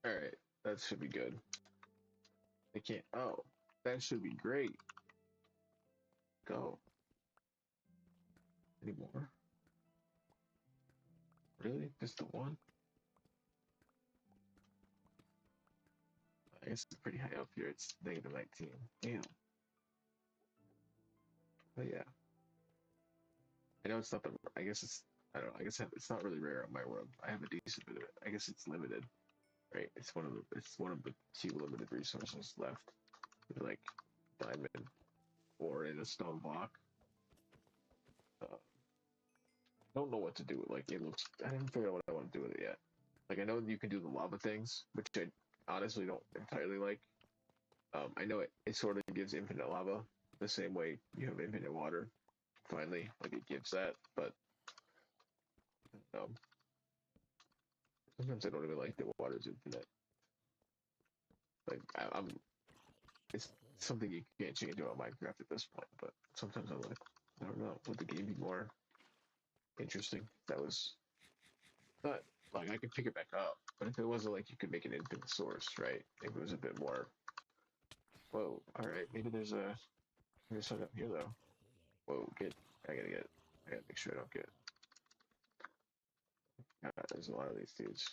All right, that should be good. I can't. Oh, that should be great. Go. Any more? Really? Just the one? I guess it's pretty high up here. It's -19. Damn. But yeah, I know it's not the. I guess it's. I don't know. I guess it's not really rare on my world. I have a decent bit of it. I guess it's limited, right? It's one of the. It's one of the few limited resources left. Like diamond or in a stone block. I don't know what to do with. Like it looks. I haven't figured out what I want to do with it yet. Like I know you can do the lava things, which I honestly don't entirely like. I know it sort of gives infinite lava the same way you have infinite water. Finally, like it gives that, but um, sometimes I don't even like the water's infinite. Like I'm, it's something you can't change about Minecraft at this point. But sometimes I'm like, I don't know, would the game be more interesting? That was not like I could pick it back up, but if it wasn't like you could make an infinite source, right? If it was a bit more. Whoa, all right, maybe there's something up here though. Whoa, I gotta get, I gotta make sure I don't get. There's a lot of these dudes.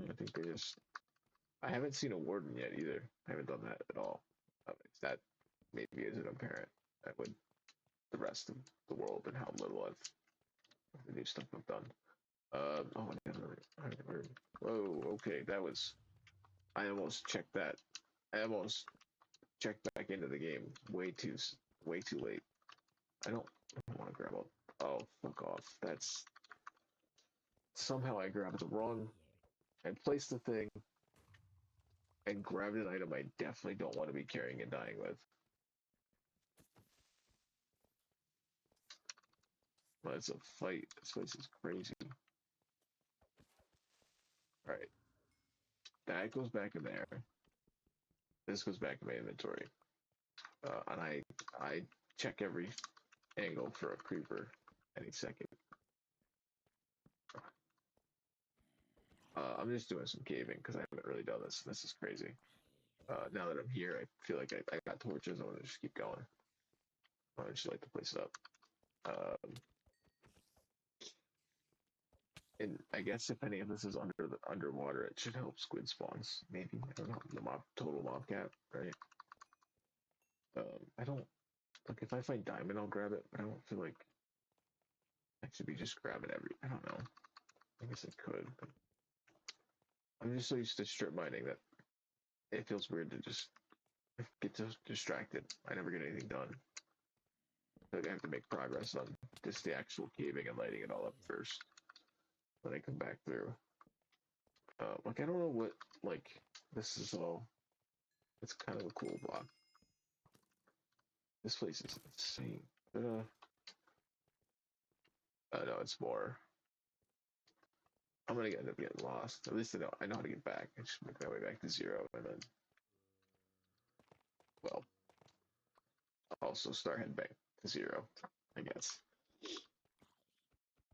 I think they just. I haven't seen a warden yet either. I haven't done that at all. If that maybe isn't apparent, that would the rest of the world and how little I've the new stuff I've done. Oh, I never. Whoa, okay, that was. I almost checked that. I almost checked back into the game way too late. I don't want to grab up. Oh, fuck off. That's somehow I grabbed the wrong and placed the thing and grabbed an item I definitely don't want to be carrying and dying with. But it's a fight. This place is crazy. All right, that goes back in there. This goes back in my inventory, and I check every angle for a creeper any second. I'm just doing some caving because I haven't really done this. This is crazy. Now that I'm here, I feel like I got torches. I want to just keep going. I want to just light the place up. And I guess if any of this is underwater, it should help squid spawns. Maybe I don't know the total mob cap, right? I don't like if I find diamond, I'll grab it, but I don't feel like I should be just grabbing every. I don't know. I guess I could, but I'm just so used to strip mining that it feels weird to just get so distracted. I never get anything done. Like I have to make progress on just the actual caving and lighting it all up first. When I come back through. Like I don't know what like this is all. It's kind of a cool block. This place is insane. But no, it's more. I'm gonna end up getting lost. At least I know how to get back. I just make my way back to zero, and then, well, I'll also start heading back to zero, I guess.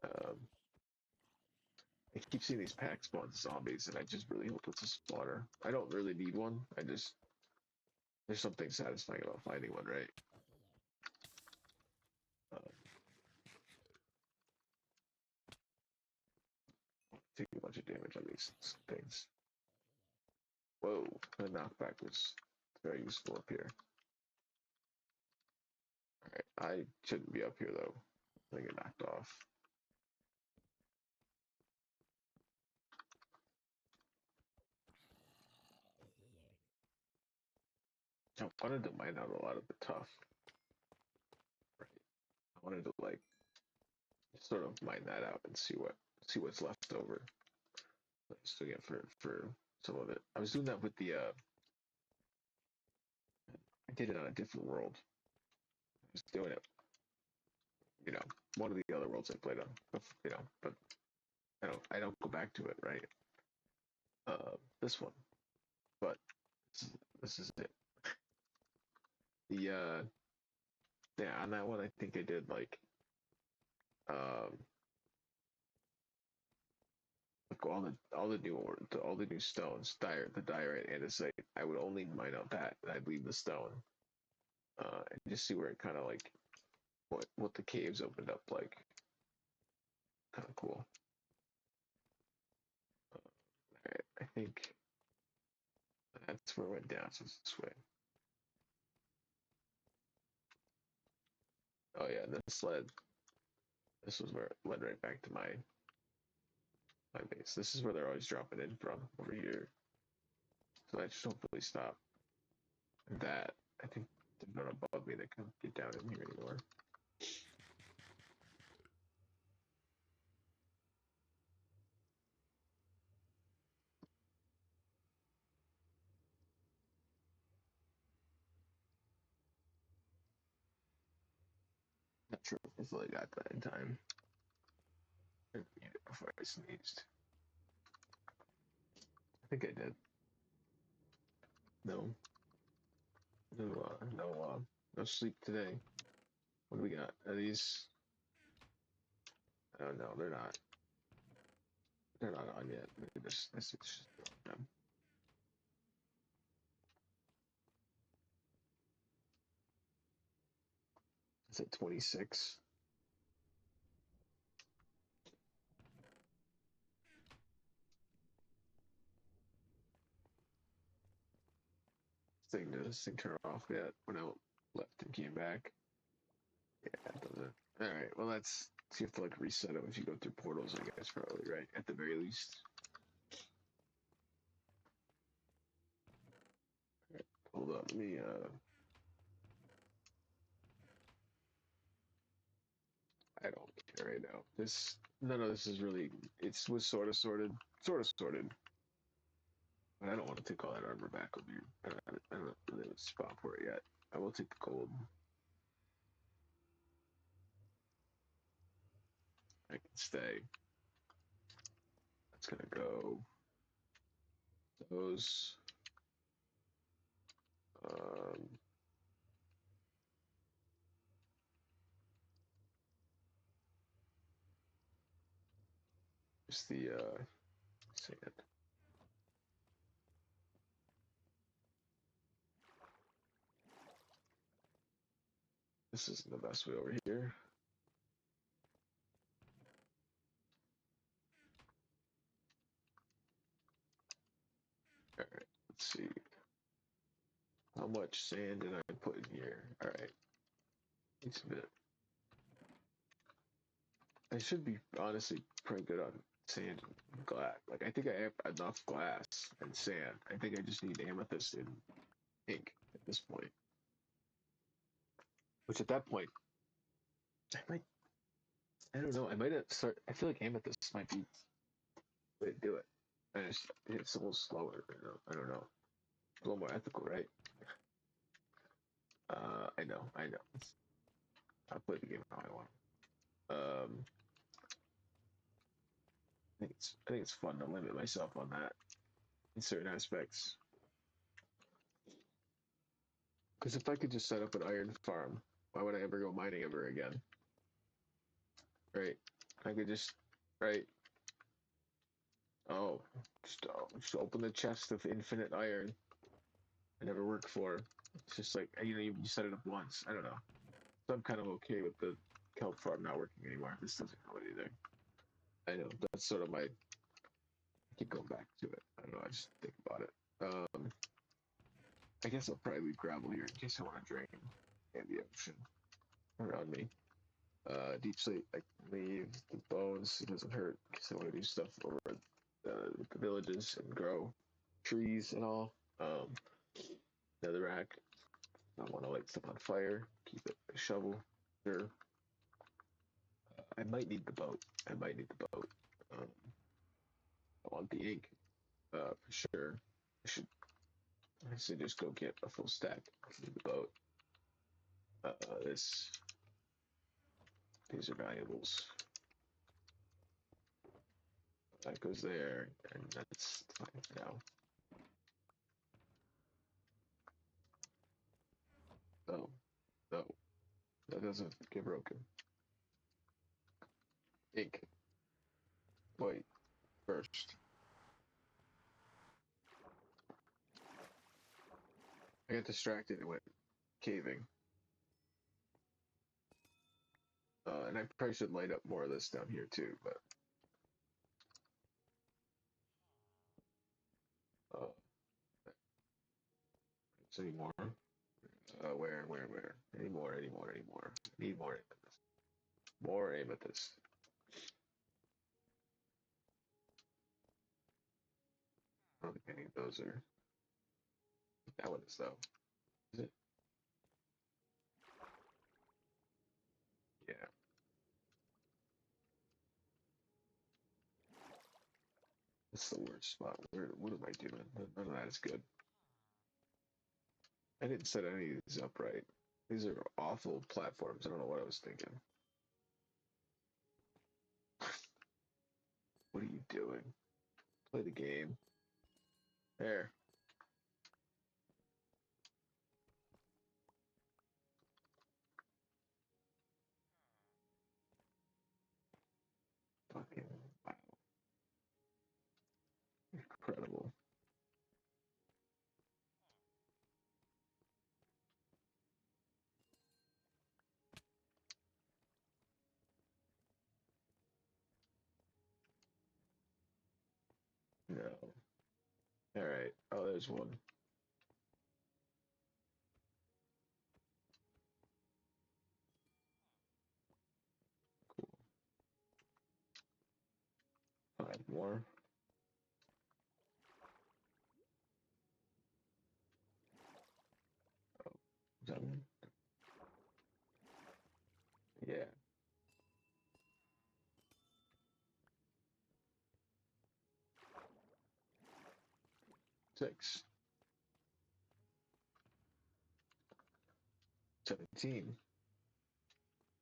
Um, I keep seeing these pack spawn zombies, and I just really hope it's a spawner. I don't really need one. I just there's something satisfying about finding one, right? Um, take a bunch of damage on these things. Whoa, the knockback was very useful up here. Alright, I shouldn't be up here though. I get knocked off. I wanted to mine out a lot of the tough. Right. I wanted to like sort of mine that out and see what's left over. Just to get for some of it. I was doing that with the I did it on a different world. I was doing it, you know, one of the other worlds I played on, you know, but I don't go back to it, right? This one, but this is it. The yeah, on that one I think I did like um like all the new stones, the diorite, andesite. I would only mine out that, and I'd leave the stone, and just see where it kind of like what the caves opened up like. Kind of cool. Alright, I think that's where it went down. So it's this way. Oh yeah, this led. This was where it led right back to my base. This is where they're always dropping in from over here. So that should hopefully stop that. I think they're not above me. They can't get down in here anymore. Not sure if I fully got that in time. Before I sneezed. I think I did. No. No sleep today. What do we got? Are these? Oh no, they're not. They're not on yet. This is just them. It's at 26. This thing turned off yet when I left and came back. Yeah, it doesn't. All right. Well, that's so you have to like reset it if you go through portals. I guess probably right at the very least. All right, hold up. Let me. I don't care right now. None of this is really. It was sort of sorted. But I don't want to take all that armor back over here. I don't really have a spot for it yet. I will take the gold. I can stay. That's gonna go. Those. Um, just the sand. This isn't the best way over here. All right, let's see. How much sand did I put in here? All right, it's a bit. I should be honestly pretty good on sand and glass. Like I think I have enough glass and sand. I think I just need amethyst and ink at this point. Which at that point, I might. I don't know. I might have start. I feel like amethyst might be the way to do it. And it's a little slower. I don't know. A little more ethical, right? I know. I'll play the game how I want. Um, I think it's fun to limit myself on that in certain aspects. Because if I could just set up an iron farm, why would I ever go mining ever again? Right? I could just, right? Oh, just open the chest of infinite iron. I never worked for. It's just like you set it up once. I don't know. So I'm kind of okay with the kelp farm not working anymore. This doesn't help anything. I know that's sort of my. I keep going back to it. I don't know. I just think about it. I guess I'll probably leave gravel here in case I want to drain in the ocean around me. Deep sleep, I can leave the bones. It doesn't hurt because I want to do stuff over the villages and grow trees and all. Netherrack. I want to light stuff on fire. Keep it a shovel. Sure. I might need the boat. Um, I want the ink. For sure. I should just go get a full stack of the boat. This. These are valuables. That goes there, and that's fine for now. No, no, that doesn't get broken. Ink, white, first. I got distracted and went caving. And I probably should light up more of this down here too, but uh, it's any more. Where? Any more? Need more amethyst. More amethyst. I don't think any of those are. That one is though. Is it? Yeah. That's the worst spot. What am I doing? None of that is good. I didn't set any of these up right. These are awful platforms. I don't know what I was thinking. What are you doing? Play the game. There. Fucking wow. Incredible. No. Alright. Oh, there's one. Cool. 5 more. 7. Yeah. 6. 17.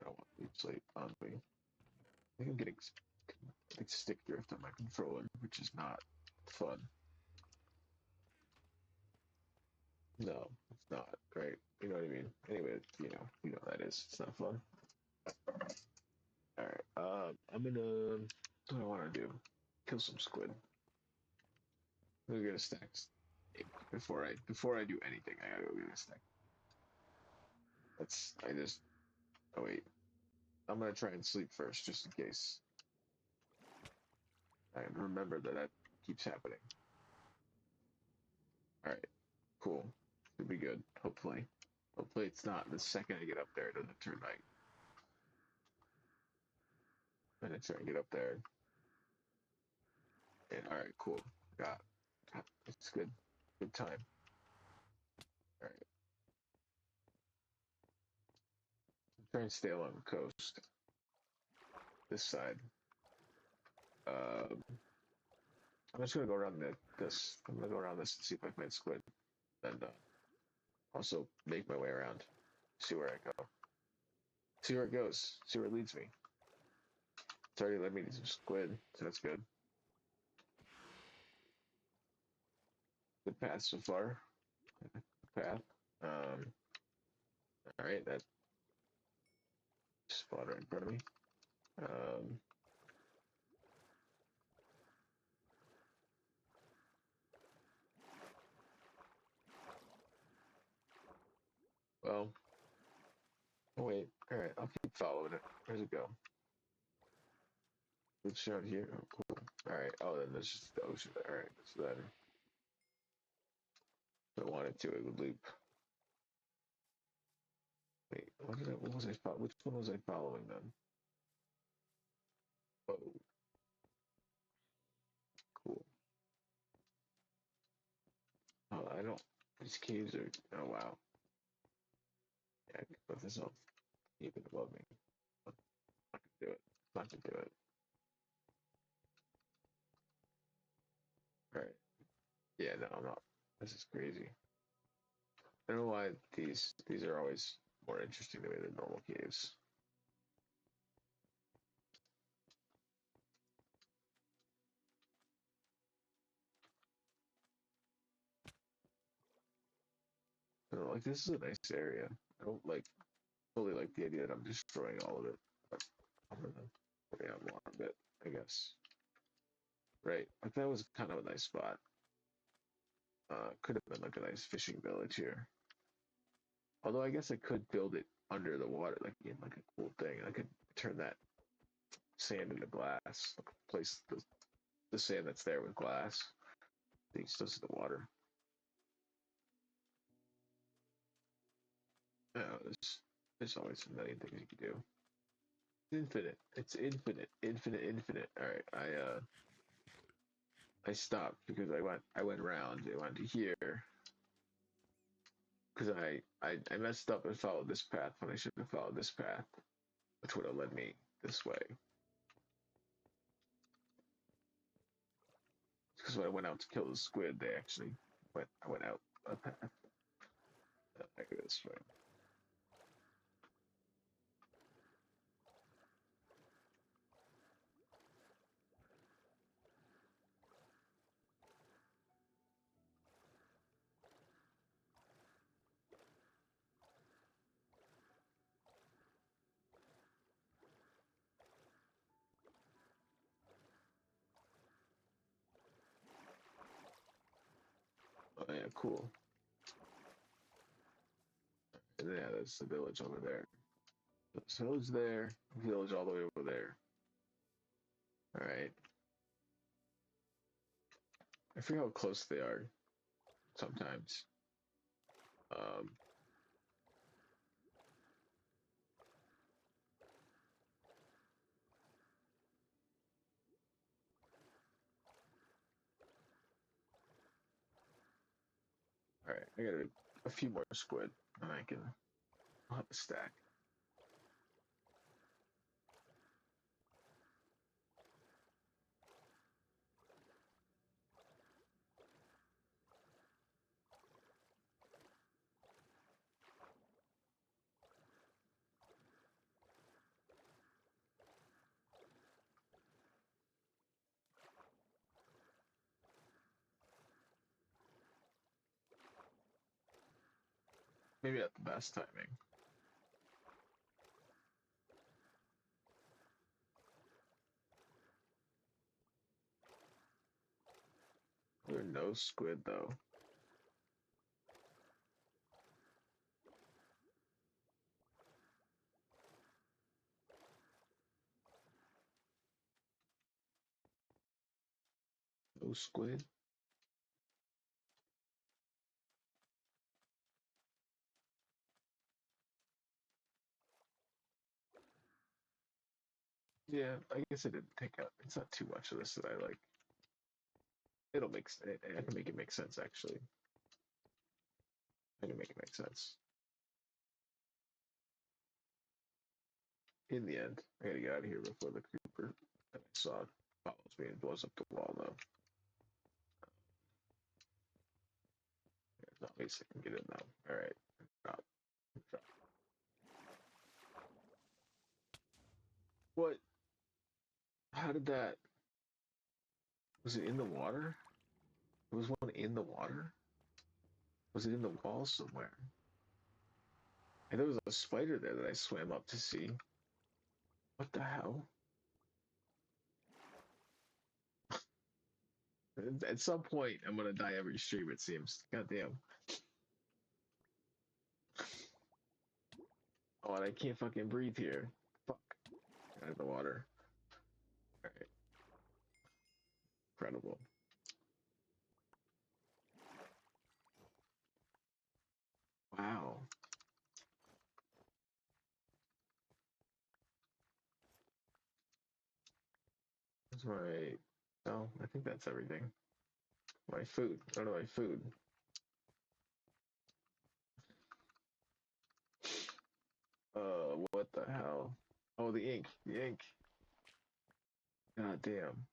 I don't want to sleep on me. I think I'm getting like stick drift on my controller, which is not fun. No, it's not. Right? You know what I mean? Anyway, you know that is. It's not fun. All right. I'm gonna. What do I want to do? Kill some squid. I'm gonna get a stack before I do anything. I gotta go get a stack. That's I just. Oh wait. I'm gonna try and sleep first, just in case. I remember that keeps happening. All right. Cool. Should be good. Hopefully. Hopefully it's not. The second I get up there, it doesn't turn night. I'm gonna try and get up there. And all right, cool. Got. It's good. Good time. All right. I'm trying to stay along the coast. This side. Um, I'm just gonna go around this. I'm gonna go around this and see if I find squid, and also make my way around. See where I go. See where it goes. See where it leads me. It's already led me to some squid, so that's good. Good path so far. Good path. All right, that spot right in front of me. Um, well, oh wait. All right, I'll keep following it. Where's it go? It's shown here. Oh, cool. All right. Oh, then there's just the ocean there. All right. So then, if I wanted to, it would loop. Wait, what was I? Which one was I following then? Oh, cool. Oh, I don't. These caves are. Oh wow. Yeah, I can put this up even above me. I'm not gonna do it. I'm not gonna do it. All right. Yeah, no, I'm not. This is crazy. I don't know why these are always more interesting to me than normal caves. I don't know, like this is a nice area. I don't like fully like the idea that I'm destroying all of it. But I'm gonna put out more of it, I guess. right? Like that was kind of a nice spot. Could have been like a nice fishing village here. Although I guess I could build it under the water, like in like a cool thing. I could turn that sand into glass, like place the sand that's there with glass. Things goes to the water. There's always a million things you can do. Infinite. It's infinite. Infinite. Infinite. All right. I stopped because I went around. I went to here because I messed up and followed this path when I should have followed this path, which would have led me this way. Because when I went out to kill the squid, they actually I went out a path. I go this way. Oh yeah, cool. And yeah, there's the village over there. So village there, village all the way over there. All right. I forget how close they are sometimes. Um, all right, I got a few more squid, and I'll have a stack. Maybe not the best timing. There are no squid though. No squid. Yeah, I guess I didn't take out. It's not too much of this that I like. It'll make. I can make it make sense actually. I can make it make sense. In the end, I gotta get out of here before the creeper that I saw follows me and blows up the wall though. At least I can get in now. All right. Drop. Drop. What? How did that? Was it in the water? There was one in the water? Was it in the wall somewhere? And there was a spider there that I swam up to see. What the hell? At some point, I'm gonna die every stream, it seems. Goddamn. Oh, and I can't fucking breathe here. Fuck. Out of the water. Alright. Incredible. Wow. That's my. Oh, I think that's everything. My food. Go to my food. What the hell? Oh, the ink. The ink. God damn.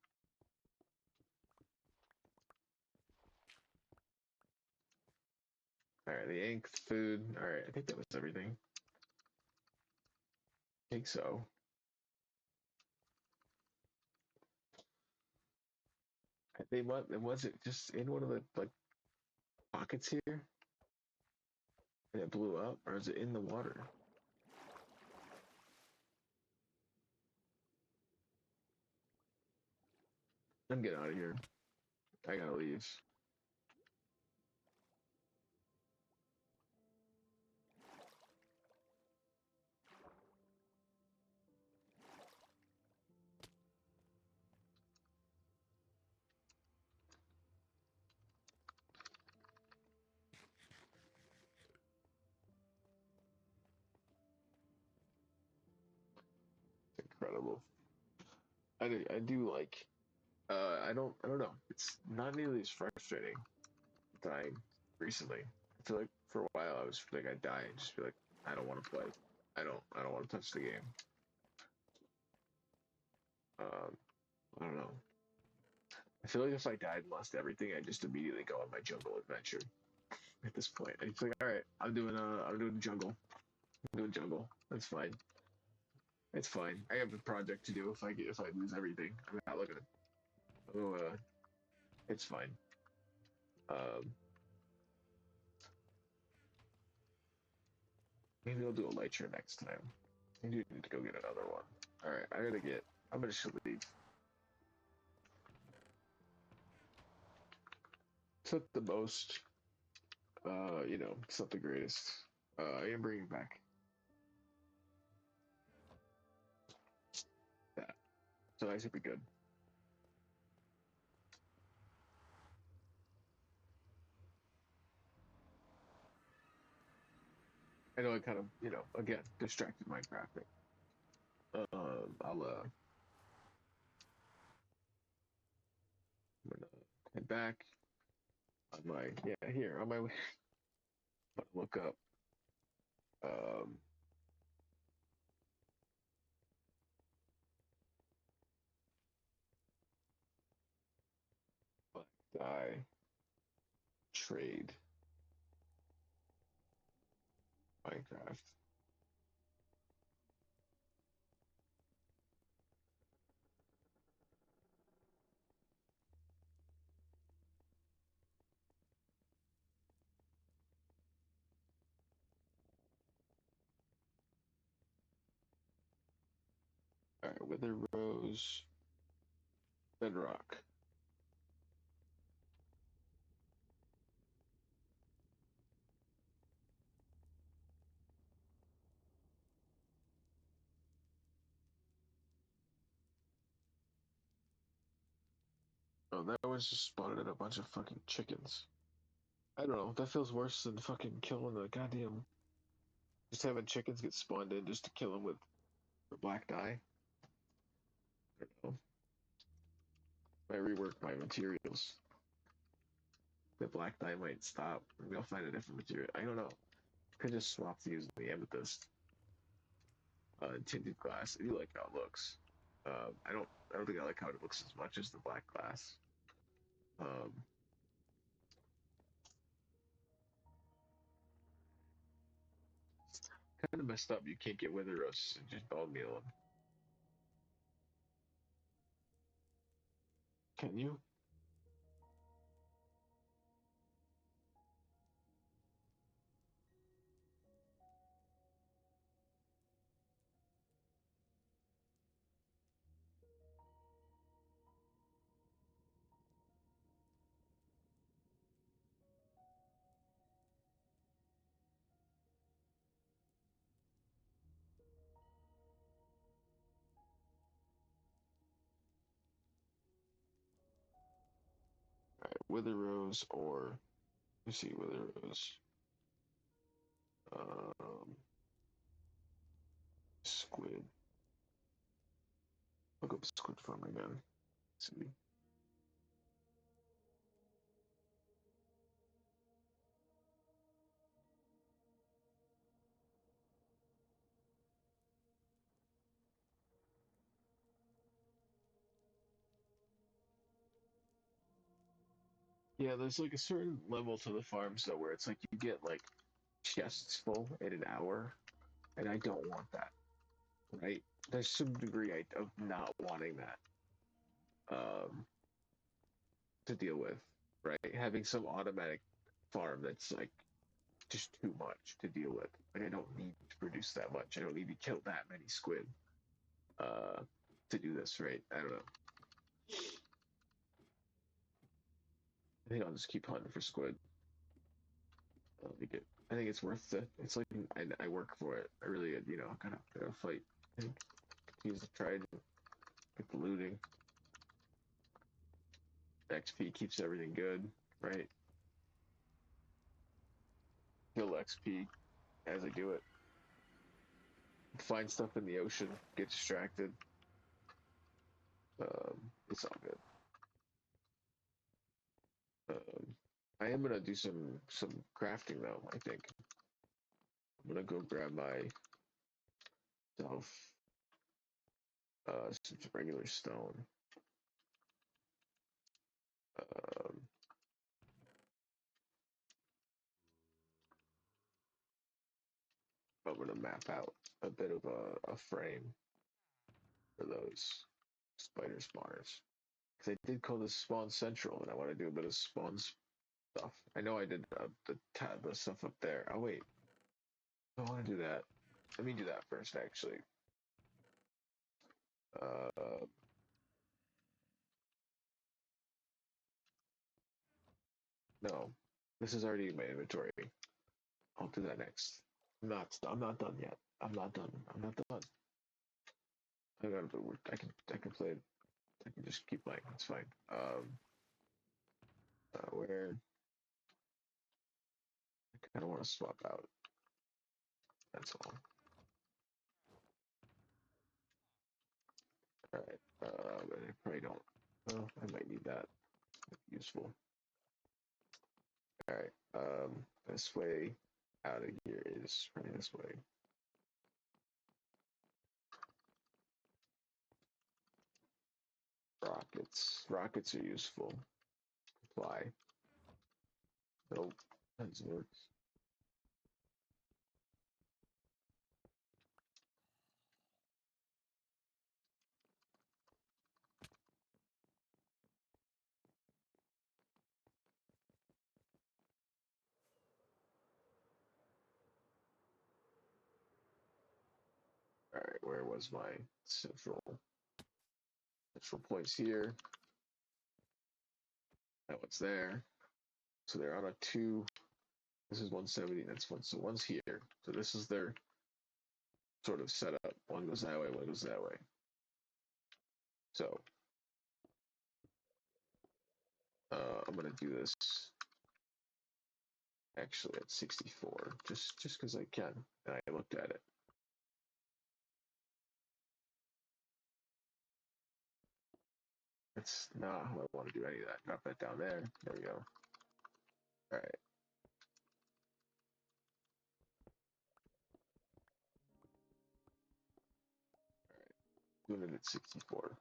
Alright, the ink, food. Alright, I think that was everything. I think so. They was it just in one of the like pockets here and it blew up, or is it in the water? I'm getting out of here. I gotta leave. It's incredible. I do like I don't know. It's not nearly as frustrating dying recently. I feel like for a while I was like I'd die and just be like, I don't want to play. I don't want to touch the game. Um, I don't know. I feel like if I died and lost everything, I'd just immediately go on my jungle adventure. At this point, it's like, all right, I'm doing jungle. I'm doing jungle. That's fine. It's fine. I have a project to do if I lose everything. I'm not looking at. Oh, it's fine. Um, maybe I'll do a lecture next time. I do need to go get another one. All right, I gotta get. I'm gonna just leave. It's not the most. It's not the greatest. I am bringing back that, so that should be good. I know I kind of, again, distracted my graphic. I'm gonna head back on my, yeah, here on my way. I'm gonna look up, um, black dye trade Minecraft. All right, Wither Rose, Bedrock. Oh, that was just spawning a bunch of fucking chickens. I don't know. That feels worse than fucking killing the goddamn. Just having chickens get spawned in just to kill them with black dye. I don't know. I rework my materials. The black dye might stop. Maybe I'll find a different material. I don't know. Could just swap to use the amethyst tinted glass. I do like how it looks. I don't think I like how it looks as much as the black glass. Um, Kind of messed up. You can't get wither roses and just bone meal them. Can you? All right, wither rose or let me see wither rose. Um, Squid. Look up squid farm again. Let's see. Yeah, there's like a certain level to the farms though where it's like you get like chests full in an hour, and I don't want that. Right? There's some degree of not wanting that to deal with. Right? Having some automatic farm that's like just too much to deal with. Like I don't need to produce that much. I don't need to kill that many squid uh, to do this. Right? I don't know. I think I'll just keep hunting for squid. I think it's worth it. It's like I work for it. I really, gotta fight. I think use the try to get the looting. XP keeps everything good, right? Kill XP as I do it. Find stuff in the ocean. Get distracted. It's all good. I am gonna do some crafting though. I think I'm gonna go grab myself some regular stone. Um, I'm gonna map out a bit of a frame for those spider spawners. Because I did call this spawn central, and I want to do a bit of spawn stuff. I know I did the stuff up there. Oh wait, I want to do that. Let me do that first, actually. Uh, no, this is already in my inventory. I'll do that next. I'm not done yet. I'm not done. I'm not done. I got a bit work. I can play it. I can just keep playing. It's fine. Where I kind of want to swap out. That's all. All right. But I probably don't. Oh, I might need that. Useful. All right. Best way out of here is running this way. Rockets. Rockets are useful. Fly. Nope. That doesn't work. All right. Where was my central points here? That one's there. So they're on a 2. This is 170. That's one. So one's here. So this is their sort of setup. One goes that way. One goes that way. So I'm gonna do this actually at 64, just because I can. And I looked at it. That's not how I want to do any of that. Drop that down there. There we go. All right. Doing it at 64.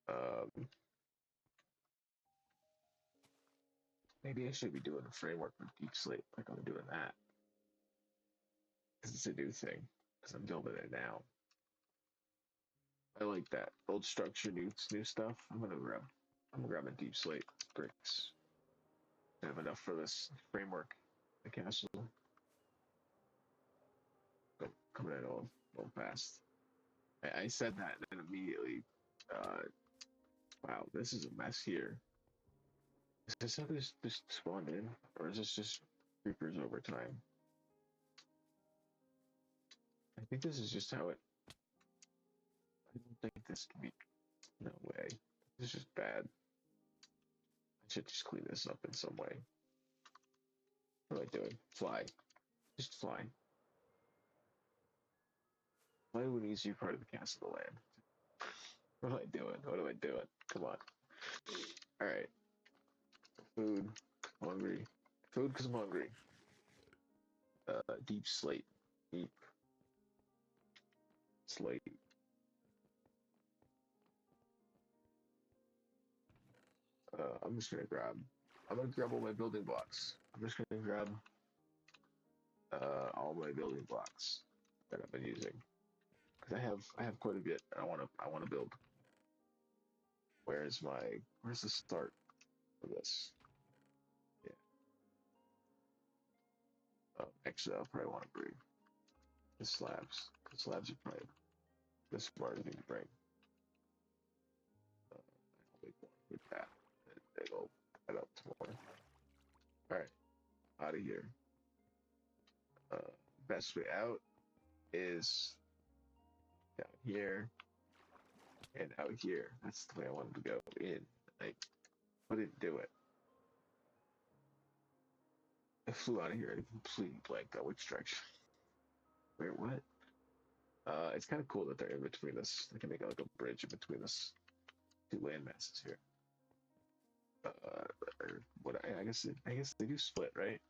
Um, Maybe I should be doing a framework with Deep Slate, like I'm doing that, because it's a new thing. Because I'm building it now. I like that old structure, new stuff. I'm gonna grab a Deep Slate bricks. I have enough for this framework. The castle. Coming in all fast. I said that and then immediately. Wow, this is a mess here. Is this how this just spawned in, or is this just creepers over time? I think this is just how it. I don't think this can be. No way. This is just bad. I should just clean this up in some way. What am I doing? Fly. Just fly. Fly would an easier part of the castle land. What am I doing? What am I doing? Come on. Alright. Food. I'm hungry. Food because I'm hungry. Deep slate. Deep slate. I'm just gonna grab. I'm gonna grab all my building blocks. I'm just gonna grab all my building blocks that I've been using because I have quite a bit. And I wanna build. Where's the start of this? Yeah. Actually, I'll probably want to bring the slabs. The slabs are probably the smarter thing to bring. I'll make one with that. There you go. Head up tomorrow. All right, out of here. Uh, Best way out is down here and out here. That's the way I wanted to go in. I couldn't do it. I flew out of here and completely blanked out which direction. Wait, what? It's kind of cool that they're in between us. They can make like a bridge in between us two land masses here. Or what? I guess they do split, right?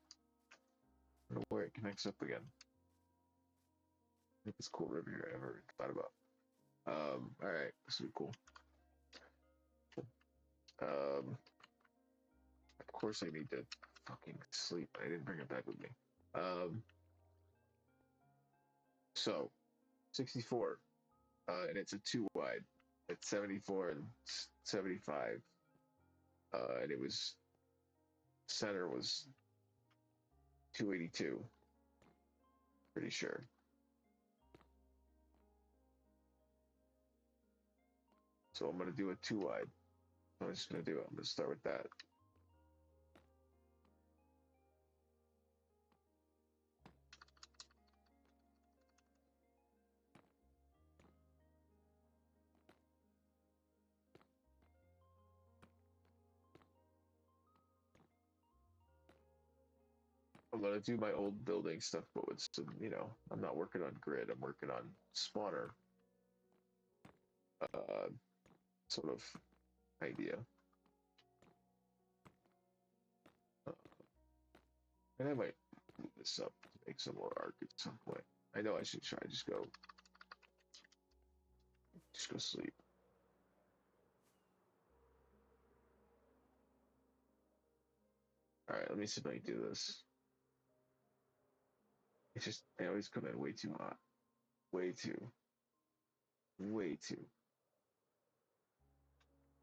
I don't know where it connects up again. I think it's cool river here I ever thought about. All right, this will be cool. Of course I need to fucking sleep. I didn't bring it back with me. Um, so 64, and it's a two wide. It's 74 and 75, and it was center was 282. Pretty sure. So I'm gonna do a two wide. I'm just gonna do it. I'm gonna start with that. I'm gonna do my old building stuff, but with some, I'm not working on grid. I'm working on spawner, uh, sort of idea. Uh, and I might move this up to make some more art at some point. I know I should try just go sleep. All right, let me see if I can do this. It's just I always come in way too hot, way too, way too.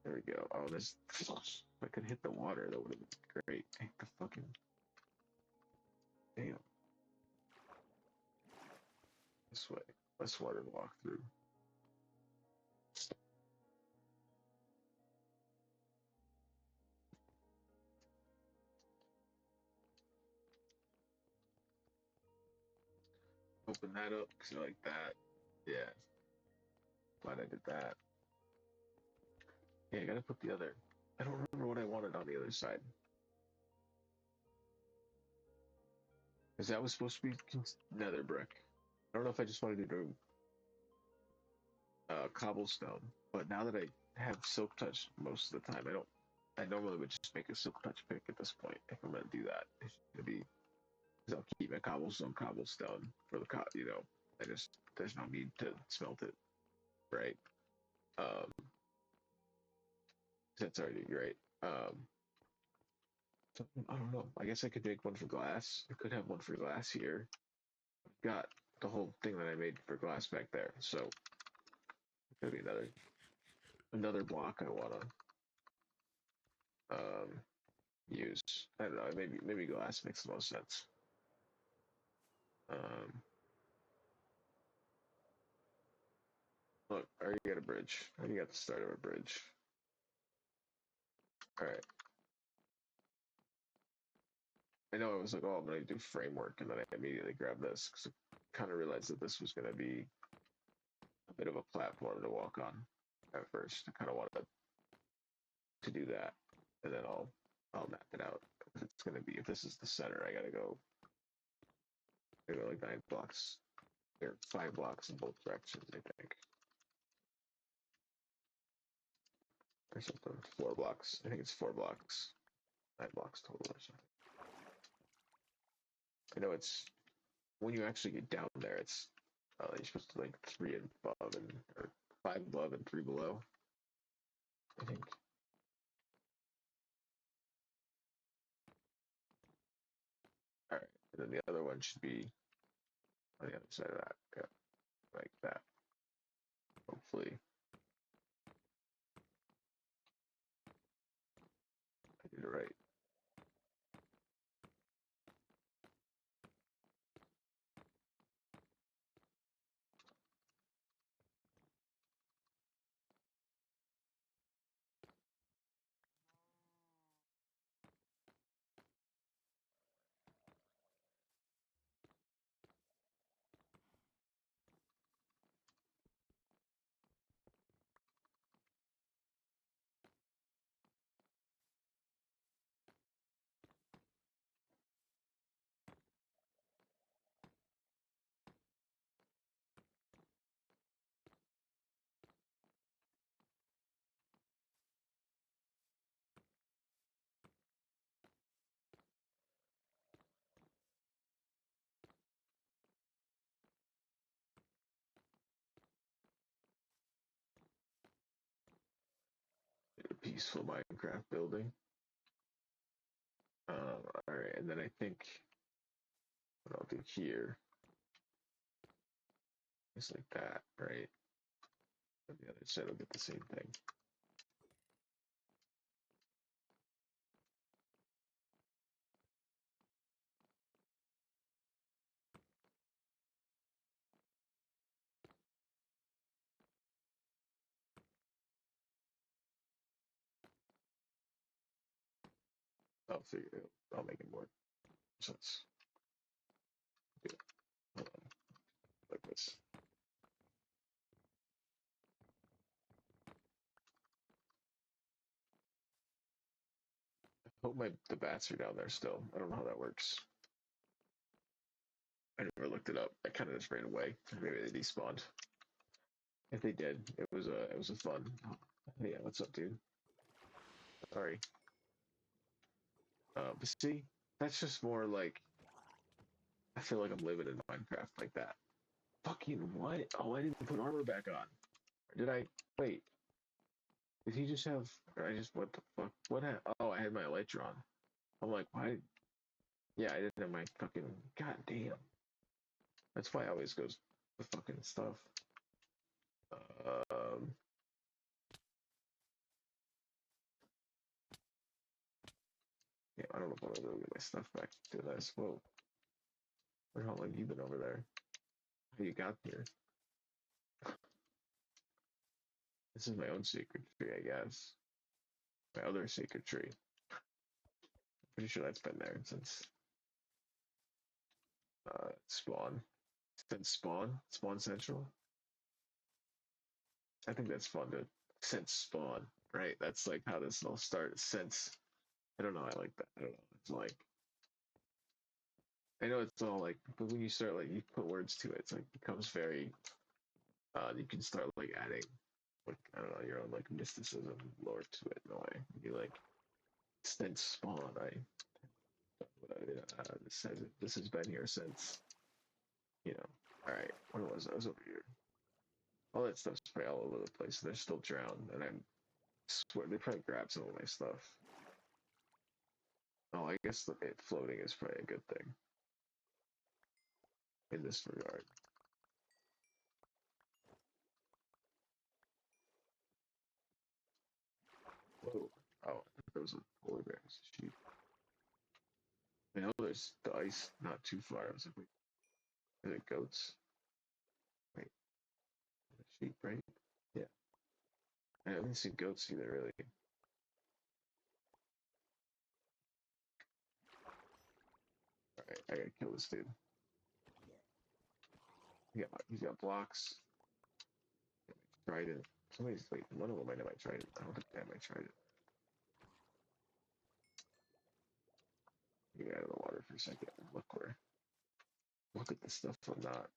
There we go. Oh, this. If I could hit the water, that would have been great. Hit the fucking. Damn. This way. Less water to walk through. Open that up because I like that. Yeah. Glad I did that. Yeah, I gotta put the other. I don't remember what I wanted on the other side. Because that was supposed to be nether brick. I don't know if I just wanted to do cobblestone, but now that I have silk touch most of the time, I don't. I normally would just make a silk touch pick at this point if I'm gonna do that. It's gonna be because I'll keep my cobblestone for the I just there's no need to smelt it, right? Um, that's already great. So, I don't know. I guess I could make one for glass. I could have one for glass here. I've got the whole thing that I made for glass back there, so maybe another block I wanna use. I don't know. Maybe glass makes the most sense. Um, Look, I already got a bridge. I already got the start of a bridge. All right. I know I was like, oh, I'm gonna do framework, and then I immediately grabbed this because I kind of realized that this was gonna be a bit of a platform to walk on at first. I kind of wanted to do that, and then I'll map it out. It's gonna be if this is the center, I gotta go like 9 blocks or 5 blocks in both directions, I think, or something. 4 blocks. I think it's 4 blocks. 9 blocks total or something. I know it's when you actually get down there, it's you're supposed to like 3 above and or 5 above and 3 below. I think. All right, and then the other one should be on the other side of that. Yeah, like that. Hopefully, I did it right. peaceful Minecraft building. All right, and then I think what I'll do here is like that, right? On the other side, I'll get the same thing. I'll figure it out. I'll make it more sense. Okay, hold on, like this. I hope the bats are down there still. I don't know how that works. I never looked it up. I kind of just ran away. Maybe they despawned. If they did, it was a fun. Hey, yeah, what's up, dude? Sorry. But see, that's just more like I feel like I'm living in Minecraft like that. Fucking what? Oh, I didn't put armor back on. Or did I? Wait. Did he just have? Or I just what the fuck? What? Oh, I had my elytra on. I'm like, why? Yeah, I didn't have my fucking. God damn. That's why I always goes the fucking stuff. Um. Yeah, I don't know if I'm gonna get my stuff back to this. Whoa. Where the hell have you been over there? How you got here? This is my own secret tree, I guess. My other secret tree. Pretty sure that's been there since spawn. Since Spawn Central. I think that's fun to since Spawn, right? That's like how this all started. Since I don't know, I like that. I don't know. It's like I know it's all like, but when you start like you put words to it, it's like becomes very. You can start like adding, like I don't know, your own like mysticism lore to it in a way. You like since Spawn, this says it. This has been here since All right, where was I? I was over here. All that stuff's probably all over the place. They're still drowned, and I swear they probably grabbed some of my stuff. Oh, I guess it floating is probably a good thing in this regard. Whoa. Oh, there was a polar bear. It's a sheep. I know there's the ice not too far. I was like, wait, is it goats? Wait, sheep, right? Yeah. I haven't seen goats either, really. Alright, I gotta kill this dude. He's got blocks. Tried it. Somebody's like, one of them might have tried it. I don't think that might tried it. Get out of the water for a second. Look at the stuff I'm not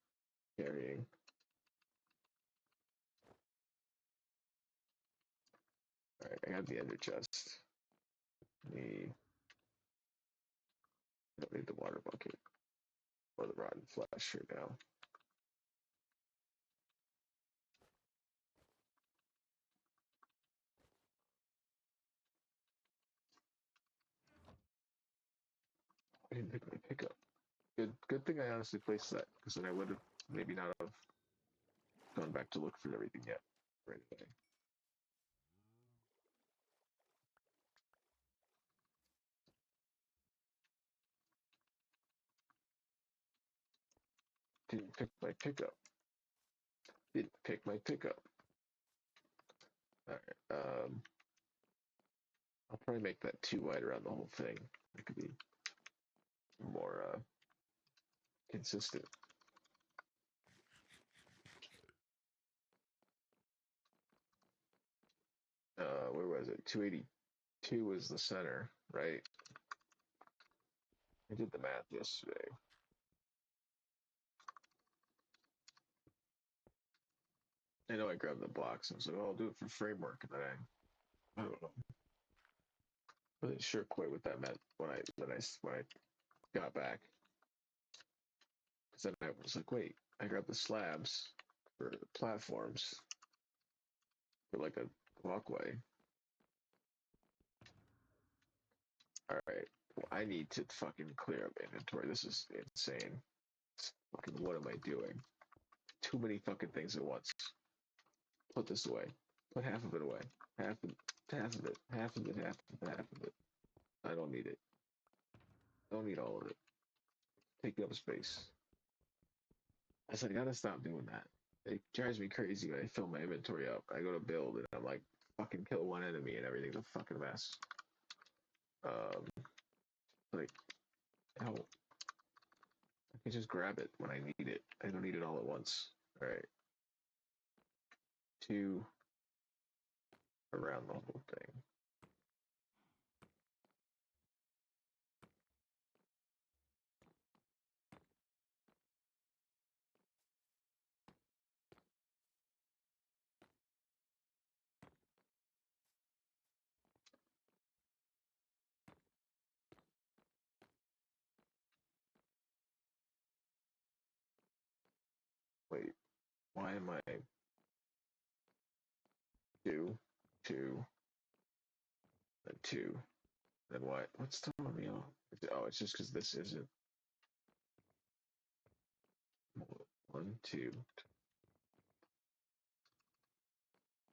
carrying. Alright, I got the ender chest. Need I don't need the water bucket or the rotten flesh right now. I didn't pick my pickup. Good thing I honestly placed that, because then I would have maybe not have gone back to look for everything yet right away. Didn't pick my pickup. Didn't pick my pickup. Alright, I'll probably make that too wide around the whole thing. It could be more consistent. Where was it? 282 was the center, right? I did the math yesterday. I know I grabbed the blocks. I was like, oh, I'll do it for framework, and then I don't know. Wasn't sure quite what that meant when I got back. Because then I was like, wait, I grabbed the slabs for the platforms for like a walkway. All right. Well, I need to fucking clear up inventory. This is insane. Fucking, what am I doing? Too many fucking things at once. Put this away. Put half of it away. Half of it. Half of it. Half of it. Half of it. I don't need it. I don't need all of it. Taking up space. I said, I gotta stop doing that. It drives me crazy when I fill my inventory up. I go to build and I'm like, fucking kill one enemy and everything's a fucking mess. Like, how I can just grab it when I need it. I don't need it all at once. All right, two around the whole thing. Wait, why am I two, two, then two, then what? What's throwing me off? Oh, it's just because this isn't one, two.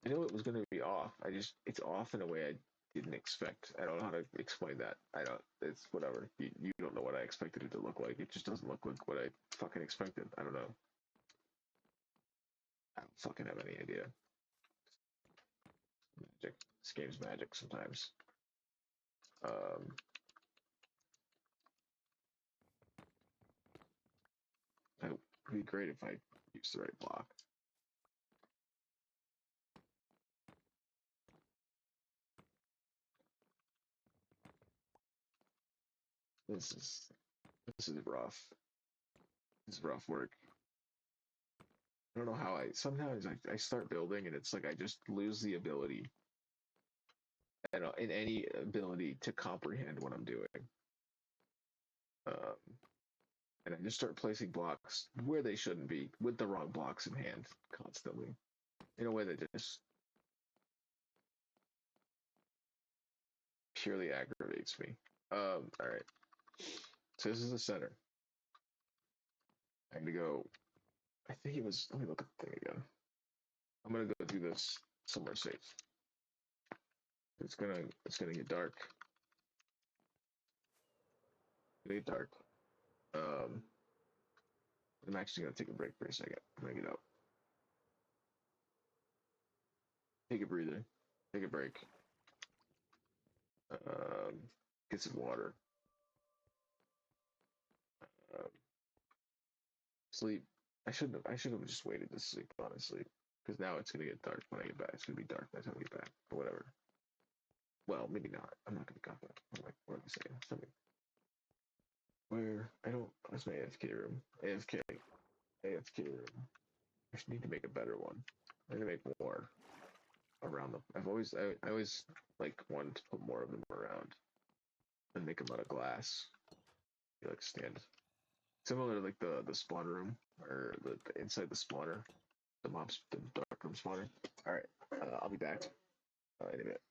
I knew it was going to be off. It's off in a way I didn't expect. I don't know how to explain that. I don't, it's whatever. You don't know what I expected it to look like. It just doesn't look like what I fucking expected. I don't know. I don't fucking have any idea. Magic. This game's magic sometimes. Um, it would be great if I used the right block. This is this is rough. This is rough work. I don't know how sometimes I start building and it's like I just lose the ability in any ability to comprehend what I'm doing. Um, and I just start placing blocks where they shouldn't be with the wrong blocks in hand constantly in a way that just purely aggravates me. All right. So this is the center. I'm gonna go. I think it was. Let me look at the thing again. I'm gonna go do this somewhere safe. It's gonna get dark. Get dark. Um, I'm actually gonna take a break for a second. I'm gonna get out. Take a breather. Take a break. Um, get some water. Um, sleep. I should have just waited to sleep, honestly, because now it's gonna get dark when I get back. It's gonna be dark by the time I get back, or whatever. Well, maybe not. I'm not gonna cut that. What am I saying? Something. Where I don't. Where's my AFK room? AFK room. I should need to make a better one. I'm gonna make more around them. I always like wanted to put more of them around and make them out of glass. You like stand similar to like the spawn room or the inside the spawner, the dark room spawner. All right, I'll be back in a minute.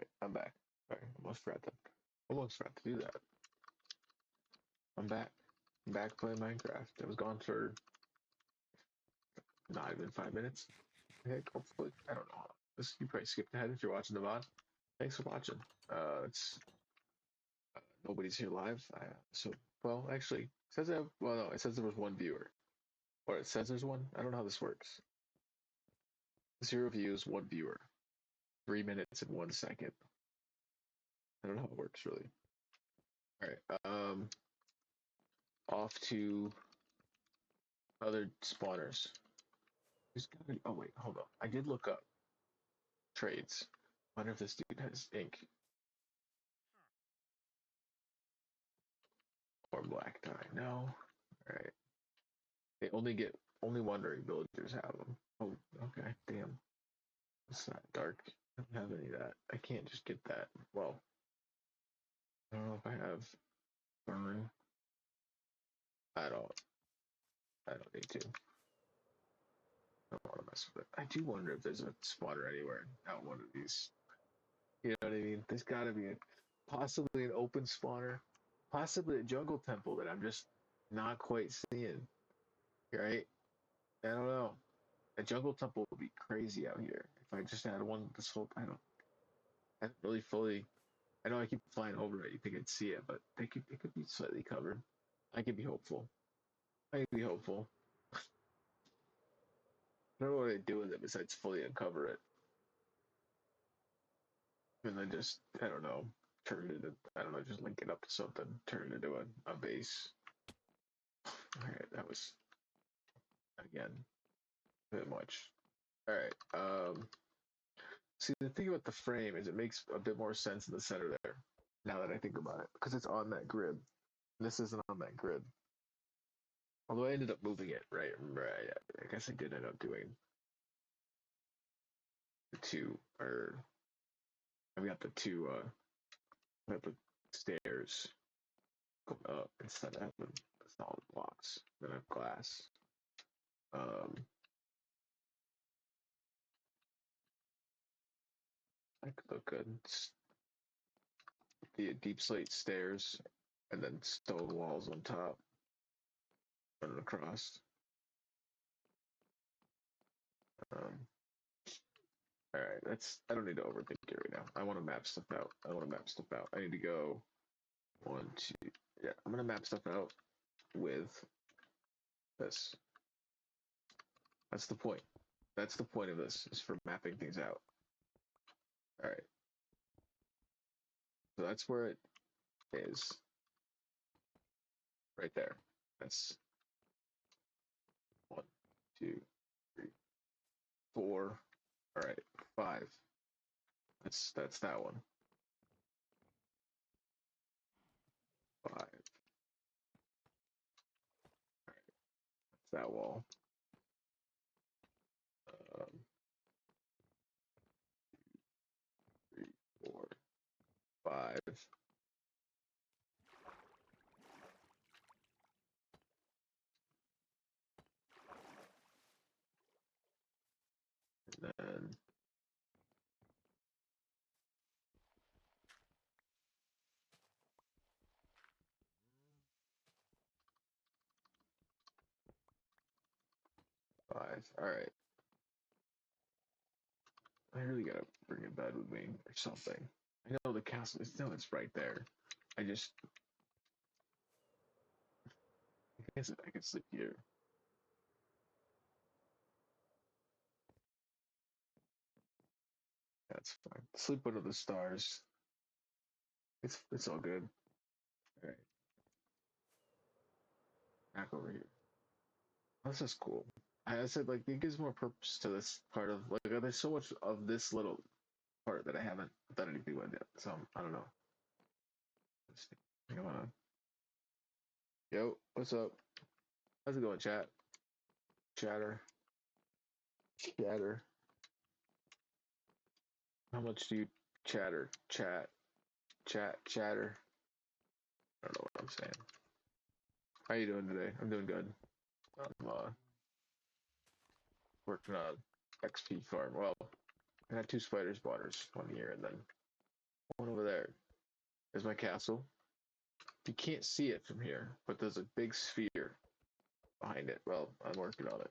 Alright, I'm back. Sorry, almost forgot to do that. I'm back. I'm back playing Minecraft. I was gone for not even 5 minutes. Heck, hopefully, I don't know. You probably skipped ahead if you're watching the VOD. Thanks for watching. It's nobody's here live. Well, actually, it says well, no, it says there was one viewer, or it says there's one. I don't know how this works. 0 views, 1 viewer, 3 minutes and 1 second. I don't know how it works really. All right, off to other spawners. Oh wait, hold on. I did look up trades. Wonder if this dude has ink or black tie. No. All right. They only wandering villagers have them. Oh, okay. Damn. It's not dark. I don't have any of that. I can't just get that. Well, I don't know if I have burn. I don't. I don't need to. I don't want to mess with it. I do wonder if there's a spawner anywhere out one of these. You know what I mean? There's got to be possibly an open spawner, possibly a jungle temple that I'm just not quite seeing. Right? I don't know. A jungle temple would be crazy out here. If I just had one this whole, I don't really fully. I know I keep flying over it. You think I'd see it, but it could be slightly covered. I could be hopeful. I could be hopeful. I don't know what I'd do with it besides fully uncover it. And then just, I don't know, turn it into, I don't know, just link it up to something, turn it into a base. Alright, that was, again, a bit much. Alright, see, the thing about the frame is it makes a bit more sense in the center there, now that I think about it, because it's on that grid. This isn't on that grid. Although I ended up moving it, right? Right, I guess I did end up doing the two, or I've got the two, I got the stairs going up instead of having solid blocks. Then I have glass. That could look good. The deep slate stairs, and then stone walls on top, running across. Um, all right, I don't need to overthink it right now. I want to map stuff out. I need to go 1, 2. Yeah, I'm gonna map stuff out with this. That's the point. That's the point of this, is for mapping things out. All right. So that's where it is. Right there. That's 1, 2, 3, 4. All right, 5. That's that one. 5. That's that wall. 3, 4, 5. And then 5. All right. I really gotta bring a bed with me or something. I know the castle is no, it's right there. I guess I could sleep here. That's fine. Sleep under the stars. It's all good. All right. Back over here. This is cool. I said like it gives more purpose to this part of like there's so much of this little part that I haven't done anything with yet. So I don't know. Come on. Yo, what's up? How's it going, chat? Chatter. Chatter. How much do you chatter? Chatter. I don't know what I'm saying. How you doing today? I'm doing good. I'm working on XP farm. Well, I had 2 spider spawners one year, and then One over there. There's my castle. You can't see it from here, but there's a big sphere behind it. Well, I'm working on it.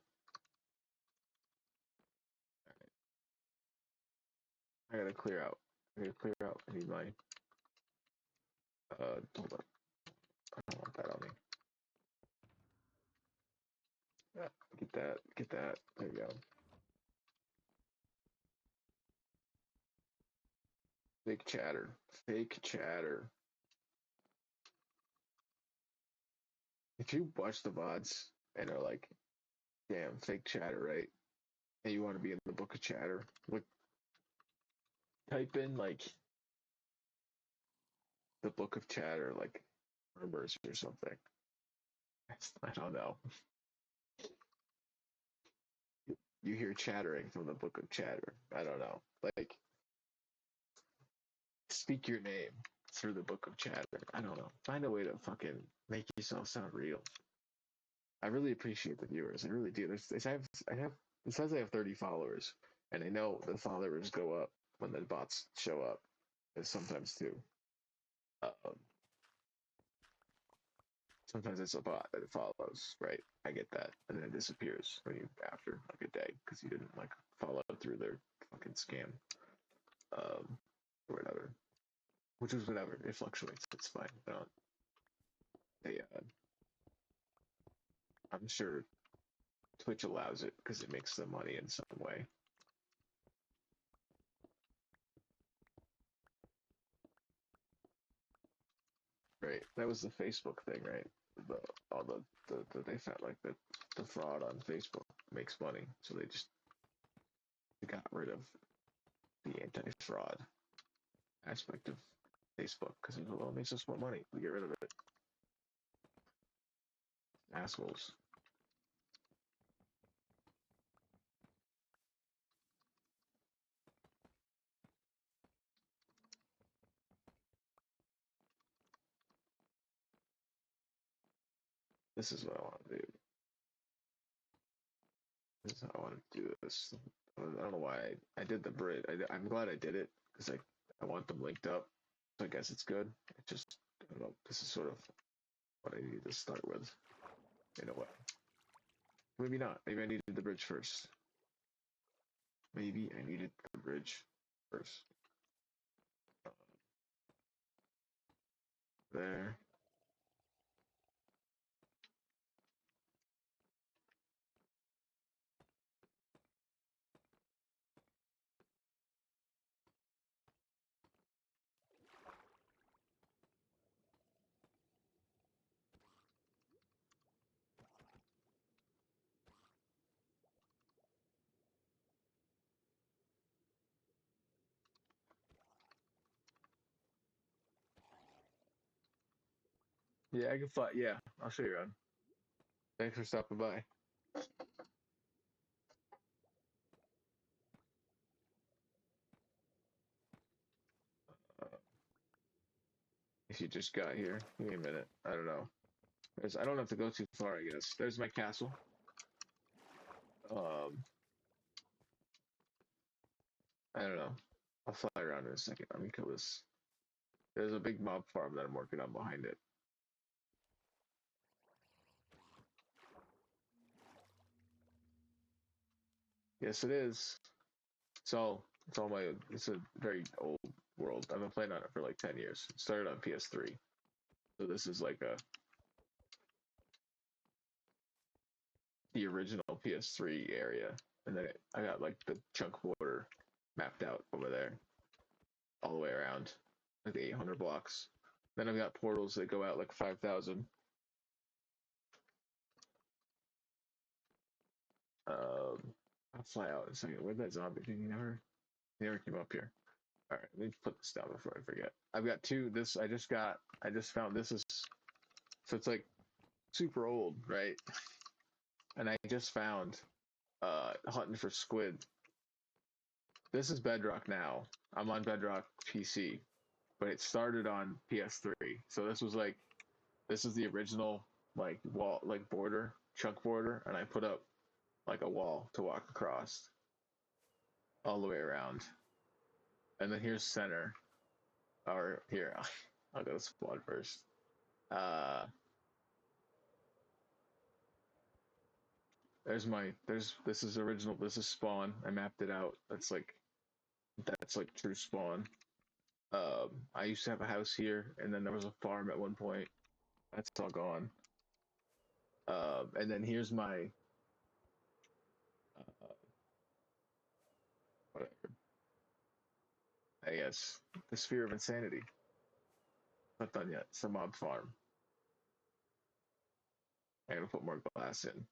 I gotta clear out. I gotta clear out. I need my. Hold on. I don't want that on me. Yeah, get that. Get that. There you go. Fake chatter. Fake chatter. If you watch the VODs and are like, damn, fake chatter, right? And you want to be in the book of chatter, look, type in like the book of chatter, like murmurs or something. I don't know. You hear chattering from the book of chatter. I don't know. Like, speak your name through the book of chatter. I don't know. Find a way to fucking make yourself sound real. I really appreciate the viewers. I really do. It says I have 30 followers, and I know the followers go up when the bots show up. Sometimes too. Um, Sometimes it's a bot that it follows, right? I get that, and then it disappears when you after like a day because you didn't like follow through their fucking scam, or whatever. Which is whatever. It fluctuates. It's fine. They, I'm sure Twitch allows it because it makes them money in some way. Right. That was the Facebook thing, right? The all they found like the fraud on Facebook makes money, so they just got rid of the anti-fraud aspect of Facebook because it makes us more money. We get rid of it. Assholes. This is what I want to do. This is how I want to do this. I don't know why I did the bridge. I'm glad I did it because I want them linked up. So I guess it's good. It just I don't know. This is sort of what I need to start with in a way. Maybe not. Maybe I needed the bridge first. Maybe I needed the bridge first. There. Yeah, I can fly. Yeah, I'll show you around. Thanks for stopping by. Uh, if you just got here, give me a minute. I don't know. I don't have to go too far, I guess. There's my castle. Um, I don't know. I'll fly around in a second. Let me kill this. There's a big mob farm that I'm working on behind it. Yes, it is. It's all my. It's a very old world. I've been playing on it for like 10 years. It started on PS3, so this is like the original PS3 area, and then I got like the chunk border mapped out over there, all the way around, like the 800 blocks. Then I've got portals that go out like 5,000. I'll fly out in a second. Where'd that zombie thing? He never came up here. All right, let me put this down before I forget. I've got two. I just found this is, so it's like super old, right? And I just found hunting for squid. This is Bedrock now. I'm on Bedrock PC, but it started on PS3. So this is the original like wall like border chunk border, and I put up like a wall to walk across all the way around. And then here's center. Or here, I'll go spawn first. Uh, this is original. This is spawn. I mapped it out. That's like true spawn. I used to have a house here, and then there was a farm at one point. That's all gone. And then here's my uh, whatever. I guess the sphere of insanity. Not done yet. It's a mob farm. I gotta put more glass in.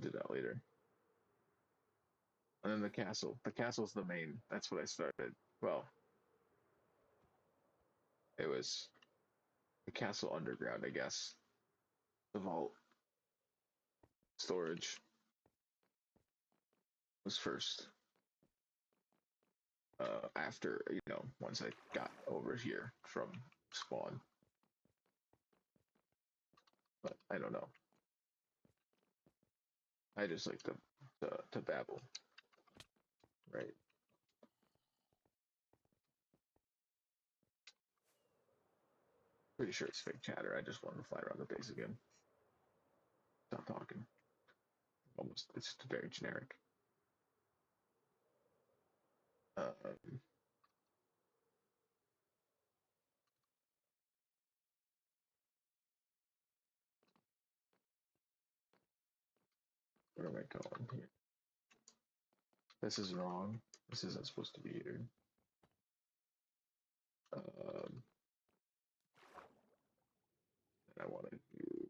Do that later. And then the castle. The castle's the main. That's what I started. Well, it was the castle underground, I guess. The vault storage was first. After once I got over here from spawn, but I don't know. I just like to babble, right? Pretty sure it's fake chatter. I just wanted to fly around the base again. Stop talking. Almost, it's just very generic. Um, where am I going here? This is wrong. This isn't supposed to be here. And I want to do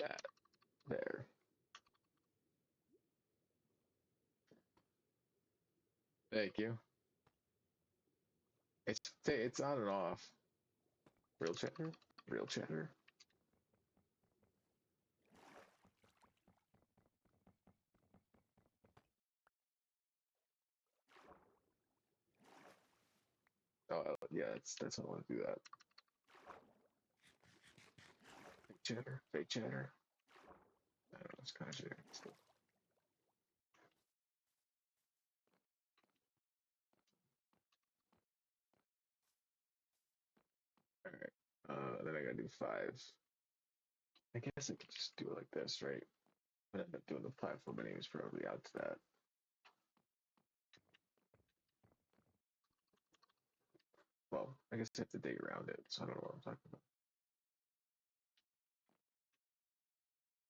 that there. Thank you. It's on and off. Real chatter. Real chatter. Oh yeah, that's how I want to do that. Fake chatter. Fake chatter. I don't know. It's kind of generic still. All right. Then I gotta do 5. I guess I could just do it like this, right? But end up doing the platform anyways, probably out to that. Well, I guess I have to dig around it, so I don't know what I'm talking about.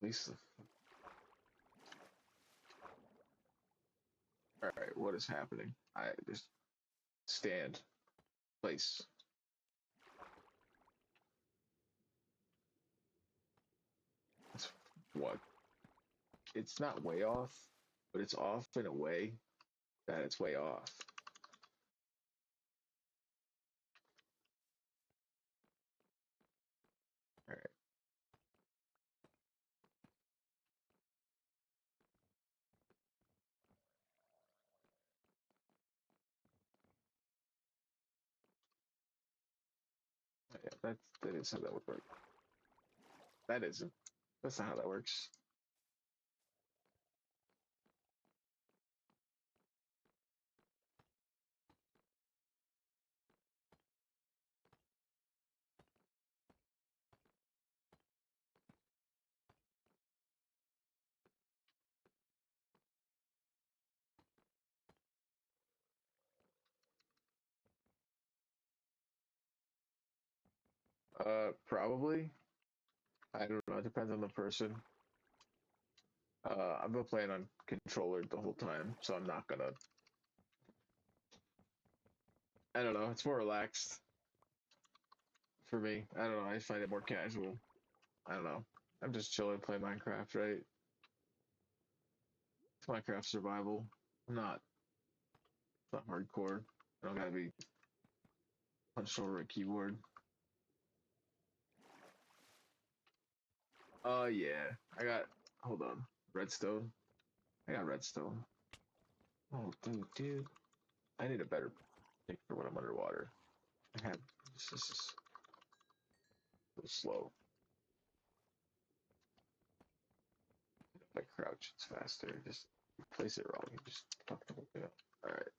At least all right, what is happening? I just stand, place. It's what? It's not way off, but it's off in a way that it's way off. All right. Yeah, that is how that would work. That isn't. That's not how that works. Probably. I don't know. It depends on the person. I've been playing on controller the whole time, so I'm not gonna. I don't know. It's more relaxed for me. I don't know. I find it more casual. I don't know. I'm just chilling, playing Minecraft, right? It's Minecraft survival. I'm not. It's not hardcore. I don't gotta be punched over a keyboard. Oh yeah, I got. Hold on, redstone. I got redstone. Oh dude, I need a better pick for when I'm underwater. I have this is so slow. If I crouch, it's faster. Just place it wrong. You just fuck the whole thing up. All right.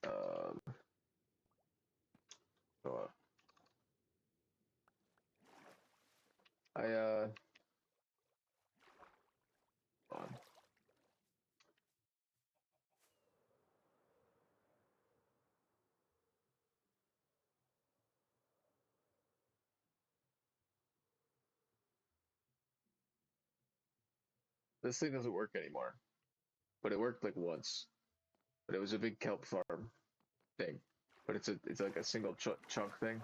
Um, so, I hold on. This thing doesn't work anymore, but it worked like once. But it was a big kelp farm thing, but it's like a single chunk thing.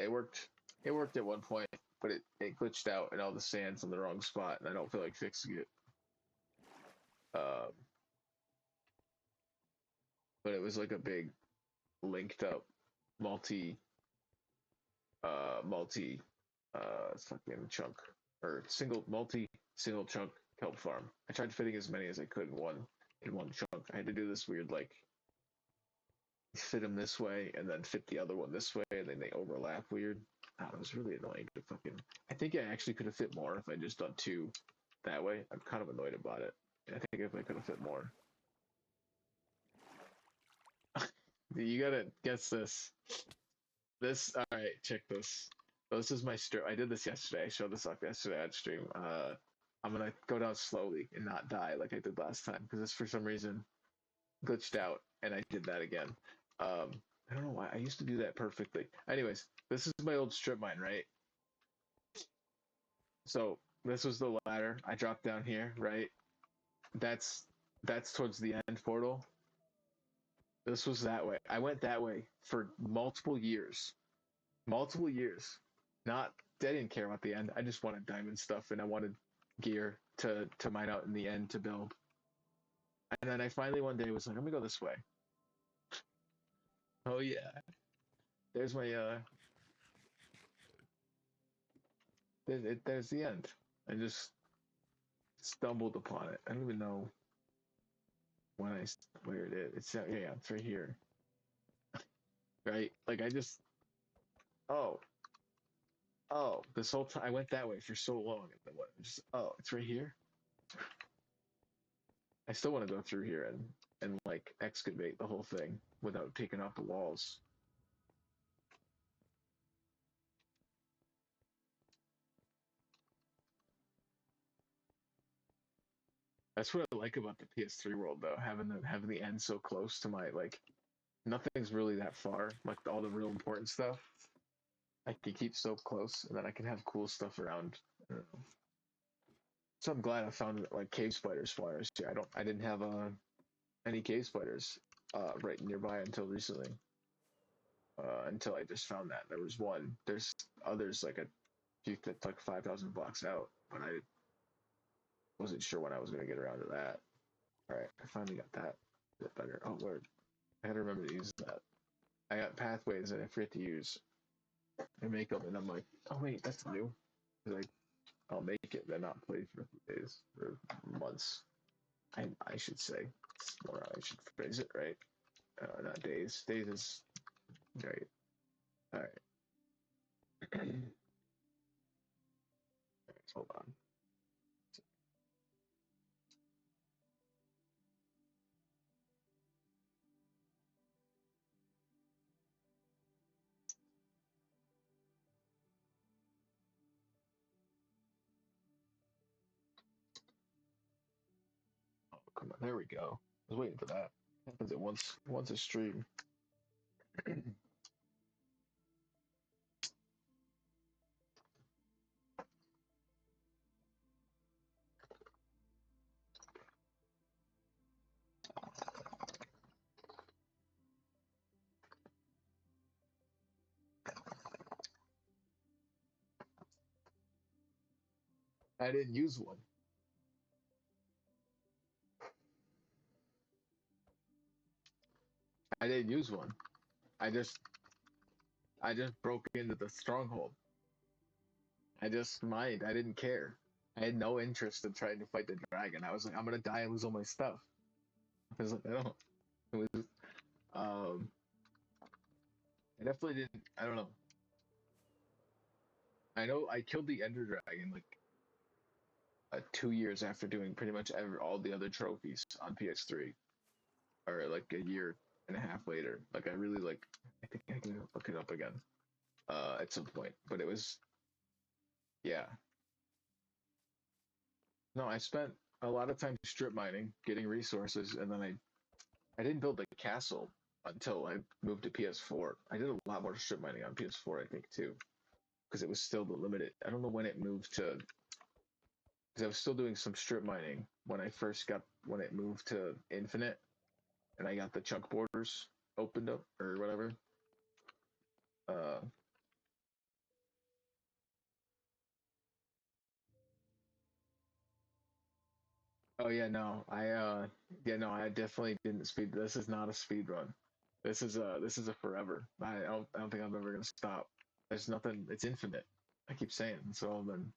It worked. It worked at one point, but it glitched out and all the sand's in the wrong spot, and I don't feel like fixing it. Um, but it was like a big linked up multi multi fucking chunk or single chunk kelp farm. I tried fitting as many as I could in one chunk. I had to do this weird like fit them this way and then fit the other one this way, and then they overlap weird. Oh, it was really annoying to fucking. I think I actually could have fit more if I just done two that way. I'm kind of annoyed about it. I think if I could have fit more. You gotta guess this. This, all right, check this. So this is my strip. I did this yesterday. I showed this off yesterday on stream. I'm gonna go down slowly and not die like I did last time because this for some reason glitched out and I did that again. Um, I don't know why. I used to do that perfectly. Anyways, this is my old strip mine, right? So this was the ladder. I dropped down here, right? That's that's towards the end portal. This was that way. I went that way for multiple years. Multiple years. Not I didn't care about the end. I just wanted diamond stuff and I wanted gear to mine out in the end to build. And then I finally one day was like, I'm gonna go this way. Oh yeah. There's my there's the end. I just stumbled upon it. I don't even know when where it is. It's yeah, it's right here. Right? Like I just oh this whole time I went that way for so long and then what just it's right here. I still want to go through here and like excavate the whole thing without taking off the walls. That's what I like about the PS3 world though, having the end so close to my like nothing's really that far. Like all the real important stuff, I can keep so close, and then I can have cool stuff around. I don't know. So I'm glad I found like cave spiders flyers. Yeah, I didn't have any cave spiders right nearby until recently. Until I just found that there was one. There's others like a few that's like 5,000 blocks out, but I wasn't sure when I was gonna get around to that. All right, I finally got that. A bit better. Oh lord, I gotta remember to use that. I got pathways that I forget to use and make them, and I'm like, oh wait, that's new. Like I'll make it, then not play for a few days or months. I should say, it's more I should phrase it right. Not days. Days is right. All right. Hold on. Oh, come on. There we go. I was waiting for that. Happens at once a stream. I didn't use one. I didn't use one. I just I just broke into the stronghold. I just mined. I didn't care. I had no interest in trying to fight the dragon. I was like, I'm gonna die and lose all my stuff. I was like, I don't. It was um. I definitely didn't. I don't know. I know I killed the Ender Dragon like 2 years after doing pretty much all the other trophies on PS3, or like a year. and a half later. Like I really like. I think I can look it up again at some point. But it was yeah. No, I spent a lot of time strip mining, getting resources, and then I didn't build a castle until I moved to PS4. I did a lot more strip mining on PS4, I think too, because it was still the limited. I don't know when it moved to, because I was still doing some strip mining when I first got when it moved to infinite, and I got the chunk borders opened up or whatever. Uh, oh yeah, no, yeah, no, I definitely didn't speed. This is not a speed run. This is a forever. I don't think I'm ever gonna stop. There's nothing. It's infinite. I keep saying it, so then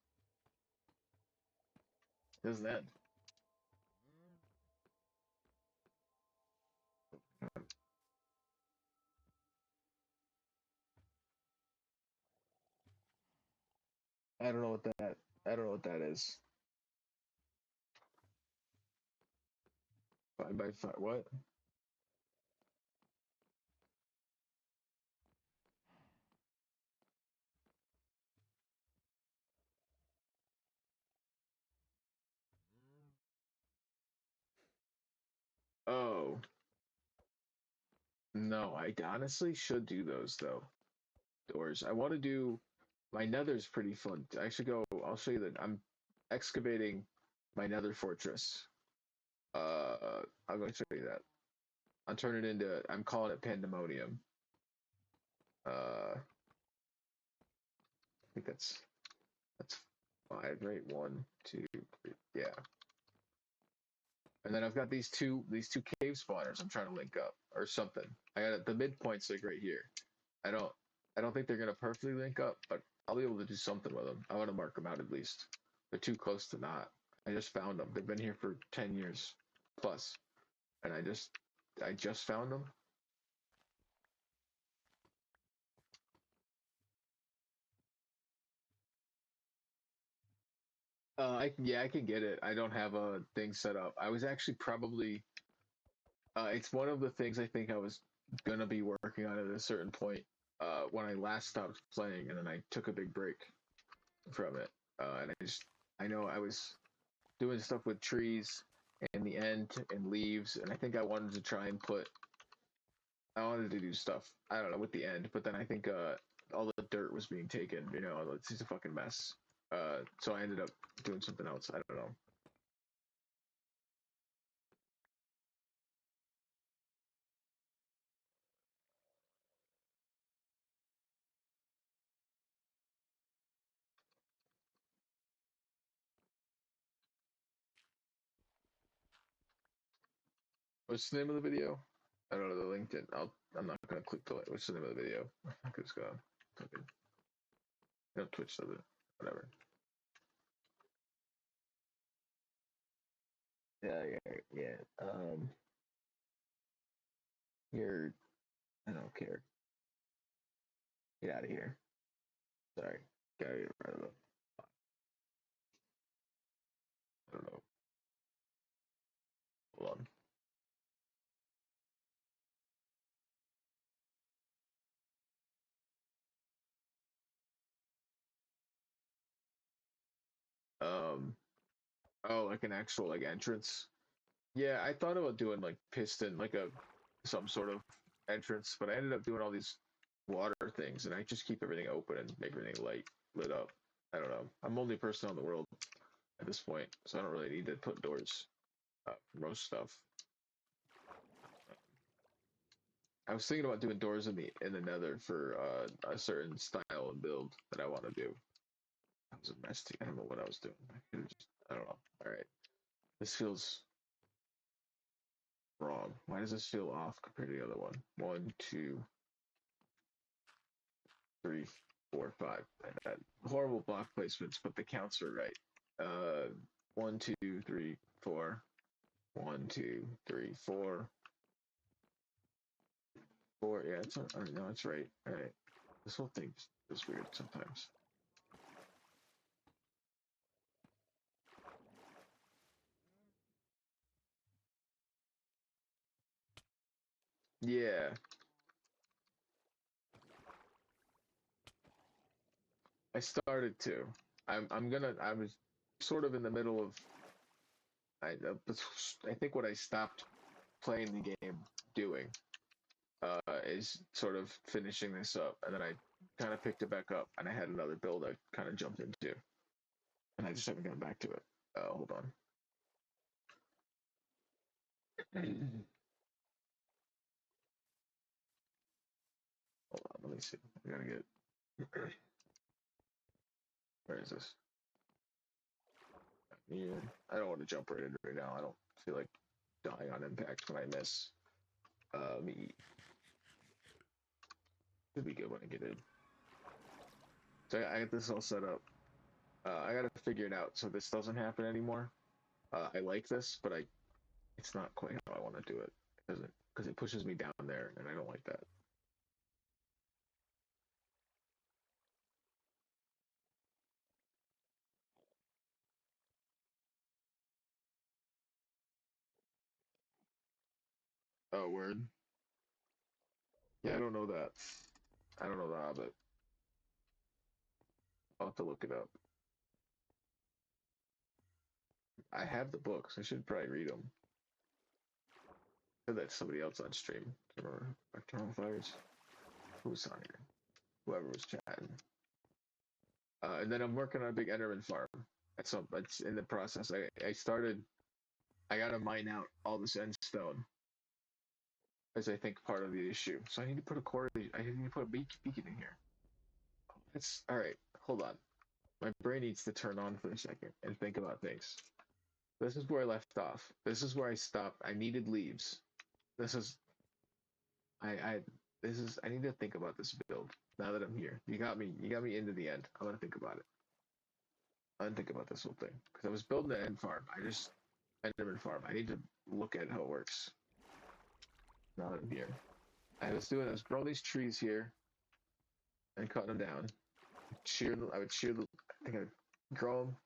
it doesn't end. I don't know what that. I don't know what that is. 5x5. What? Oh no, I honestly should do those though. Doors. I want to do. My Nether's pretty fun. I should go. I'll show you that. I'm excavating my Nether fortress. I'm going to show you that. I'll turn it into. I'm calling it Pandemonium. I think that's five, right? One, two, three. Yeah. And then I've got these two cave spawners I'm trying to link up or something. I got the midpoints like right here. I don't I don't think they're gonna perfectly link up, but I'll be able to do something with them. I want to mark them out at least. They're too close to not. I just found them. They've been here for 10 years plus, and I just found them. I can get it. I don't have a thing set up. I was actually probably it's one of the things I think I was gonna be working on at a certain point when I last stopped playing, and then I took a big break from it. And I know I was doing stuff with trees and the end and leaves, and I think I wanted to try and I wanted to do stuff. I don't know with the end, but then I think all the dirt was being taken. It's just a fucking mess. So I ended up doing something else. I don't know. What's the name of the video? I don't know the link. I'm not gonna click the link. What's the name of the video? I could just go. Okay. No, Twitch does it. Whatever. Yeah, yeah, yeah. You're. I don't care. Get out of here. Sorry. Gotta get rid of them. I don't know. Hold on. Oh, like an actual like entrance. Yeah, I thought about doing like piston, like a some sort of entrance, but I ended up doing all these water things, and I just keep everything open and make everything lit up. I don't know. I'm the only person in the world at this point, so I don't really need to put doors for most stuff. I was thinking about doing doors in the Nether for a certain style and build that I want to do. That was a mess. I don't know what I was doing. I don't know. All right, this feels wrong. Why does this feel off compared to the other one? One, two, three, four, five. I had horrible block placements, but the counts are right. Uh, one, two, three, four. One, two, three, four. Four. Yeah, it's all right. No, it's right. All right. This whole thing is weird sometimes. Yeah, I started to. I was sort of in the middle of. I think what I stopped playing the game doing is sort of finishing this up, and then I kind of picked it back up, and I had another build I kind of jumped into, and I just haven't gone back to it. Hold on. Hold on, let me see. I gotta get. Where is this? Yeah, I don't want to jump right into it right now. I don't feel like dying on impact when I miss. Let me eat. Should be good when I get in. So I got this all set up. I gotta figure it out so this doesn't happen anymore. I like this, but it's not quite how I want to do it. Because it pushes me down there, and I don't like that. Oh, word. Yeah, I don't know that. I don't know the Hobbit. I'll have to look it up. I have the books. I should probably read them. Said that somebody else on stream. Or Nocturnal Fires. Who's on here? Whoever was chatting. And then I'm working on a big Enderman farm. It's in the process. I started. I gotta mine out all this end stone, as I think part of the issue. So I need to put a core. I need to put a beacon in here. That's all right. Hold on. My brain needs to turn on for a second and think about things. This is where I left off. This is where I stopped. I needed leaves. This is I this is I need to think about this build now that I'm here. You got me into the end. I want to think about it. I want to think about this whole thing. Because I was building an end farm. I never farm. I need to look at how it works. Now that I'm here. I was growing these trees here and cutting them down. I would shear the I think I'd grow them,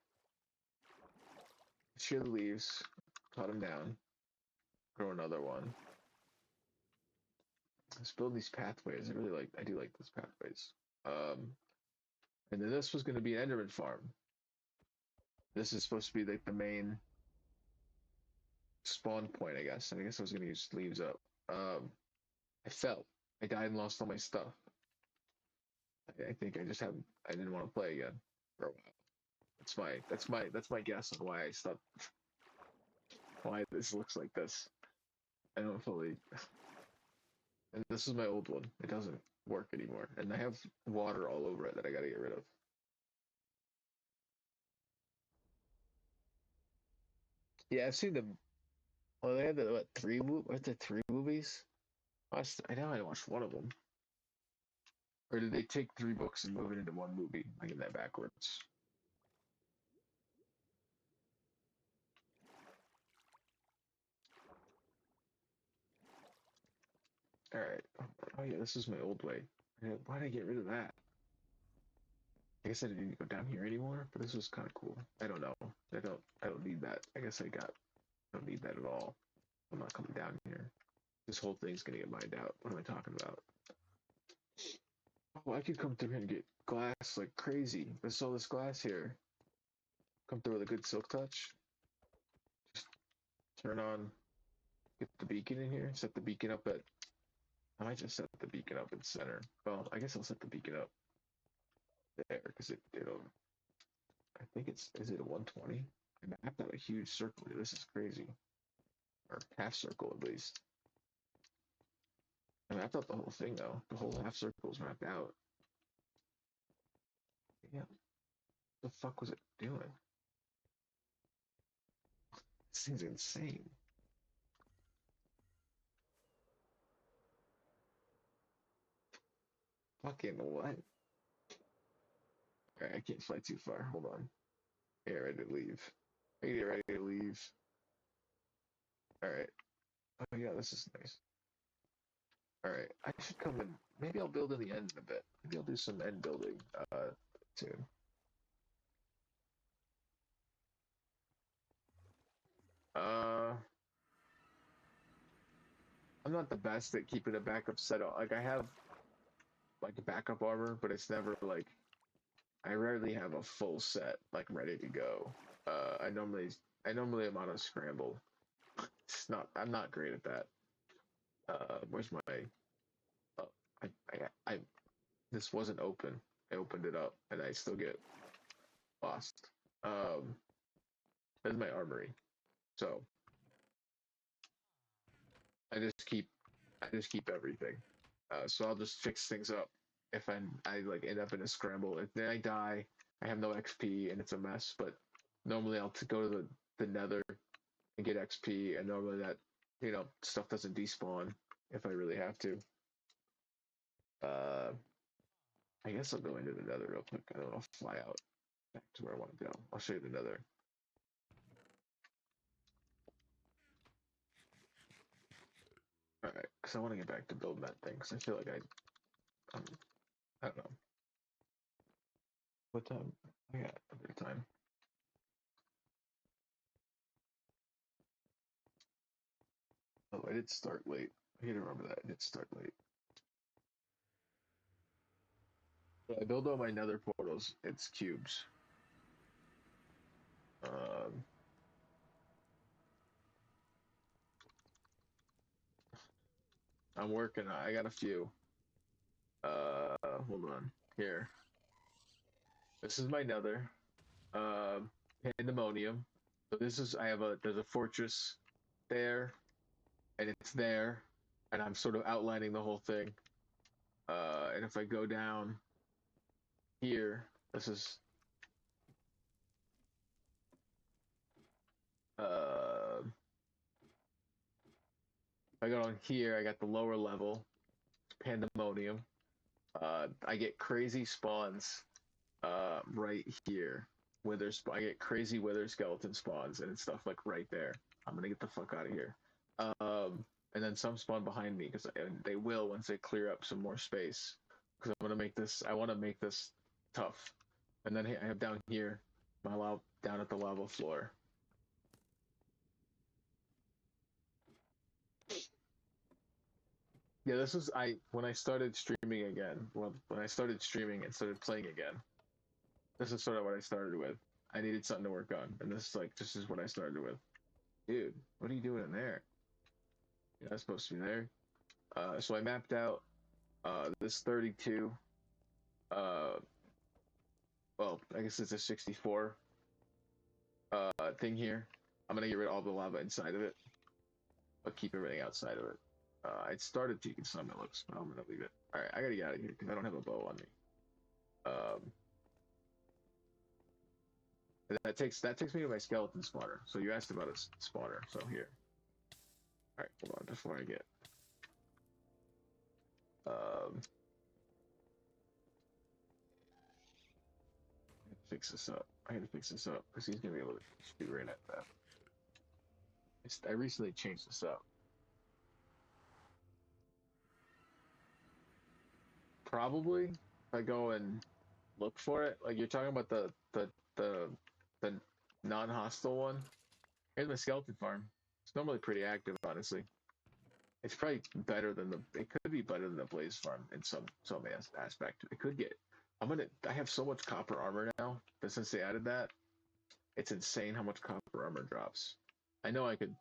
shear the leaves, cut them down, grow another one. Let's build these pathways. I do like these pathways. Um, and then this was going to be an Enderman farm. This is supposed to be like the main spawn point, I guess. And I guess I was going to use leaves up. Um, I fell. I died and lost all my stuff. I think I didn't want to play again for a while. That's my guess on why I stopped. Why this looks like this. I don't fully. And this is my old one. It doesn't work anymore, and I have water all over it that I got to get rid of. Yeah, I've seen them. Well, they had the three movies? I know I watched one of them. Or did they take three books and move it into one movie? I get that backwards. All right. Oh yeah, this is my old way. Why did I get rid of that? I guess I didn't go down here anymore, but this was kind of cool. I don't know. I don't need that. I don't need that at all. I'm not coming down here. This whole thing's gonna get mined out. What am I talking about? Oh, I could come through here and get glass like crazy. There's all this glass here. Come through with a good silk touch. Just turn on, get the beacon in here. Set the beacon up at. I might just set the beacon up in center. Well, I guess I'll set the beacon up there because it'll. I think is it a 120? I mapped out a huge circle here. This is crazy. Or half circle at least. I mapped out the whole thing though. The whole half circle is mapped out. Yeah. What the fuck was it doing? This thing's insane. Fucking what? Alright, I can't fly too far. Hold on. Get ready to leave. I get ready to leave. Alright. Oh yeah, this is nice. Alright, I should come in. Maybe I'll build in the end a bit. Maybe I'll do some end building soon. Uh, I'm not the best at keeping a backup set up. Like I have like a backup armor, but it's never like I rarely have a full set like ready to go. I normally am on a scramble. I'm not great at that. Where's my oh, I this wasn't open. I opened it up and I still get lost. Um That's my armory. So I just keep everything. So I'll just fix things up if I like end up in a scramble. If then I die, I have no XP and it's a mess. But normally I'll go to the Nether and get XP, and normally that stuff doesn't despawn if I really have to. Uh, I guess I'll go into the Nether real quick. I don't know, I'll fly out back to where I want to go. I'll show you the Nether. All right, because I want to get back to building that thing. Because I feel like I don't know what time I got a bit of time. Oh, I did start late. I need to remember that. I did start late. So I build all my nether portals. It's cubes. Um, I'm working. I got a few. Hold on. Here. This is my nether. Pandemonium. So this is there's a fortress there, and it's there, and I'm sort of outlining the whole thing. And if I go down here, this is uh, if I go down here, I got the lower level, Pandemonium. I get crazy spawns right here. I get crazy wither skeleton spawns and stuff like right there. I'm gonna get the fuck out of here. And then some spawn behind me because they will once they clear up some more space. Because I'm gonna make this. I want to make this tough. And then I have down here my lava down at the lava floor. Yeah, this is I when I started streaming again. Well, when I started streaming and started playing again, this is sort of what I started with. I needed something to work on, and this is what I started with. Dude, what are you doing in there? You're not supposed to be there. So I mapped out this 32. Uh, well, I guess it's a 64 thing here. I'm gonna get rid of all the lava inside of it, but keep everything outside of it. I started taking some it looks, but I'm gonna leave it. All right, I gotta get out of here because I don't have a bow on me. Um, and that takes me to my skeleton spawner. So you asked about a spawner, so here. All right, hold on before I get. Um, fix this up. I gotta fix this up because he's gonna be able to shoot right at that. I recently changed this up. Probably if I go and look for it. Like you're talking about the non-hostile one. Here's my skeleton farm. It's normally pretty active, honestly. It's probably better than the. It could be better than the blaze farm in some aspect. It could get. I have so much copper armor now that since they added that, it's insane how much copper armor drops. I know I could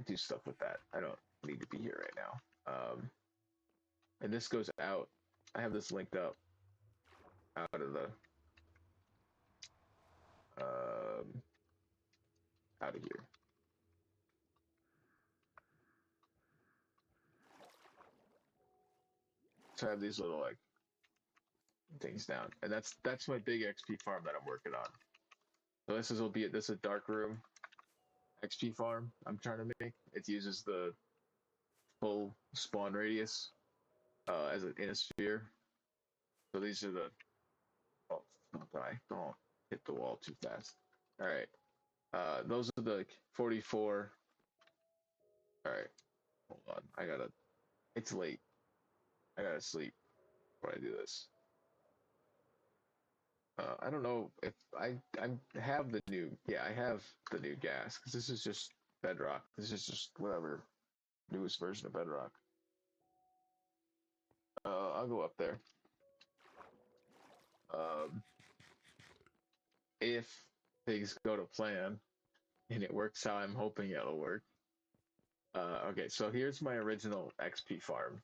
do stuff with that. I don't need to be here right now. And this goes out. I have this linked up out of the um, out of here. So I have these little like things down, and that's my big XP farm that I'm working on. So this is a dark room XP farm I'm trying to make. It uses the full spawn radius in a sphere. So these are the oh don't die, don't hit the wall too fast. All right, those are the 44. All right, hold on, it's late. I gotta sleep before I do this. I don't know if I have the new yeah I have the new gas because this is just bedrock. This is just whatever newest version of Bedrock. I'll go up there. If things go to plan and it works how I'm hoping it'll work. Okay, so here's my original XP farm.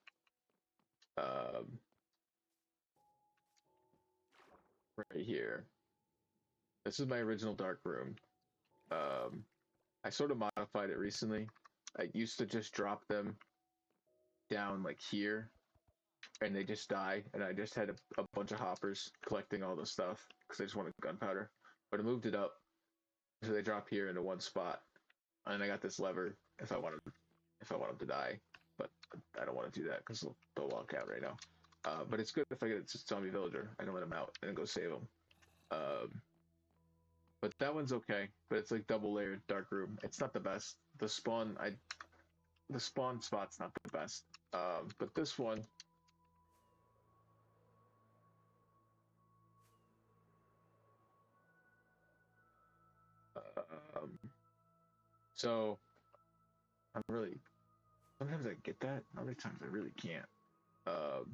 Right here. This is my original dark room. I sort of modified it recently. I used to just drop them down like here, and they just die, and I just had a bunch of hoppers collecting all the stuff because I just wanted gunpowder. But I moved it up, so they drop here into one spot, and I got this lever if I want them to die, but I don't want to do that because they'll walk out right now. But it's good if I get a zombie villager. I can let him out and go save him. But that one's okay. But it's like double layered dark room. It's not the best. The spawn spot's not the best. But this one. So I'm really. Sometimes I get that. Other times I really can't. All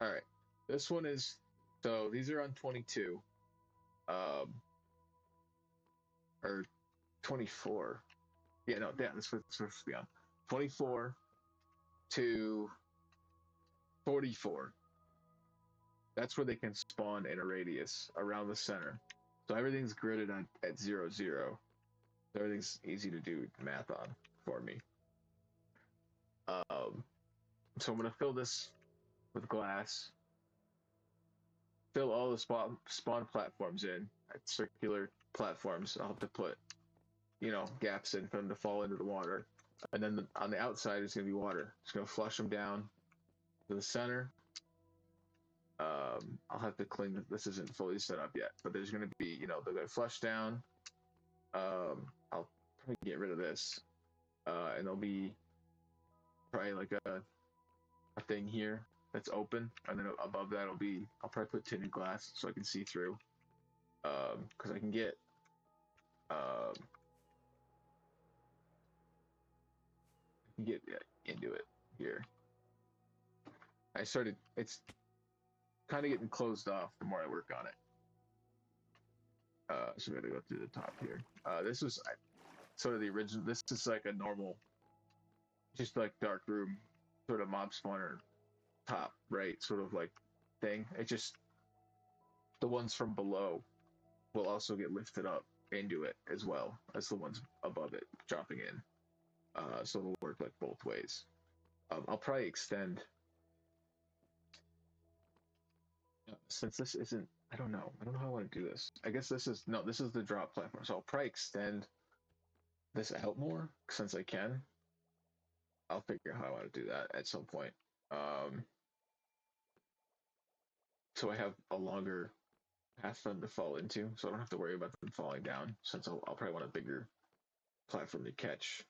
right. This one is. So these are on 22. Or 24. Yeah, no, yeah, this was supposed to be on 24 to 44. That's where they can spawn in a radius around the center. So everything's gridded at 0, 0. So everything's easy to do math on for me. So I'm going to fill this with glass. Fill all the spawn platforms in at circular platforms. I'll have to put, gaps in for them to fall into the water. And then on the outside is going to be water. It's going to flush them down to the center. I'll have to clean. This isn't fully set up yet, but there's going to be, they're going to flush down. I'll probably get rid of this, and there'll be probably like a thing here that's open, and then above that I'll probably put tinted glass so I can see through, because I can get into it here. It's kind of getting closed off the more I work on it. So we gotta go through the top here. This was sort of the original. This is like a normal, just like dark room, sort of mob spawner top, right? Sort of like thing. It just, the ones from below will also get lifted up into it as well as the ones above it dropping in. So it'll work like both ways. I'll probably extend, since this isn't, I don't know how I want to do this. I guess this is the drop platform. So I'll probably extend this out more since I can. I'll figure out how I want to do that at some point. So I have a longer path for them to fall into, so I don't have to worry about them falling down, since I'll probably want a bigger platform to catch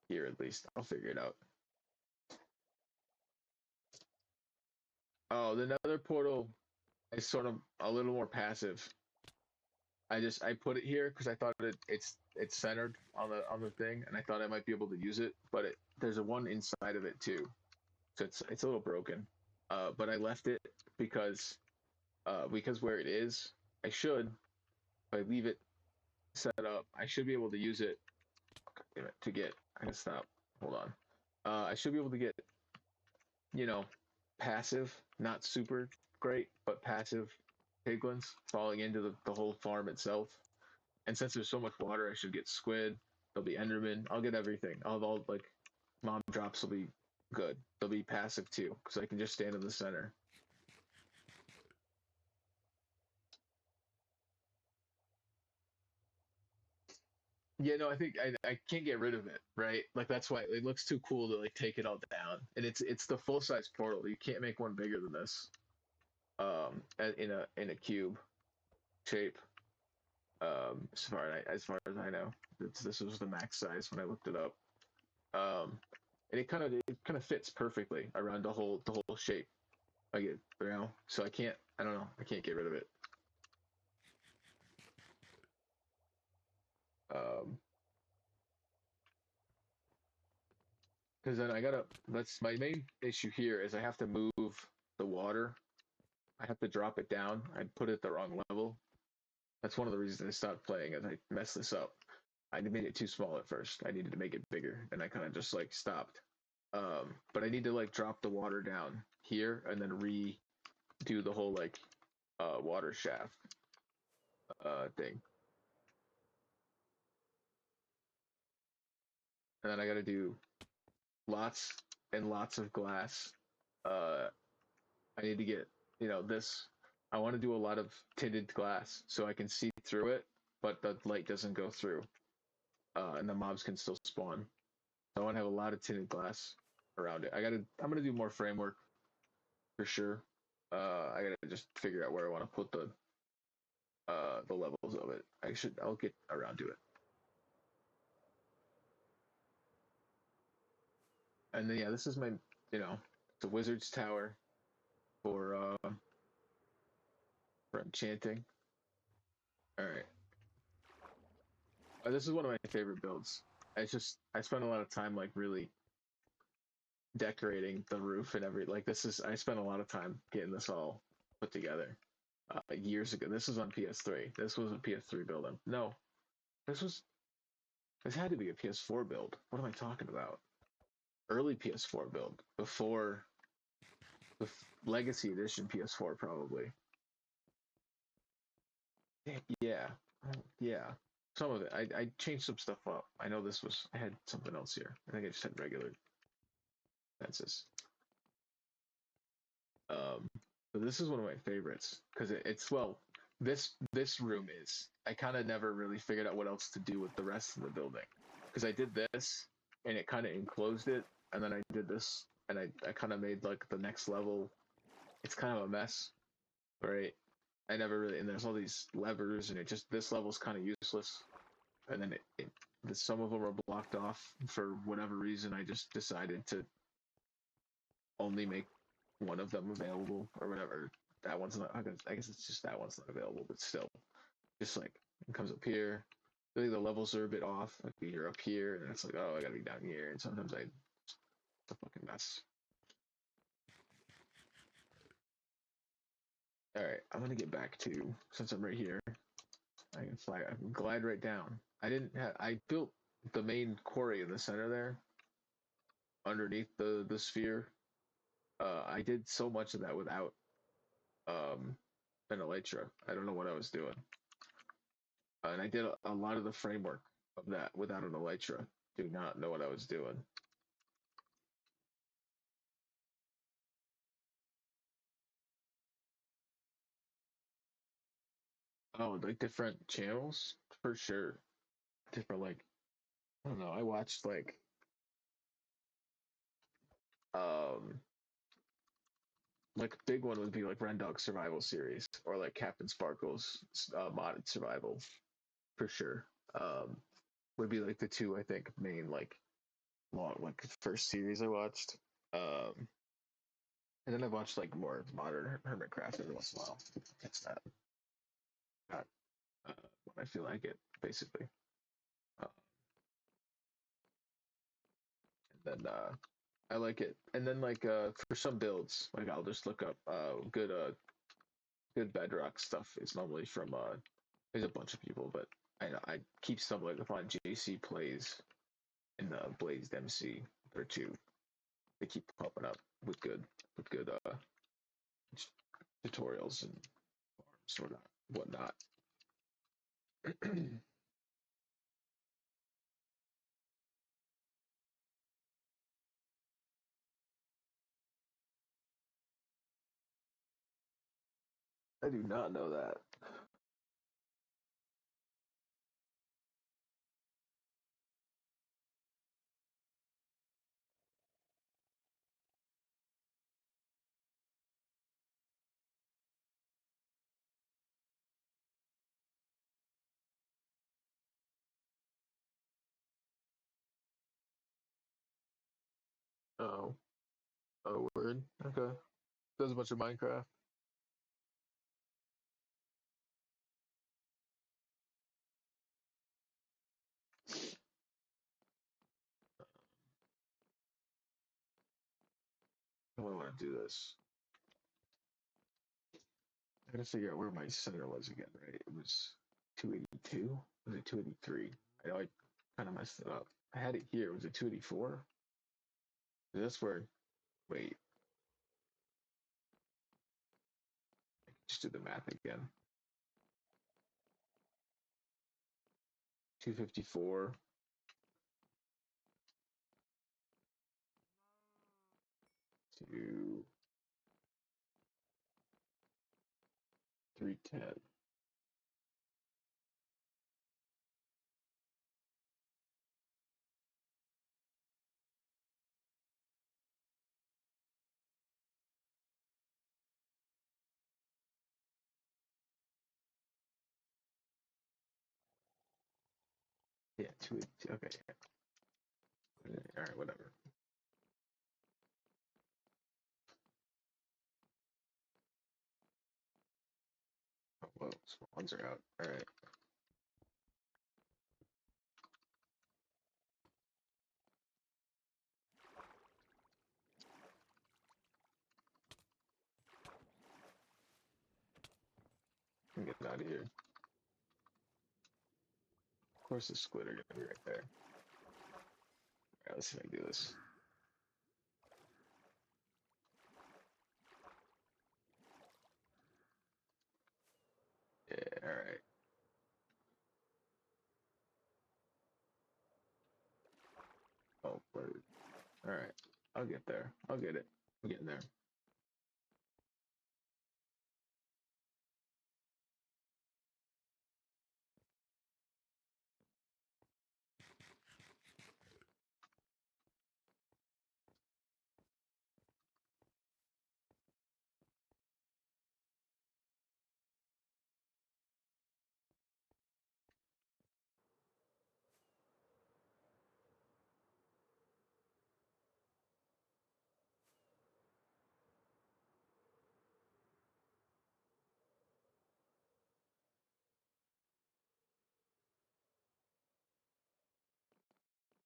here at least. I'll figure it out. Oh, the nether portal is sort of a little more passive. I put it here because I thought it's centered on the thing, and I thought I might be able to use it, but there's a one inside of it too, so it's a little broken. But I left it because where it is, if I leave it set up, I should be able to use it. Damn it, to get. I can stop. Hold on. I should be able to get, passive, not super great, but passive piglins falling into the whole farm itself. And since there's so much water, I should get squid. There'll be enderman. I'll get everything. All like mob drops will be good. They'll be passive too, because I can just stand in the center. Yeah, no, I think I can't get rid of it, right? Like that's why it looks too cool to like take it all down. And it's the full size portal. You can't make one bigger than this. In a cube shape. As far as I know, this was the max size when I looked it up. And it kind of fits perfectly around the whole shape. So I don't know, I can't get rid of it. Because then I gotta. That's my main issue here is I have to move the water. I have to drop it down. I put it at the wrong level. That's one of the reasons I stopped playing as I messed this up. I made it too small at first. I needed to make it bigger, and I kind of just like stopped. But I need to like drop the water down here and then redo the whole like water shaft thing. And then I got to do lots and lots of glass. Uh, I need to get this. I want to do a lot of tinted glass so I can see through it, but the light doesn't go through, and the mobs can still spawn. So I want to have a lot of tinted glass around it. I'm gonna do more framework for sure. I gotta just figure out where I want to put the levels of it. I'll get around to it. And then yeah, this is my it's a wizard's tower for enchanting. All right, this is one of my favorite builds. I spent a lot of time like really decorating the roof and like this is I spent a lot of time getting this all put together years ago. This was on PS3. This was a PS3 build. No, this was this had to be a PS4 build. What am I talking about? Early PS4 build before the Legacy Edition PS4 probably. Yeah, yeah. Some of it. I changed some stuff up. I know this was I had something else here. I think I just had regular fences. Um, but this is one of my favorites because it's well, this room is. I kind of never really figured out what else to do with the rest of the building because I did this and it kind of enclosed it, and then I did this and I kind of made like the next level. It's kind of a mess, right? I never really and there's all these levers and it just this level's kind of useless, and then some of them are blocked off for whatever reason. I just decided to only make one of them available or whatever. That one's not. I guess it's just that one's not available, but still, just like it comes up here. I think the levels are a bit off. Like you're up here, and it's like, oh, I gotta be down here, and sometimes it's a fucking mess. All right, I'm gonna get back to since I'm right here. I can fly. I can glide right down. I didn't have. I built the main quarry in the center there, underneath the sphere. I did so much of that without um an elytra. I don't know what I was doing. And I did a lot of the framework of that without an elytra. Do not know what I was doing. Oh, like different channels for sure. Different like I don't know. I watched um like a big one would be like Rendog Survival Series or like Captain Sparkle's modded survival for sure. Would be like the two I think main like long like first series I watched. Um, and then I've watched like more modern Hermitcraft every once in a while. It's not when I feel like it, basically. Uh, and then I like it. And then like for some builds, like I'll just look up good bedrock stuff. It's normally from there's a bunch of people, but I keep stumbling upon JC plays and Blazed MC. They're two. They keep popping up with good tutorials and sort of whatnot. I do not know that. Oh, oh, word. Okay. Does a bunch of Minecraft. How do I want to do this? I gotta figure out where my center was again, right? It was 282? Was it 283? I know I kind of messed it up. I had it here. Was it 284? That's where. Wait. Just do the math again. 254. To 310. Yeah, 282. Okay. All right, whatever. Oh, whoa, small ones are out. All right. I'm getting out of here. Of course, the squid are gonna be right there. All right, let's see if I can do this. Yeah, all right. Oh, word. All right. I'll get there. I'll get it. I'm getting there.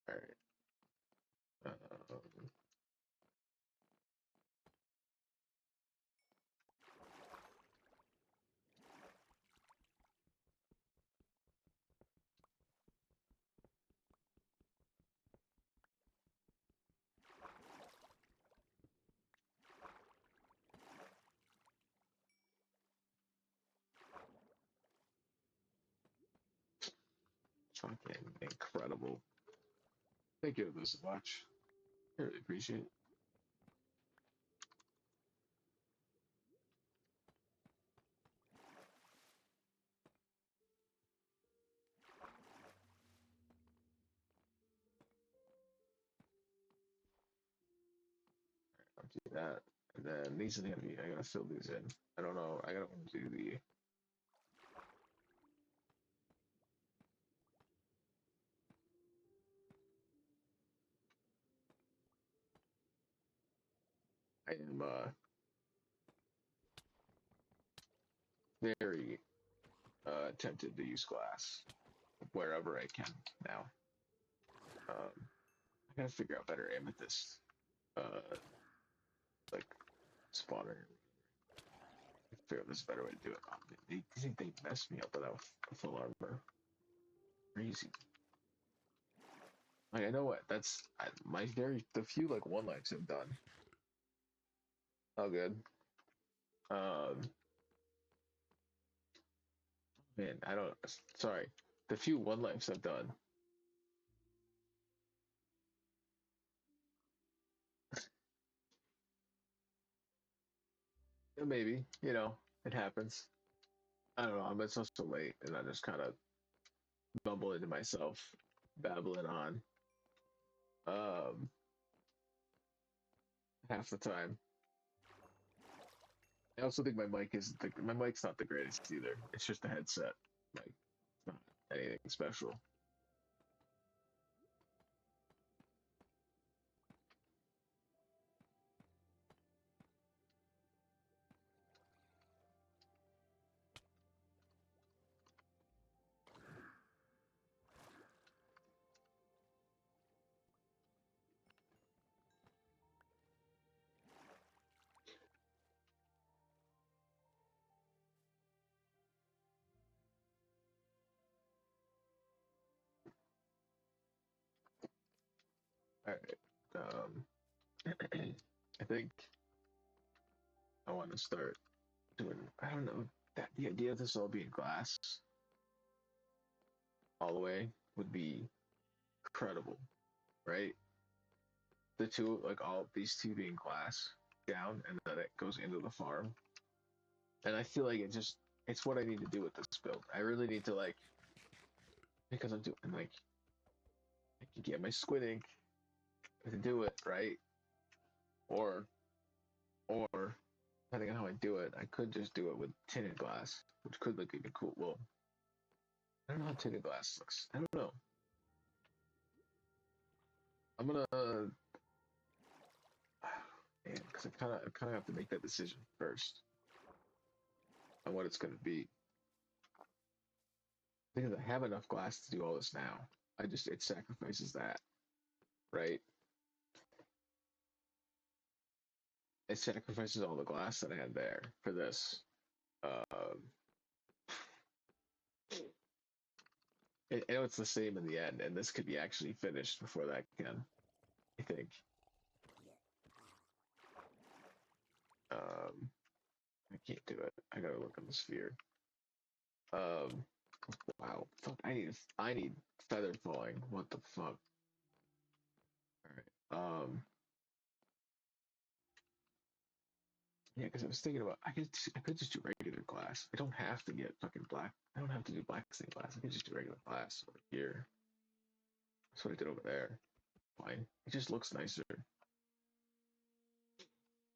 All right. Fucking incredible. Thank you so much. I really appreciate it. I'll do that. And then these are gonna be, I gotta fill these in. I don't know. I gotta do the. I am very tempted to use glass wherever I can now. I gotta figure out better amethyst, like spawner. Figure out this better way to do it. They messed me up without full armor. Crazy. Like I know what that's my the few like one lives I've done. Oh good. Um, man, I don't. Sorry, the few one lives I've done. Maybe it happens. I don't know. It's also late, and I just kind of bumble into myself, babbling on. Um, half the time. I also think my mic's not the greatest either. It's just a headset. Like it's not anything special. All right. I think I want to start doing. I don't know that the idea of this all being glass all the way would be incredible, right? The two, like all these two being glass down, and then it goes into the farm. And I feel like it's what I need to do with this build. I really need to like because I'm doing like I can get my squid ink to do it right, or or depending on how I do it, I could just do it with tinted glass, which could look even cool. Well, I don't know how tinted glass looks. I don't know. I'm gonna, because I kind of have to make that decision first on what it's gonna be. Because I have enough glass to do all this now. It sacrifices that, right? It sacrifices all the glass that I had there for this. Um, I know it's the same in the end, and this could be actually finished before that can. I think. Um, I can't do it. I gotta look on the sphere. Um, wow. Fuck. I need feather falling. What the fuck? All right. Yeah, because I was thinking about I could just do regular glass. I don't have to get fucking black. I don't have to do black stained glass. I could just do regular glass over here. That's what I did over there. Fine. It just looks nicer.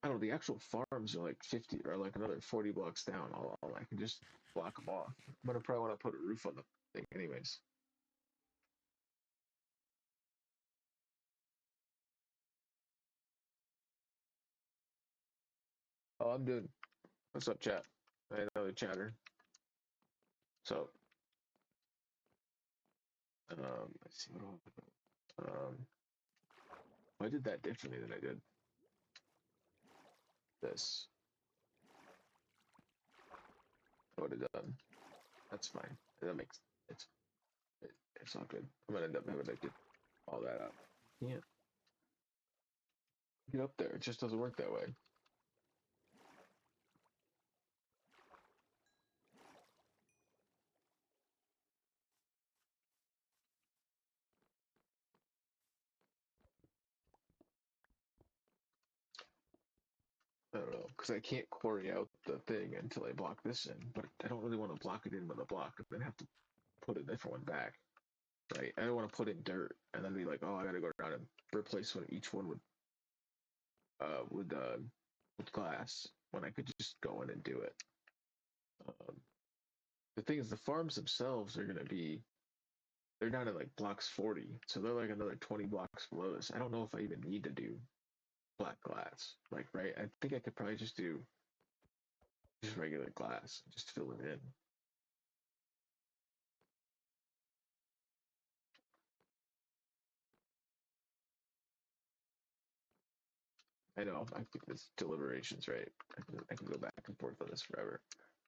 I don't know. The actual farms are like 50 or like another 40 blocks down. I can just block them off. I'm gonna probably want to put a roof on the thing, anyways. Oh, I'm doing. What's up, chat? I know the chatter. So, let's see what I did that differently than I did this. I would have done. That's fine. That makes it's it's not good. I'm gonna end up having to get all that up. Can't get up there. It just doesn't work that way. I don't know because I can't quarry out the thing until I block this in. But I don't really want to block it in with a block and then have to put a different one back. Right? I don't want to put in dirt and then be like, oh, I gotta go around and replace one each one uh with uh with glass when I could just go in and do it. Um, the thing is, the farms themselves are gonna be they're down at like blocks 40, so they're like another 20 blocks below this. I don't know if I even need to do black glass. Like, right? I think I could probably just do just regular glass, just fill it in. I know. I think this deliberations, right? I can go back and forth on this forever.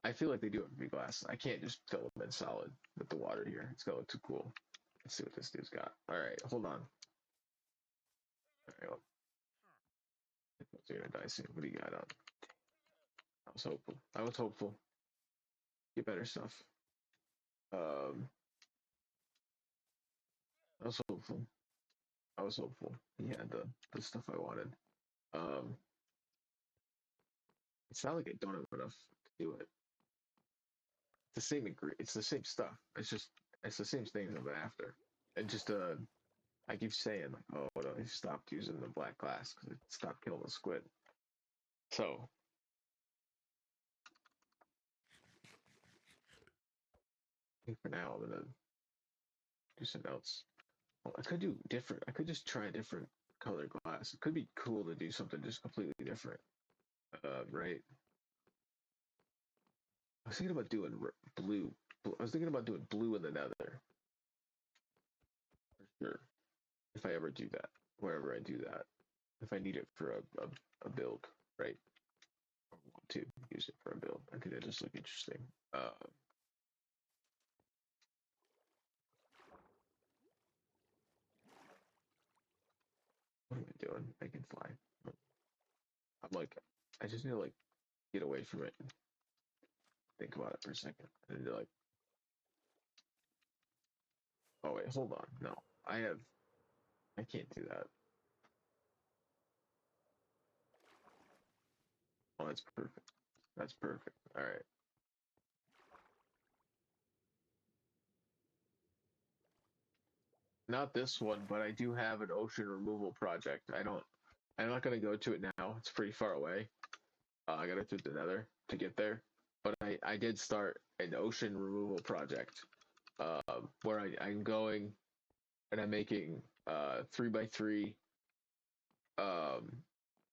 I feel like they do have to be glass. I can't just fill them in solid with the water here. It's gonna look too cool. Let's see what this dude's got. All right, hold on. All right, well, you're gonna die soon. What do you got on? I was hopeful. I was hopeful. Get better stuff. Um, I was hopeful. I was hopeful. He had the stuff I wanted. Um, it's not like I don't have enough to do it. It's the same It's the same stuff. It's the same things I'm after. And just I keep saying like, oh, no, I stopped using the black glass because it stopped killing the squid. So I think for now I'm gonna do something else. Well, I could do different. I could just try a different color glass. It could be cool to do something just completely different. Right? I was thinking about doing blue. I was thinking about doing blue in the nether for sure. If I ever do that, wherever I do that, if I need it for a build, right? Or want to use it for a build, I think it just look interesting. doing? I can fly. I'm like, I just need to like get away from it and think about it for a second. And be like, oh wait, hold on. No, I can't do that. Oh, that's perfect. That's perfect. All right. Not this one, but I do have an ocean removal project. I'm not gonna go to it now. It's pretty far away. I gotta do the nether to get there. But I did start an ocean removal project, where I'm going and I'm making 3x3, um,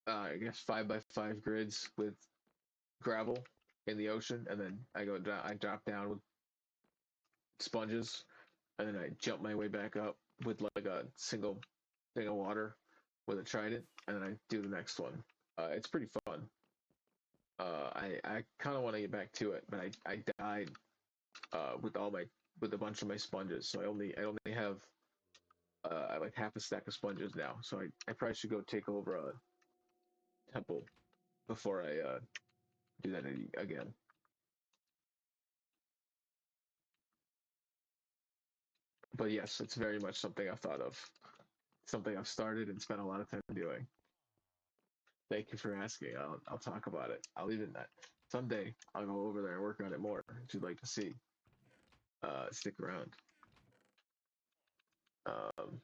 I guess 5x5 grids with gravel in the ocean, and then I drop down with sponges, and then I jump my way back up with like a single thing of water with a trident, and then I do the next one. It's pretty fun. I kind of want to get back to it, but I died with with a bunch of my sponges, so I only have like half a stack of sponges now. So I probably should go take over a temple before I do that again. But yes, it's very much something I've thought of, something I've started and spent a lot of time doing. Thank you for asking. I'll talk about it. I'll leave it that. Someday I'll go over there and work on it more. If you'd like to see, stick around. Um,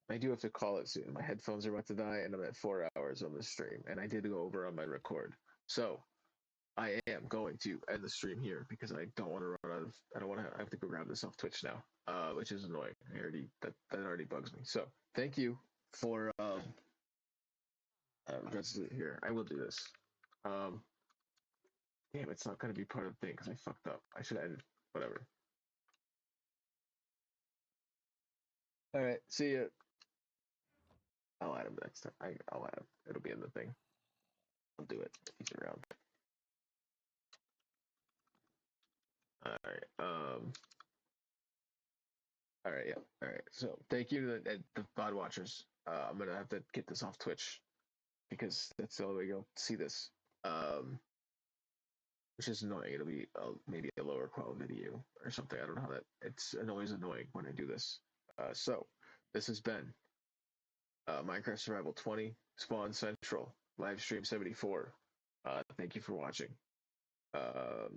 I do have to call it soon. My headphones are about to die, and I'm at 4 hours on the stream, and I did go over on my record. So I am going to end the stream here because I don't want to run out of. I don't want to. I have to go grab this off Twitch now, which is annoying. That already bugs me. So thank you for let's here. I will do this. Um, damn, it's not gonna be part of the thing because I fucked up. I should end. Whatever. All right. See ya. I'll add him next time. I'll add him. It'll be in the thing. I'll do it. He's around. All right. All right. Yeah. All right. So thank you to the VOD watchers. I'm gonna have to get this off Twitch because that's the only way you'll see this. Um, which is annoying. It'll be maybe a lower quality video or something. I don't know how that. It's always annoying when I do this. So this has been Minecraft Survival 20 Spawn Central live stream 74. Thank you for watching. I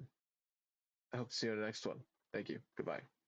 hope to see you on the next one. Thank you. Goodbye.